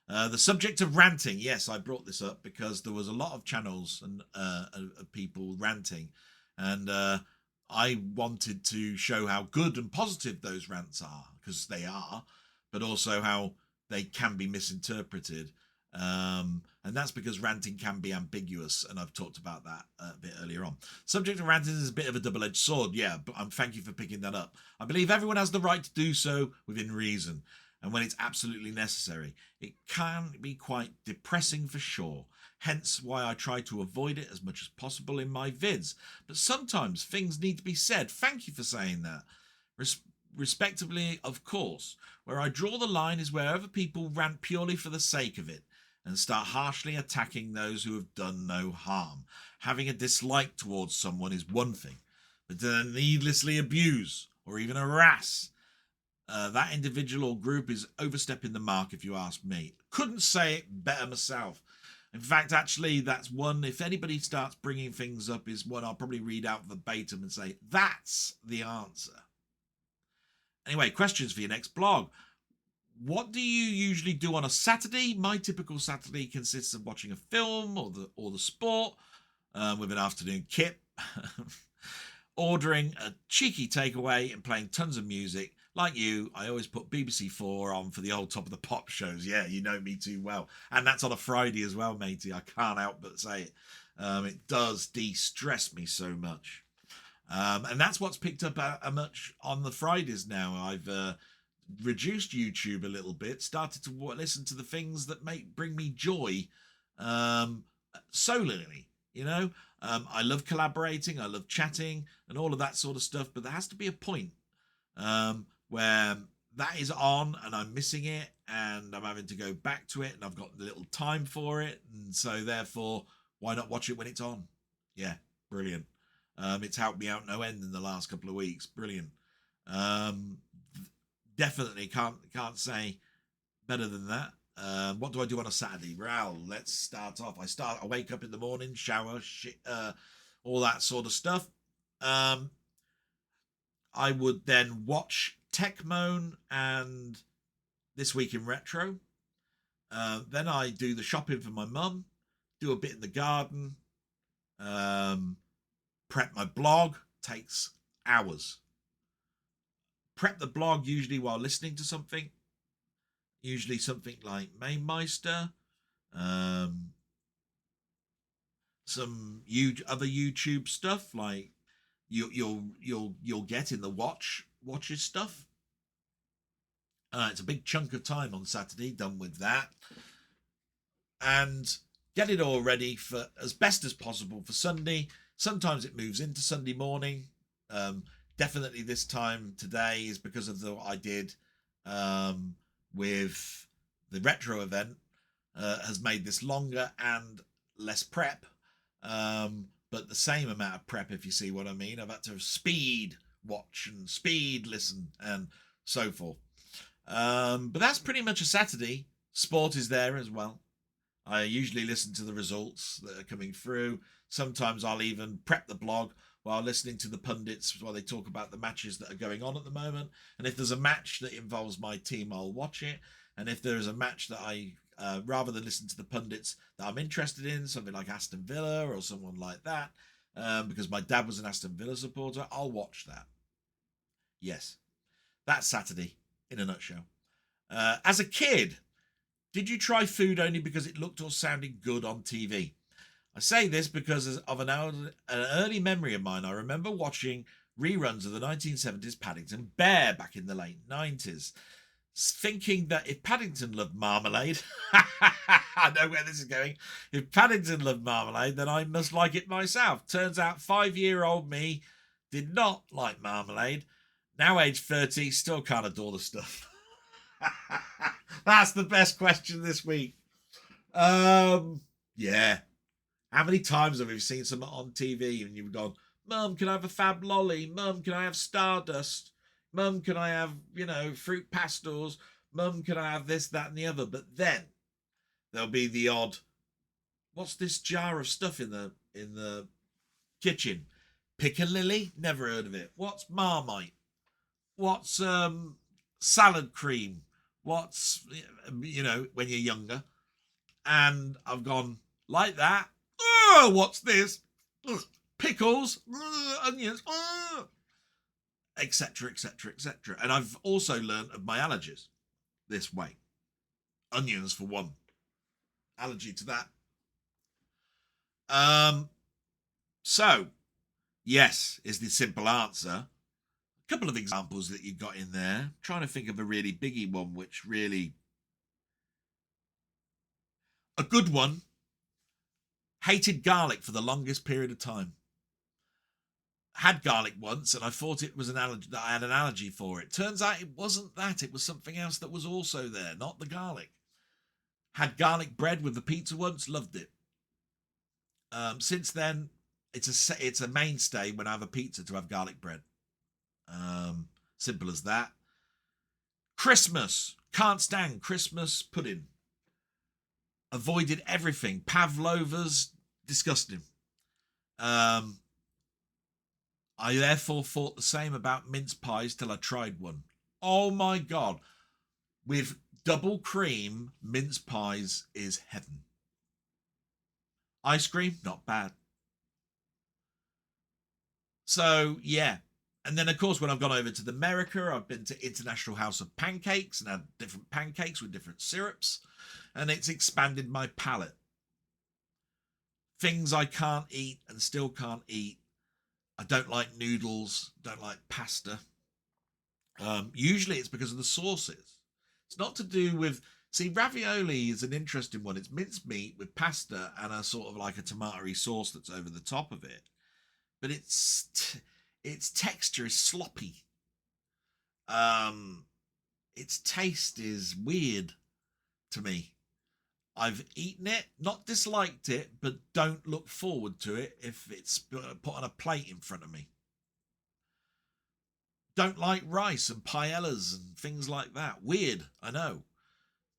The subject of ranting, yes, I brought this up because there was a lot of channels and of people ranting, and I wanted to show how good and positive those rants are, because they are, but also how they can be misinterpreted. And that's because ranting can be ambiguous, and I've talked about that a bit earlier on. Subject of ranting is a bit of a double-edged sword, yeah, but thank you for picking that up. I believe everyone has the right to do so within reason, and when it's absolutely necessary. It can be quite depressing for sure, hence why I try to avoid it as much as possible in my vids. But sometimes things need to be said. Thank you for saying that. Respectively, of course. Where I draw the line is wherever people rant purely for the sake of it and start harshly attacking those who have done no harm. Having a dislike towards someone is one thing, but to needlessly abuse or even harass that individual or group is overstepping the mark, if you ask me. Couldn't say it better myself. In fact, actually, that's one, if anybody starts bringing things up, is one I'll probably read out verbatim and say, that's the answer. Anyway, questions for your next blog. What do you usually do on a Saturday? My typical Saturday consists of watching a film or the sport with an afternoon kip, ordering a cheeky takeaway and playing tons of music. Like you, I always put BBC 4 on for the old Top of the Pop shows. Yeah, you know me too well. And that's on a Friday as well, matey. I can't help but say it. It does de-stress me so much. And that's what's picked up a much on the Fridays now. I've reduced YouTube a little bit, started to listen to the things that bring me joy solely, you know. I love collaborating, I love chatting and all of that sort of stuff, but there has to be a point where that is on and I'm missing it and I'm having to go back to it and I've got a little time for it, and so therefore why not watch it when it's on? Yeah, brilliant. It's helped me out no end in the last couple of weeks. Brilliant. Definitely can't say better than that. What do I do on a Saturday? Well, let's start off. I wake up in the morning, shower, all that sort of stuff. I would then watch Techmoan and This Week in Retro. Then I do the shopping for my mum, do a bit in the garden, prep my blog, takes hours. Prep the blog usually while listening to something, usually something like Mamemeister, some other YouTube stuff like you'll get in the watches stuff. It's a big chunk of time on Saturday done with that, and get it all ready for as best as possible for Sunday. Sometimes it moves into Sunday morning. Definitely this time today is because of what I did with the retro event, has made this longer and less prep, but the same amount of prep, if you see what I mean. I've had to speed watch and speed listen and so forth. But that's pretty much a Saturday. Sport is there as well. I usually listen to the results that are coming through. Sometimes I'll even prep the blog while listening to the pundits while they talk about the matches that are going on at the moment. And if there's a match that involves my team, I'll watch it. And if there's a match that I, rather than listen to the pundits that I'm interested in, something like Aston Villa or someone like that, because my dad was an Aston Villa supporter. I'll watch that. Yes, that's Saturday in a nutshell. As a kid, did you try food only because it looked or sounded good on TV? I say this because of an early memory of mine. I remember watching reruns of the 1970s Paddington Bear back in the late 90s, thinking that if Paddington loved marmalade, I know where this is going. If Paddington loved marmalade, then I must like it myself. Turns out 5-year-old me did not like marmalade. Now age 30, still can't adore the stuff. That's the best question this week. Yeah. How many times have we seen something on TV and you've gone, Mum, can I have a fab lolly? Mum, can I have Stardust? Mum, can I have, fruit pastels? Mum, can I have this, that, and the other? But then there'll be the odd, what's this jar of stuff in the kitchen? Piccalilli? Never heard of it. What's Marmite? What's salad cream? What's, when you're younger? And I've gone, like that? Oh, what's this? Pickles? Onions? Etc, etc, etc. And I've also learned of my allergies this way. Onions, for one. Allergy to that. So, yes, is the simple answer. A couple of examples that you got in there. I'm trying to think of a really biggie one, which really... A good one. Hated garlic for the longest period of time. Had garlic once and I thought it was an allergy, that I had an allergy for it. Turns out it wasn't that. It was something else that was also there, not the garlic. Had garlic bread with the pizza once, loved it. Since then, it's a mainstay when I have a pizza to have garlic bread. Simple as that. Christmas. Can't stand Christmas pudding. Avoided everything. Pavlova's disgusting. I therefore thought the same about mince pies till I tried one. Oh my God. With double cream, mince pies is heaven. Ice cream, not bad. So, yeah. And then, of course, when I've gone over to America, I've been to International House of Pancakes and had different pancakes with different syrups. And it's expanded my palate. Things I can't eat and still can't eat. I don't like noodles, don't like pasta. Usually it's because of the sauces. It's not to do with... See, ravioli is an interesting one. It's minced meat with pasta and a sort of like a tomatoey sauce that's over the top of it. But its texture is sloppy. Its taste is weird to me. I've eaten it, not disliked it, but don't look forward to it if it's put on a plate in front of me. Don't like rice and paellas and things like that. Weird, I know.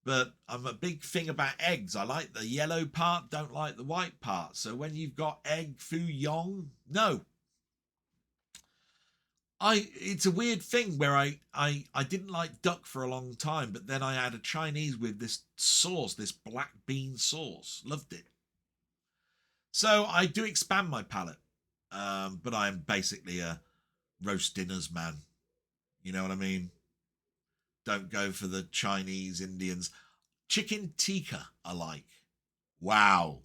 But I'm a big thing about eggs. I like the yellow part, don't like the white part. So when you've got egg foo young, no. It's a weird thing where I didn't like duck for a long time, but then I had a Chinese with this sauce, this black bean sauce. Loved it. So I do expand my palate, but I'm basically a roast dinners man. You know what I mean? Don't go for the Chinese, Indians. Chicken tikka I like. Wow.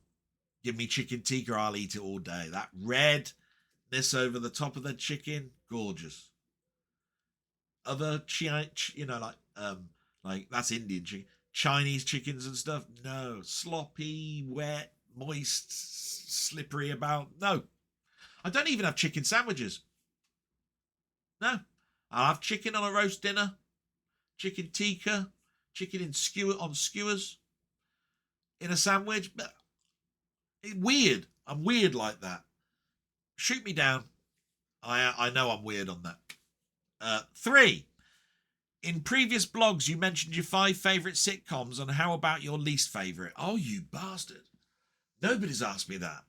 Give me chicken tikka, I'll eat it all day. That redness over the top of the chicken, gorgeous. Other like that's Indian chicken. Chinese chickens and stuff, no. Sloppy, wet, moist, slippery about. No. I don't even have chicken sandwiches. No. I'll have chicken on a roast dinner, chicken tikka, chicken on skewers in a sandwich. But weird. I'm weird like that. Shoot me down. I know I'm weird on that. 3. In previous blogs, you mentioned your 5 favourite sitcoms, and how about your least favourite? Oh, you bastard. Nobody's asked me that.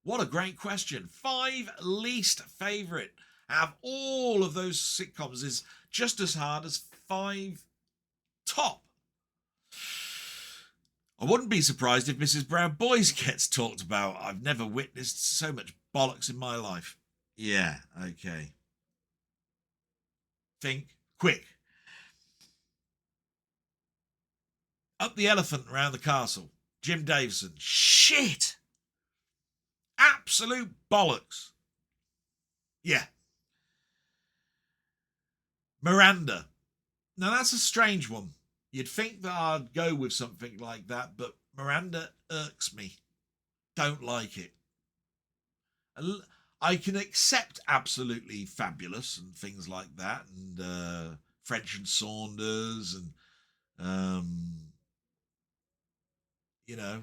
What a great question. 5 least favourite out of all of those sitcoms is just as hard as 5 top. I wouldn't be surprised if Mrs. Brown Boys gets talked about. I've never witnessed so much bollocks in my life. Yeah, okay. Think quick. Up the elephant around the castle. Jim Davison. Shit. Absolute bollocks. Yeah. Miranda. Now that's a strange one. You'd think that I'd go with something like that, but Miranda irks me. Don't like it. I can accept Absolutely Fabulous and things like that, and French and Saunders, and you know,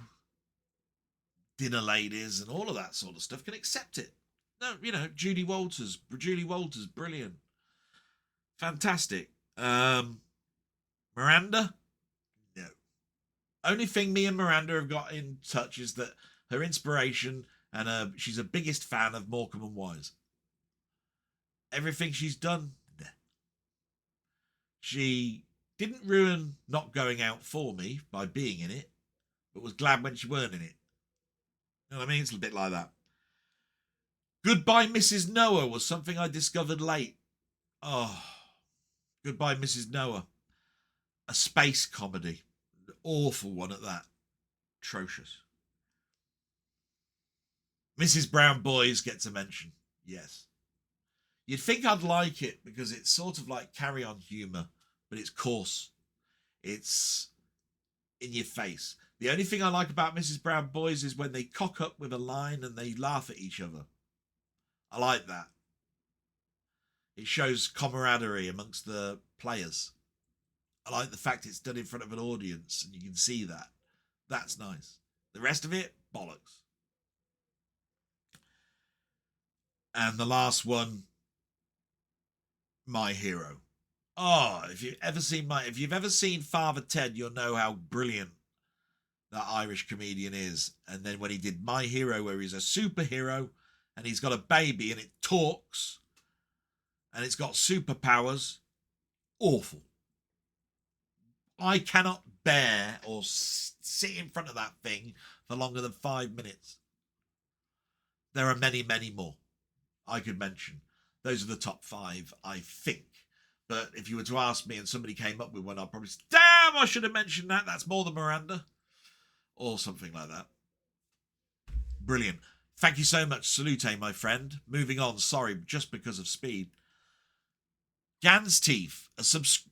Dinner Ladies and all of that sort of stuff. Can accept it. No, you know, Julie Walters, brilliant, fantastic. Miranda, no. Only thing me and Miranda have got in touch is that her inspiration, and she's a biggest fan of Morecambe and Wise. Everything she's done, nah. She didn't ruin not going out for me by being in it, but was glad when she weren't in it. You know what I mean? It's a bit like that. Goodbye, Mrs. Noah was something I discovered late. Oh, Goodbye, Mrs. Noah. A space comedy. An awful one at that. Atrocious. Mrs. Brown Boys gets a mention. Yes. You'd think I'd like it because it's sort of like Carry On humour, but it's coarse. It's in your face. The only thing I like about Mrs. Brown Boys is when they cock up with a line and they laugh at each other. I like that. It shows camaraderie amongst the players. I like the fact it's done in front of an audience and you can see that. That's nice. The rest of it, bollocks. And the last one, My Hero. Oh, if you've ever seen Father Ted, you'll know how brilliant that Irish comedian is. And then when he did My Hero, where he's a superhero and he's got a baby and it talks and it's got superpowers, awful. I cannot bear or sit in front of that thing for longer than 5 minutes. There are many, many more I could mention. Those are the top 5, I think. But if you were to ask me and somebody came up with one, I'd probably say, damn, I should have mentioned that. That's more than Miranda. Or something like that. Brilliant. Thank you so much. Salute, my friend. Moving on. Sorry, just because of speed. Gan's Teeth.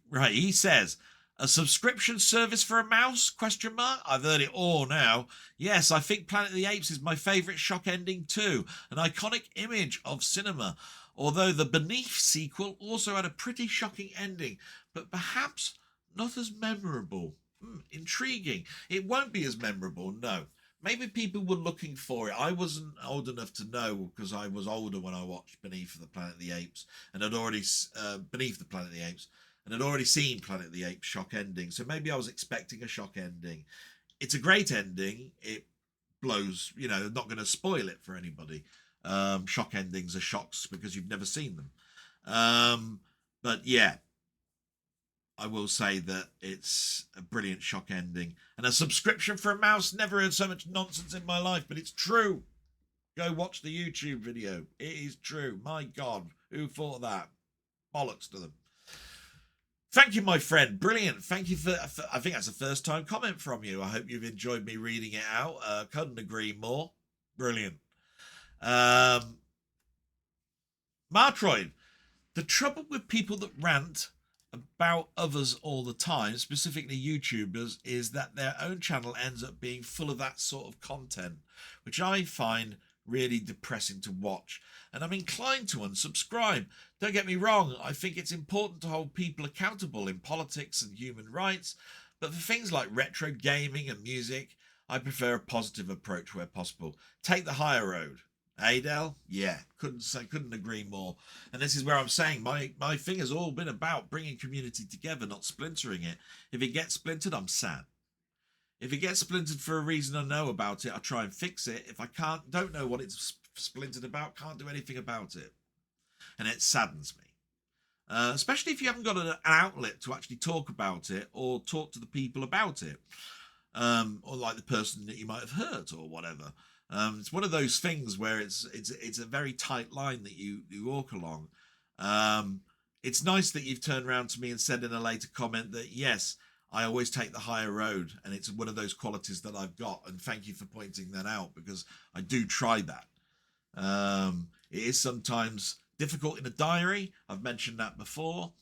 Right, he says, a subscription service for a mouse? Question mark. I've heard it all now. Yes, I think Planet of the Apes is my favourite shock ending too. An iconic image of cinema. Although the Beneath sequel also had a pretty shocking ending, but perhaps not as memorable. Intriguing. It won't be as memorable, no. Maybe people were looking for it. I wasn't old enough to know because I was older when I watched Beneath the Planet of the Apes and had already Beneath the Planet of the Apes and had already seen Planet of the Apes shock ending. So maybe I was expecting a shock ending. It's a great ending. It blows, not going to spoil it for anybody. Shock endings are shocks because you've never seen them. But yeah, I will say that it's a brilliant shock ending. And a subscription for a mouse, never heard so much nonsense in my life, but it's true. Go watch the YouTube video. It is true. My God, who thought of that? Bollocks to them. Thank you, my friend. Brilliant. Thank you for I think that's a first time comment from you. I hope you've enjoyed me reading it out. Couldn't agree more. Brilliant. Martroid. The trouble with people that rant about others all the time, specifically YouTubers, is that their own channel ends up being full of that sort of content, which I find really depressing to watch, and I'm inclined to unsubscribe. Don't get me wrong, I think it's important to hold people accountable in politics and human rights, but for things like retro gaming and music, I prefer a positive approach where possible. Take the higher road. Adele? Yeah, couldn't agree more. And this is where I'm saying my thing has all been about bringing community together, not splintering it. If it gets splintered, I'm sad. If it gets splintered for a reason I know about it, I try and fix it. If I don't know what it's splintered about, can't do anything about it. And it saddens me. Especially if you haven't got an outlet to actually talk about it or talk to the people about it. Or like the person that you might have hurt or whatever. It's one of those things where it's a very tight line that you walk along. It's nice that you've turned around to me and said in a later comment that yes, I always take the higher road, and it's one of those qualities that I've got. And thank you for pointing that out, because I do try that. It is sometimes difficult in a diary. I've mentioned that before.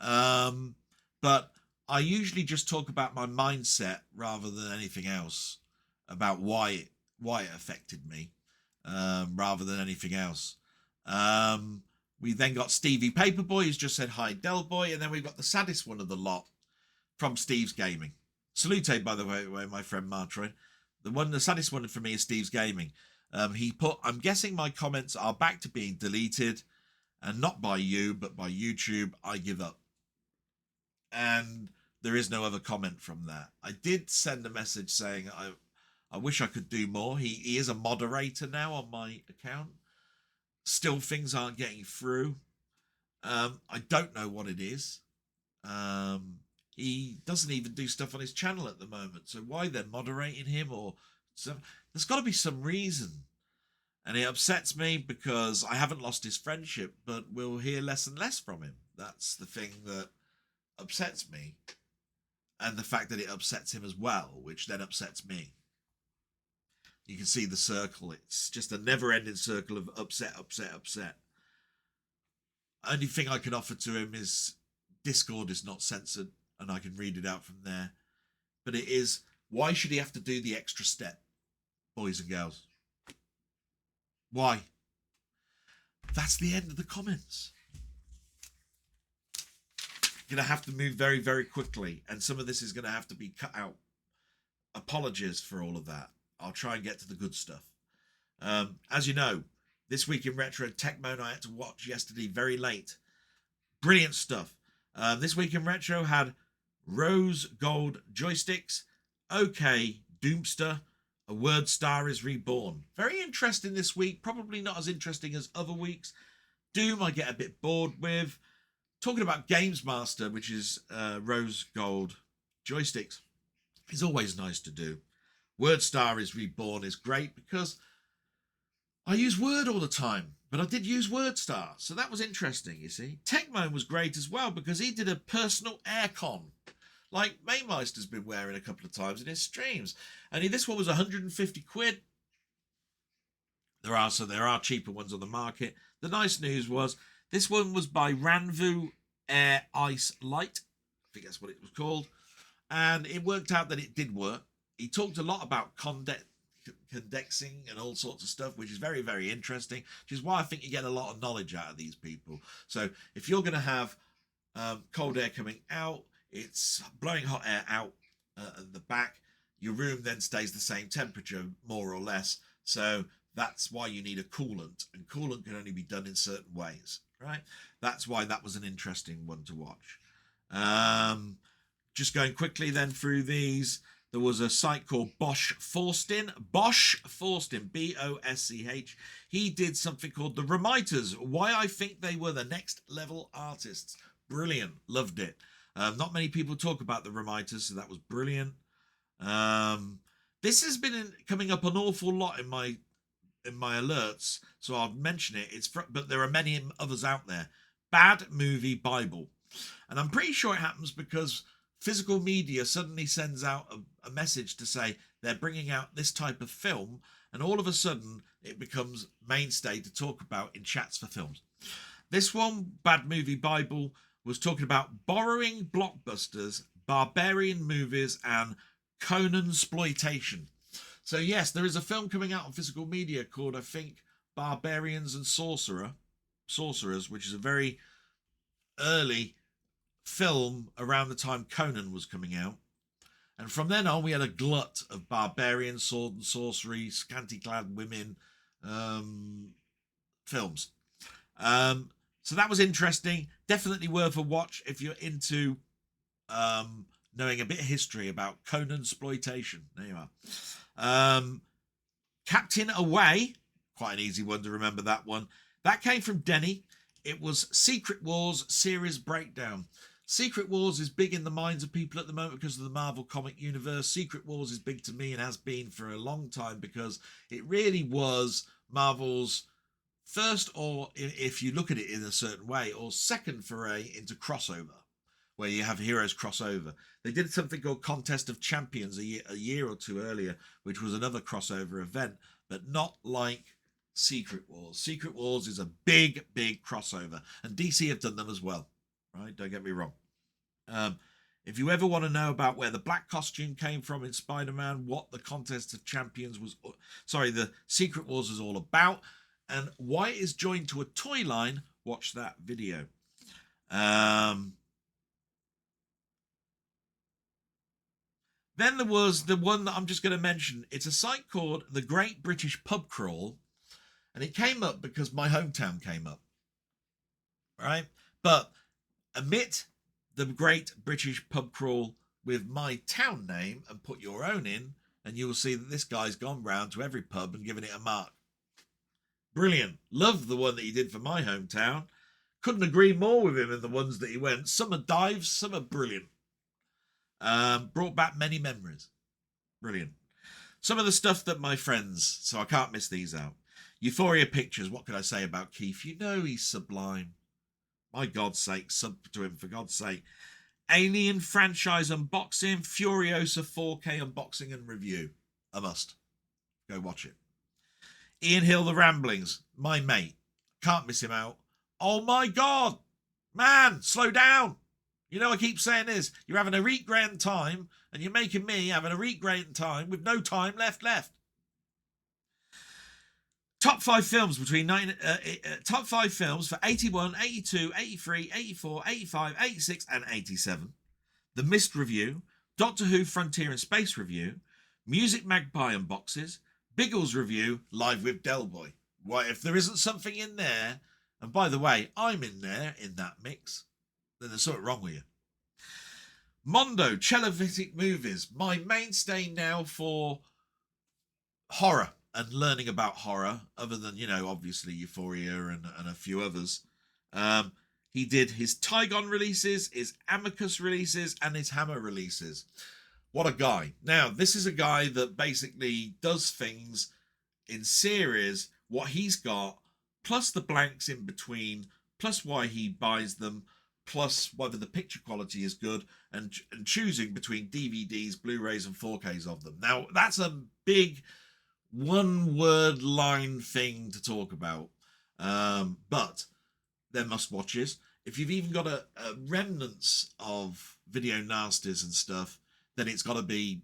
But I usually just talk about my mindset rather than anything else, about why it affected me, rather than anything else. We then got Stevie Paperboy, who's just said hi, Delboy, and then we've got the saddest one of the lot from Steve's Gaming. Salute, by the way, my friend Martroyd. The saddest one for me is Steve's Gaming. He put, I'm guessing my comments are back to being deleted, and not by you, but by YouTube. I give up. And there is no other comment from that. I did send a message saying I wish I could do more. He is a moderator now on my account. Still, things aren't getting through. I don't know what it is. He doesn't even do stuff on his channel at the moment. So why they're moderating him? Or there's got to be some reason. And it upsets me because I haven't lost his friendship, but we'll hear less and less from him. That's the thing that upsets me. And the fact that it upsets him as well, which then upsets me. You can see the circle. It's just a never-ending circle of upset. Only thing I can offer to him is Discord is not censored, and I can read it out from there. But it is, why should he have to do the extra step, boys and girls? Why? That's the end of the comments. Going to have to move very, very quickly, and some of this is going to have to be cut out. Apologies for all of that. I'll try and get to the good stuff. As you know, this week in Retro Tech Mode, I had to watch yesterday very late. Brilliant stuff. This week in Retro had Rose Gold Joysticks, OK Doomster, A Word Star is Reborn. Very interesting this week. Probably not as interesting as other weeks. Doom I get a bit bored with. Talking about Games Master, which is Rose Gold Joysticks, is always nice to do. Word Star is Reborn is great because I use Word all the time, but I did use Word Star, so that was interesting, you see. Techmoan was great as well because he did a personal aircon, like Mamemeister's been wearing a couple of times in his streams. And this one was 150 quid. There are cheaper ones on the market. The nice news was this one was by Ranvu Air Ice Light. I think that's what it was called. And it worked out that it did work. He talked a lot about condensing and all sorts of stuff, which is very, very interesting, which is why I think you get a lot of knowledge out of these people. So if you're going to have cold air coming out, it's blowing hot air out at the back. Your room then stays the same temperature, more or less. So that's why you need a coolant, and coolant can only be done in certain ways, right? That's why that was an interesting one to watch. Just going quickly then through these. There was a site called Bosch Forsten, B-O-S-C-H. He did something called The Remiters, why I think they were the next level artists. Brilliant. Loved it. Not many people talk about The Remiters, so that was brilliant. This has been coming up an awful lot in my alerts, so I'll mention it. But there are many others out there. Bad Movie Bible. And I'm pretty sure it happens because physical media suddenly sends out a message to say they're bringing out this type of film, and all of a sudden it becomes mainstay to talk about in chats for films. This one, Bad Movie Bible, was talking about borrowing blockbusters, barbarian movies, and Conan-sploitation. So yes, there is a film coming out on physical media called, I think, Barbarians and Sorcerers, which is a very early film around the time Conan was coming out. And from then on, we had a glut of barbarian, sword and sorcery, scanty-clad women films. So that was interesting. Definitely worth a watch if you're into knowing a bit of history about Conan-sploitation. There you are. Captain Away, quite an easy one to remember, that one. That came from Denny. It was Secret Wars Series Breakdown. Secret Wars is big in the minds of people at the moment because of the Marvel comic universe. Secret Wars is big to me and has been for a long time because it really was Marvel's first, or if you look at it in a certain way, or second foray into crossover, where you have heroes crossover. They did something called Contest of Champions a year or two earlier, which was another crossover event, but not like Secret Wars. Secret Wars is a big crossover, and DC have done them as well, right? Don't get me wrong. If you ever want to know about where the black costume came from in Spider-Man, what the Contest of Champions was, the Secret Wars is all about, and why it is joined to a toy line, watch that video. Then there was the one that I'm just going to mention. It's a site called The Great British Pub Crawl, and it came up because my hometown came up, right? But omit the Great British Pub Crawl with my town name and put your own in, and you will see that this guy's gone round to every pub and given it a mark. Brilliant. Love the one that he did for my hometown. Couldn't agree more with him in the ones that he went. Some are dives, some are brilliant. Brought back many memories. Brilliant. Some of the stuff that my friends, so I can't miss these out. Euphoria Pictures, what can I say about Keith? You know he's sublime. My God's sake, sub to him for God's sake. Alien franchise unboxing, Furiosa 4K unboxing and review. A must. Go watch it. Ian Hill, The Ramblings, my mate. Can't miss him out. Oh my God. Man, slow down. You know, I keep saying this. You're having a reet grand time, and you're making me having a reet grand time with no time left. Top 5 films top 5 films for 81, 82, 83, 84, 85, 86, and 87. The Mist Review, Doctor Who Frontier and Space Review, Music Magpie Unboxes, Biggles Review, Live with Delboy. Why, if there isn't something in there, and by the way, I'm in there in that mix, then there's something wrong with you. Mondo, Chelloveck Movies, my mainstay now for horror and learning about horror, other than, you know, obviously Euphoria and a few others. He did his Tygon releases, his Amicus releases, and his Hammer releases. What a guy. Now, this is a guy that basically does things in series, what he's got, plus the blanks in between, plus why he buys them, plus whether the picture quality is good, and choosing between DVDs, Blu-rays, and 4Ks of them. Now, that's a big one-word line thing to talk about. But they're must-watches. If you've even got a remnants of video nasties and stuff, then it's got to be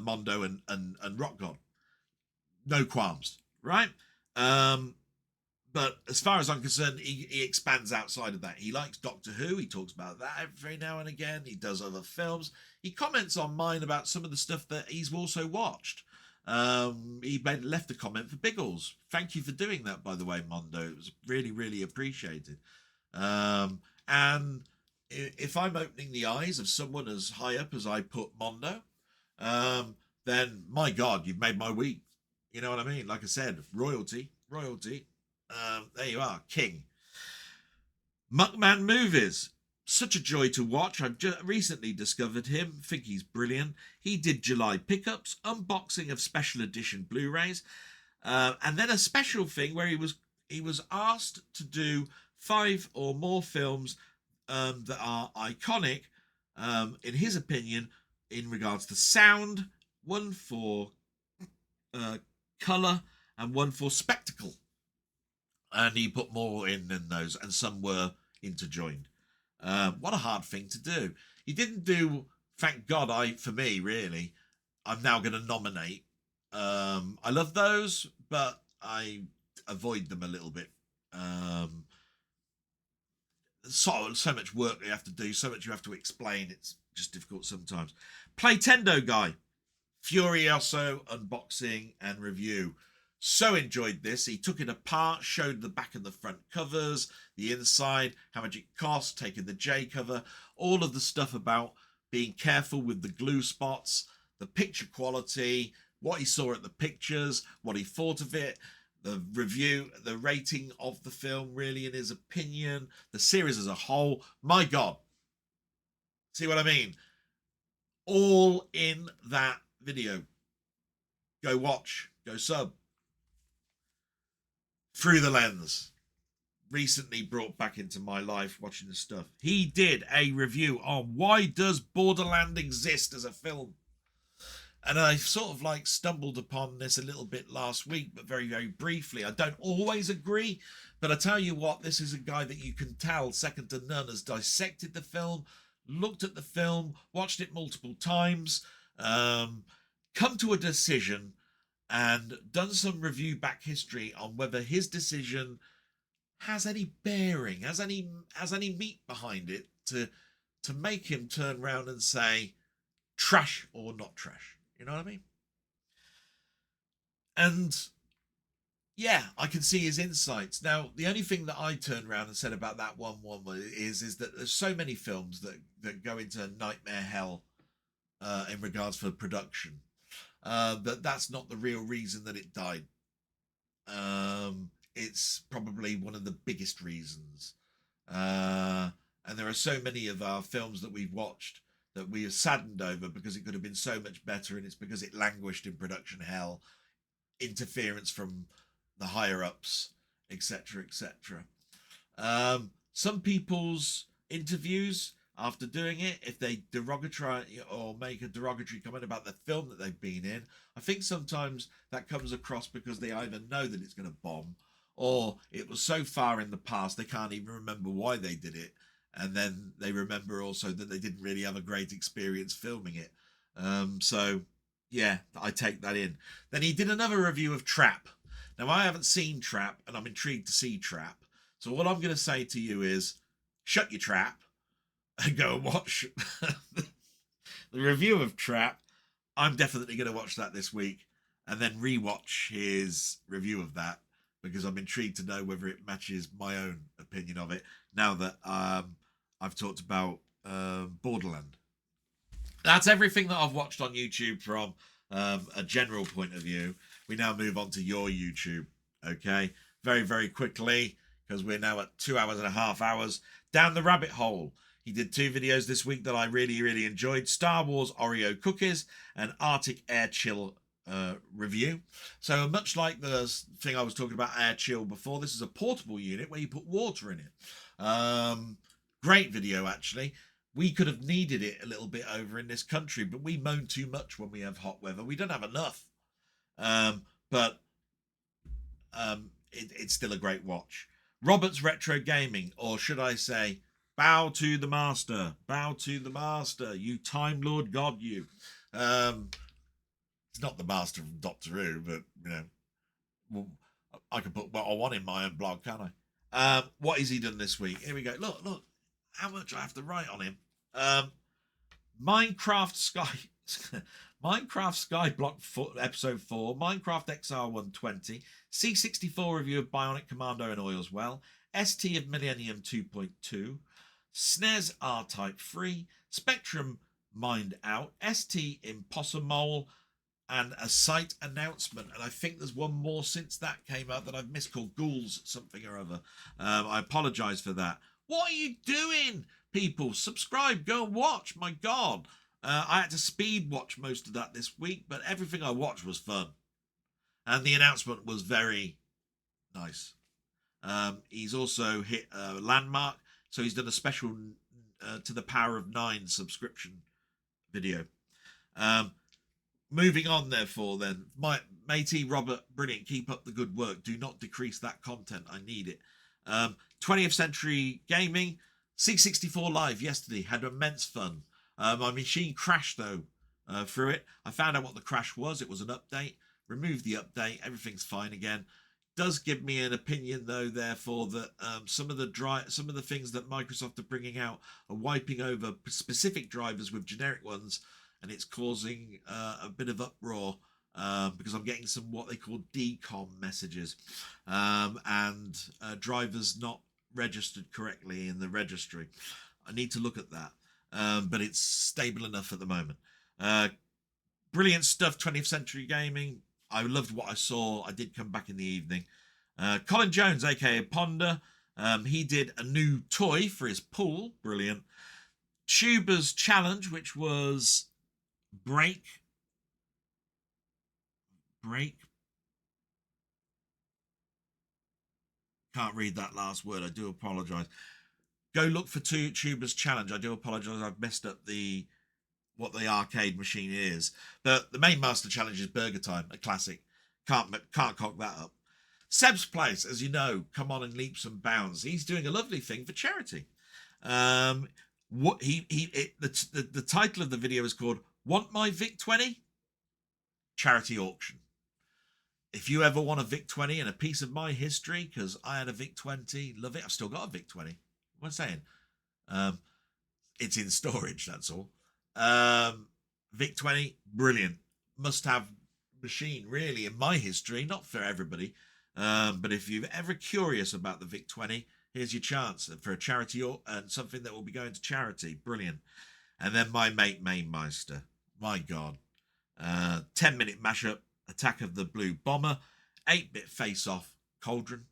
Mondo and Rock God. No qualms, right? But as far as I'm concerned, he expands outside of that. He likes Doctor Who. He talks about that every now and again. He does other films. He comments on mine about some of the stuff that he's also watched. He left a comment for Biggles. Thank you for doing that, by the way, Mondo. It was really appreciated. And if I'm opening the eyes of someone as high up as I put Mondo, then my God, you've made my week. You know what I mean? Like I said, royalty. There you are, king. Muckman-Movies. Such a joy to watch. I've just recently discovered him. Think he's brilliant. He did July pickups, unboxing of special edition Blu-rays, and then a special thing where he was asked to do 5 or more films that are iconic, in his opinion, in regards to sound, one for colour, and one for spectacle. And he put more in than those, and some were interjoined. What a hard thing to do. He didn't do, thank God, for me, really, I'm now going to nominate. I love those, but I avoid them a little bit. So much work you have to do, so much you have to explain. It's just difficult sometimes. Playtendoguy, Furioso unboxing and review. So enjoyed this. He took it apart, showed the back and the front covers, the inside, how much it cost, taking the J cover, all of the stuff about being careful with the glue spots, the picture quality, what he saw at the pictures, what he thought of it, the review, the rating of the film, really, in his opinion, the series as a whole. My God, See what I mean? All in that video. Go watch, go sub. Through the Lens, recently brought back into my life watching this stuff. He did a review on why does Borderland exist as a film. And I sort of like stumbled upon this a little bit last week, but very, very briefly. I don't always agree, but I tell you what, this is a guy that you can tell, second to none, has dissected the film, looked at the film, watched it multiple times, come to a decision, and done some review back history on whether his decision has any bearing, has any meat behind it to make him turn around and say trash or not trash. You know what I mean? And yeah, I can see his insights. Now, the only thing that I turned around and said about that one is that there's so many films that go into nightmare hell in regards for production. That's not the real reason that it died. It's probably one of the biggest reasons. And there are so many of our films that we've watched that we are saddened over because it could have been so much better, and it's because it languished in production hell, interference from the higher ups, etc., etc. Some people's interviews after doing it, if they derogatory or make a derogatory comment about the film that they've been in, I think sometimes that comes across because they either know that it's going to bomb, or it was so far in the past they can't even remember why they did it, and then they remember also that they didn't really have a great experience filming it. So yeah, I take that in. Then he did another review of Trap. Now, I haven't seen Trap, and I'm intrigued to see Trap. So what I'm going to say to you is, shut your trap and go and watch the review of Trap. I'm definitely going to watch that this week and then rewatch his review of that, because I'm intrigued to know whether it matches my own opinion of it now that I've talked about Borderland. That's everything that I've watched on YouTube from a general point of view. We now move on to your YouTube, okay? Very, very quickly, because we're now at 2.5 hours down the rabbit hole. He did 2 videos this week that I really, really enjoyed. Star Wars Oreo cookies and Arctic Air Chill review. So much like the thing I was talking about Air Chill before, this is a portable unit where you put water in it. Great video, actually. We could have needed it a little bit over in this country, but we moan too much when we have hot weather. We don't have enough. But it's still a great watch. Robert's Retro Gaming, or should I say, bow to the master, bow to the master, you Time Lord God, you. It's not the master from Doctor Who, but, you know, well, I can put what I want in my own blog, can't I? What has he done this week? Here we go. Look, how much I have to write on him. Minecraft Skyblock episode 4, Minecraft XR120, C64 review of Bionic Commando and Oils Well, ST of Millennium 2.2, SNES R-Type 3, Spectrum Mind Out, ST Impossible, and a site announcement. And I think there's one more since that came out that I've missed called Ghouls something or other. I apologise for that. What are you doing, people? Subscribe, go and watch. My God. I had to speed watch most of that this week, but everything I watched was fun. And the announcement was very nice. He's also hit a landmark. So he's done a special to the Power of 9 subscription video. Moving on, therefore, then. My matey, Robert, brilliant. Keep up the good work. Do not decrease that content. I need it. 20th Century Gaming. C64 Live yesterday. Had immense fun. My machine crashed, though, through it. I found out what the crash was. It was an update. Removed the update. Everything's fine again. Does give me an opinion, though, therefore, that some of the things that Microsoft are bringing out are wiping over specific drivers with generic ones, and it's causing a bit of uproar because I'm getting some what they call decom messages and drivers not registered correctly in the registry. I need to look at that, but it's stable enough at the moment. Brilliant stuff, 20th Century Gaming. I loved what I saw. I did come back in the evening. Colin Jones, aka Ponder, he did a new toy for his pool. Brilliant. Tuber's challenge, which was break. Can't read that last word. I do apologise. Go look for Tuber's challenge. I do apologise. I've messed up what the arcade machine is. But the Mamemeister challenge is Burger Time, a classic. Can't cock that up. Seb's Place, as you know, come on in leaps and bounds. He's doing a lovely thing for charity. The title of the video is called "Want My Vic 20?" Charity auction. If you ever want a Vic 20 and a piece of my history, because I had a Vic 20, love it. I've still got a Vic 20. What am I saying? It's in storage, that's all. Vic 20, brilliant. Must have machine, really, in my history, not for everybody. But if you're ever curious about the Vic 20, here's your chance for a charity and something that will be going to charity. Brilliant. And then my mate Mamemeister. My God. 10-minute mashup, Attack of the Blue Bomber, 8-bit face-off, Cauldron,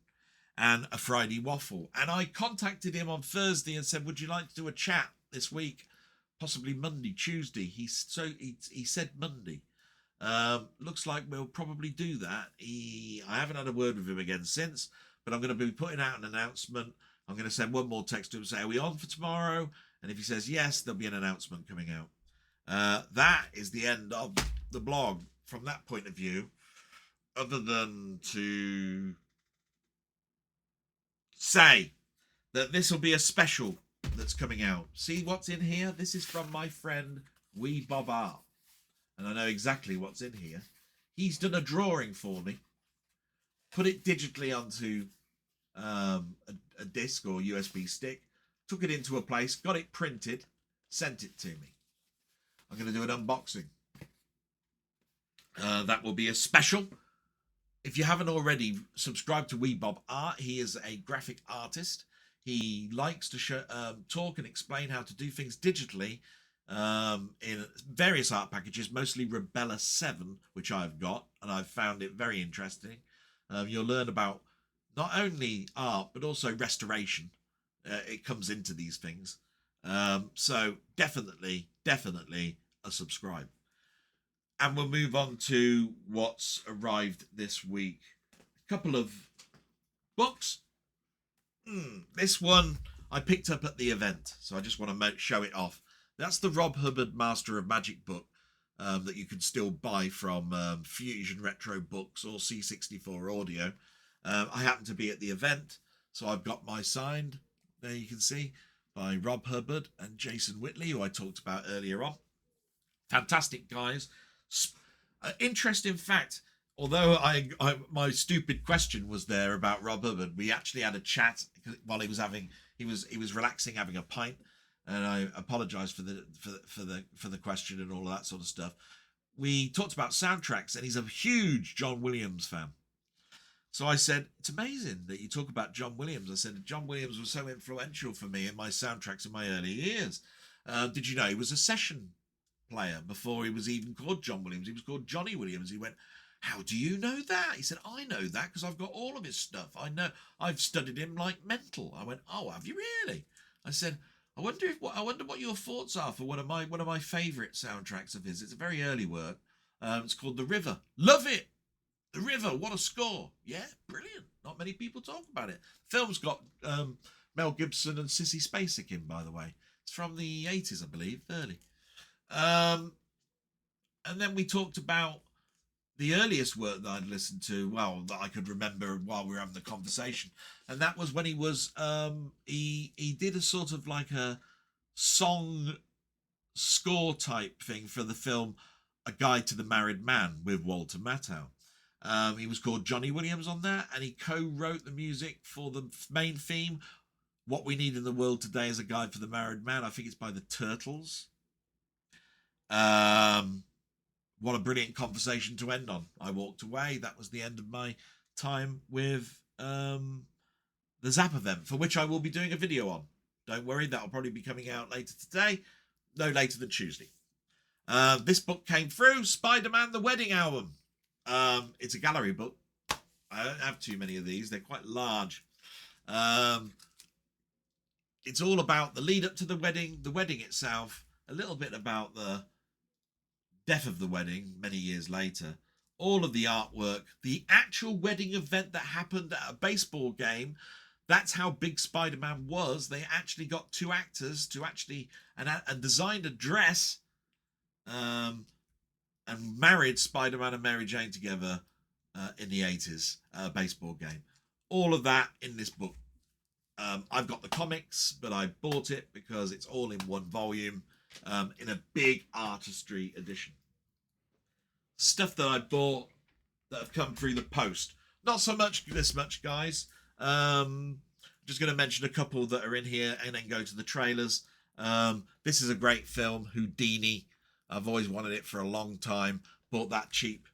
and a Friday waffle. And I contacted him on Thursday and said, would you like to do a chat this week? Possibly Monday, Tuesday. He said Monday. Looks like we'll probably do that. I haven't had a word with him again since, but I'm going to be putting out an announcement. I'm going to send one more text to him and say, are we on for tomorrow? And if he says yes, there'll be an announcement coming out. That is the end of the blog from that point of view, other than to say that this will be a special that's coming out. See what's in here? This is from my friend Wee Bob Art. And I know exactly what's in here. He's done a drawing for me, put it digitally onto a disc or USB stick, took it into a place, got it printed, sent it to me. I'm going to do an unboxing. That will be a special. If you haven't already subscribed to Wee Bob Art, he is a graphic artist. He likes to talk and explain how to do things digitally in various art packages, mostly Rebella 7, which I've got, and I've found it very interesting. You'll learn about not only art, but also restoration. It comes into these things. So definitely a subscribe. And we'll move on to what's arrived this week. A couple of books. This one I picked up at the event, so I just want to show it off. That's the Rob Hubbard Master of Magic book that you can still buy from Fusion Retro Books or C64 Audio. I happen to be at the event, so I've got my signed, there you can see, by Rob Hubbard and Jason Whitley, who I talked about earlier on. Fantastic guys. Interesting fact, although my stupid question was there about Rob Hubbard, we actually had a chat while he was relaxing, having a pint, and I apologise for the question and all of that sort of stuff. We talked about soundtracks, and he's a huge John Williams fan. So I said, it's amazing that you talk about John Williams. I said, John Williams was so influential for me in my soundtracks in my early years. Did you know he was a session player before he was even called John Williams? He was called Johnny Williams. He went, how do you know that? He said, I know that because I've got all of his stuff. I know, I've studied him like mental. I went, oh, have you really? I said, I wonder what your thoughts are for one of my favourite soundtracks of his. It's a very early work. It's called The River. Love it. The River. What a score. Yeah, brilliant. Not many people talk about it. Film's got Mel Gibson and Sissy Spacek in, by the way. It's from the 80s, I believe, early. And then we talked about the earliest work that I'd listened to, well, that I could remember while we were having the conversation. And that was when he was, he did a sort of like a song score type thing for the film A Guide to the Married Man with Walter Matthau. He was called Johnny Williams on that, and he co-wrote the music for the main theme, What We Need in the World Today is a Guide for the Married Man. I think it's by the Turtles. What a brilliant conversation to end on. I walked away. That was the end of my time with the Zap event, for which I will be doing a video on. Don't worry, that'll probably be coming out later today, no later than Tuesday. This book came through, Spider-Man The Wedding Album. It's a gallery book. I don't have too many of these. They're quite large. it's all about the lead up to the wedding itself, a little bit about the death of the wedding many years later, all of the artwork, the actual wedding event that happened at a baseball game. That's how big Spider-Man was. They actually got 2 actors to actually and designed a dress and married Spider-Man and Mary Jane together in the 80s baseball game. All of that in this book. I've got the comics, but I bought it because it's all in one volume in a big artistry edition. Stuff that I bought that have come through the post. Not so much this much, guys. Just going to mention a couple that are in here and then go to the trailers. This is a great film, Houdini. I've always wanted it for a long time. Bought that cheap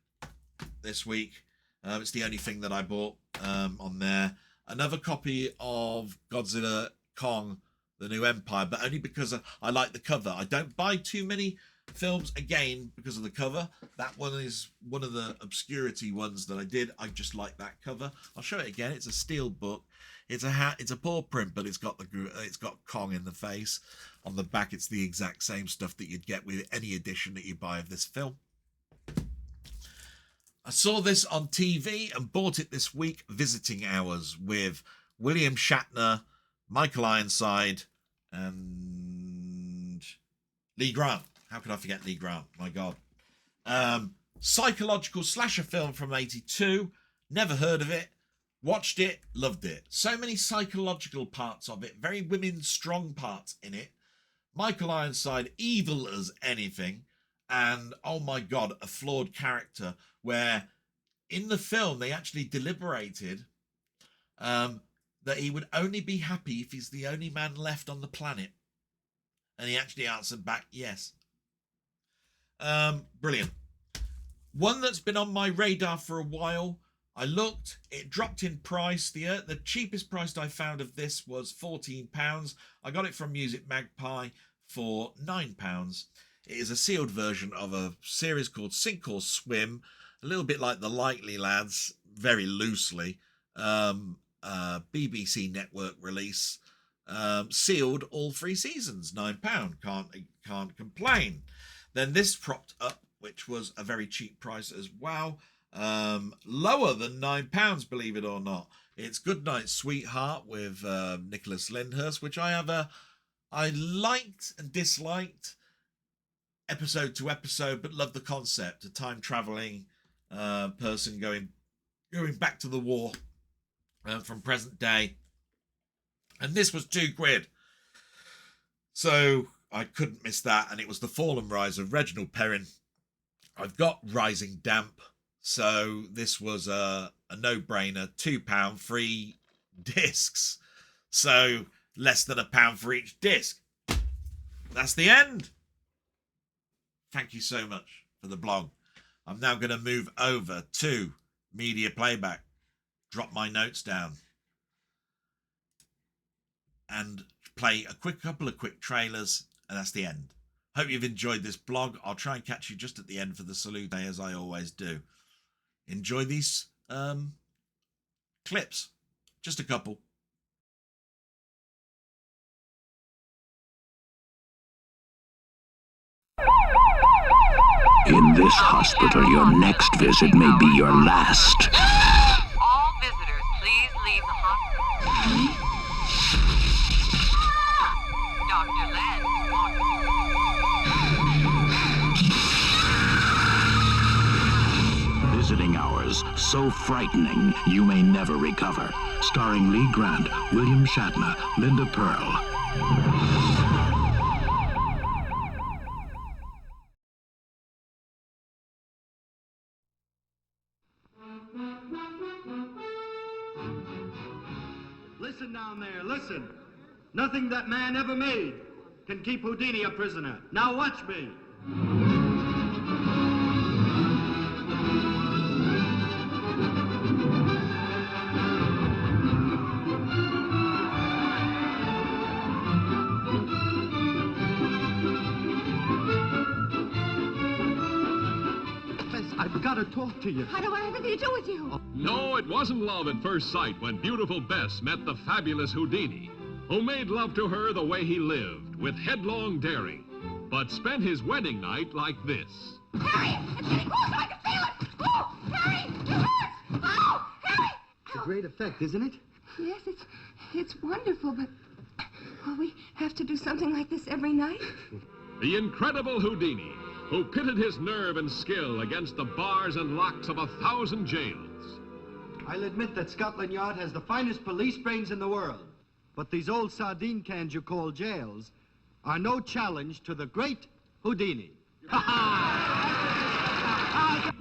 this week. It's the only thing that I bought on there. Another copy of Godzilla Kong, The New Empire, but only because I like the cover. I don't buy too many films, again, because of the cover. That one is one of the obscurity ones that I did. I just like that cover. I'll show it again. It's a steel book. It's a paw print, but it's got Kong in the face. On the back, it's the exact same stuff that you'd get with any edition that you buy of this film. I saw this on TV and bought it this week, Visiting Hours, with William Shatner, Michael Ironside, and Lee Grant. How could I forget Lee Grant? My God. Psychological slasher film from 82. Never heard of it. Watched it. Loved it. So many psychological parts of it. Very women strong parts in it. Michael Ironside, evil as anything. And, oh my God, a flawed character where in the film they actually deliberated that he would only be happy if he's the only man left on the planet. And he actually answered back, yes. Brilliant. One that's been on my radar for a while. I looked, it dropped in price. The cheapest price I found of this was £14. I got it from Music Magpie for £9. It is a sealed version of a series called Sink or Swim, a little bit like The Likely Lads, very loosely. BBC network release. Sealed all 3 seasons, £9. Can't complain. Then this propped up, which was a very cheap price as well. Lower than £9, believe it or not. It's Goodnight Sweetheart with Nicholas Lyndhurst, which I liked and disliked episode to episode, but loved the concept. A time traveling person going back to the war from present day. And this was £2. So I couldn't miss that. And it was The Fall and Rise of Reginald Perrin. I've got Rising Damp. So this was a no-brainer. £2, 3 discs. So less than £1 for each disc. That's the end. Thank you so much for the blog. I'm now going to move over to media playback. Drop my notes down. And play a couple of quick trailers. And that's the end. Hope you've enjoyed this blog. I'll try and catch you just at the end for the salute, as I always do. Enjoy these clips. Just a couple. In this hospital, your next visit may be your last. All visitors, please leave the hospital. Dr. Len on... Visiting hours so frightening you may never recover. Starring Lee Grant, William Shatner, Linda Pearl. Listen down there, listen. Nothing that man ever made can keep Houdini a prisoner. Now watch me. I've got to talk to you. I don't want anything to do with you. No, it wasn't love at first sight when beautiful Bess met the fabulous Houdini. who made love to her the way he lived, with headlong daring, but spent his wedding night like this. Harry, it's getting closer, I can feel it! Oh, Harry, it hurts! Oh, Harry! It's a great effect, isn't it? Yes, it's wonderful, but will we have to do something like this every night? The incredible Houdini, who pitted his nerve and skill against the bars and locks of 1,000 jails. I'll admit that Scotland Yard has the finest police brains in the world. But these old sardine cans you call jails are no challenge to the great Houdini.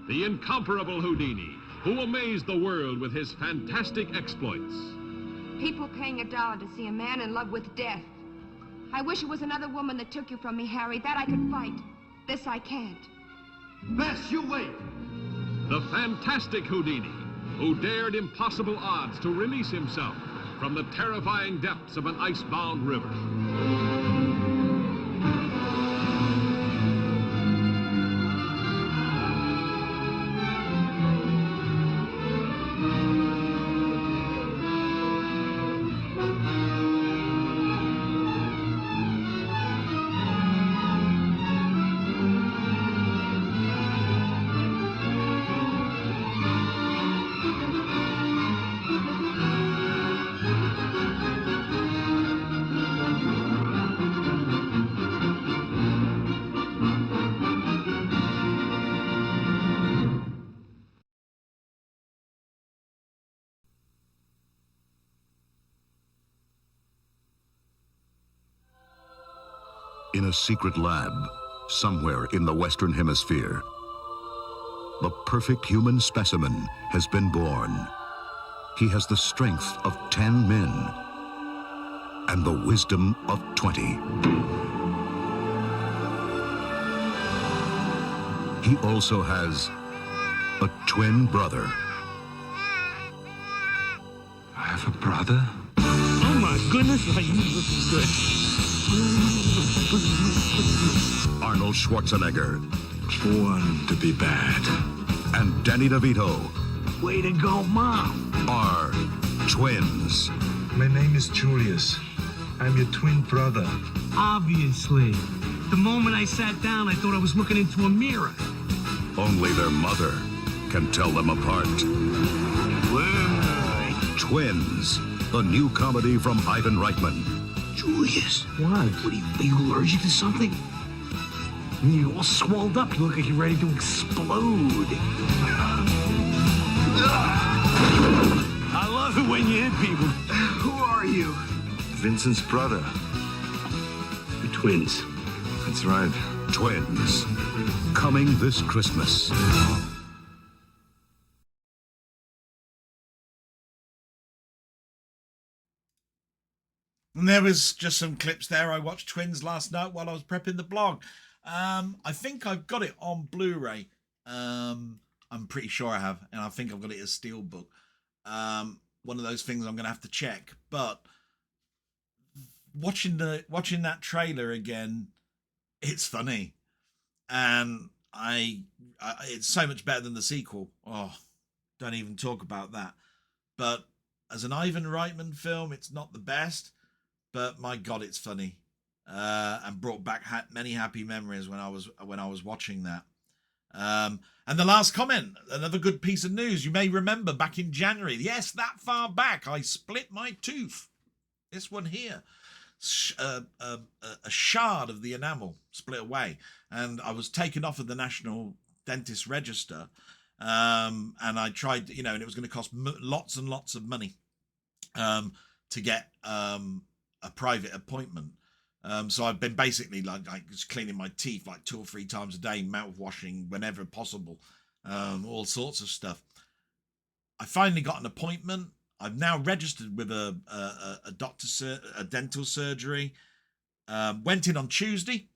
The incomparable Houdini, who amazed the world with his fantastic exploits. People paying $1 to see a man in love with death. I wish it was another woman that took you from me, Harry. That I could fight. This I can't. Bess, you wait! The fantastic Houdini, who dared impossible odds to release himself from the terrifying depths of an ice-bound river. In a secret lab, somewhere in the Western Hemisphere, the perfect human specimen has been born. He has the strength of 10 men and the wisdom of 20. He also has a twin brother. I have a brother? Oh my goodness, you look good. Arnold Schwarzenegger. One to be bad. And Danny DeVito. Way to go, Mom. Are twins. My name is Julius. I'm your twin brother. Obviously. The moment I sat down, I thought I was looking into a mirror. Only their mother can tell them apart. Whoa. Twins, the new comedy from Ivan Reitman. Julius. What? Are you allergic to something? You're all swelled up. You look like you're ready to explode. I love it when you hit people. Who are you? Vincent's brother. We're twins. That's right. Twins. Coming this Christmas. And there was just some clips there. I watched Twins last night while I was prepping the blog. I think I've got it on Blu-ray. I'm pretty sure I have, and I think I've got it as steelbook. One of those things I'm going to have to check. But watching that trailer again, it's funny, and it's so much better than the sequel. Oh, don't even talk about that. But as an Ivan Reitman film, it's not the best. But my God, it's funny, and brought back many happy memories when I was watching that. And the last comment, another good piece of news. You may remember back in January, yes, that far back, I split my tooth. This one here, a shard of the enamel split away, and I was taken off of the National Dentist Register. And I tried, and it was going to cost lots and lots of money to get a private appointment. So I've been basically like just cleaning my teeth like 2 or 3 times a day, mouth washing whenever possible, all sorts of stuff. I finally got an appointment. I've now registered with a dental surgery. Went in on Tuesday,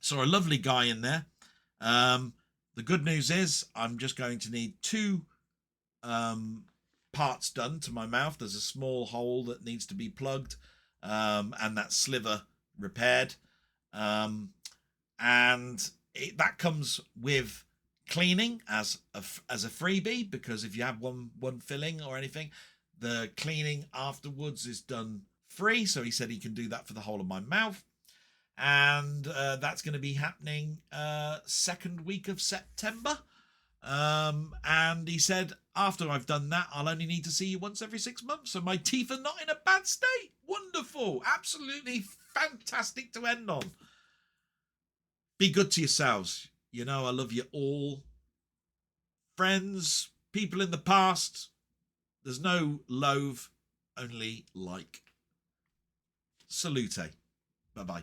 saw a lovely guy in there. The good news is I'm just going to need 2 parts done to my mouth. There's a small hole that needs to be plugged, and that sliver repaired. And that comes with cleaning as a freebie, because if you have one filling or anything, the cleaning afterwards is done free. So he said he can do that for the whole of my mouth. And that's going to be happening second week of September. And he said, after I've done that, I'll only need to see you once every 6 months. So my teeth are not in a bad state. Wonderful. Absolutely fantastic to end on. Be good to yourselves. You know, I love you all. Friends, people in the past. There's no loathe, only like. Salute. Bye-bye.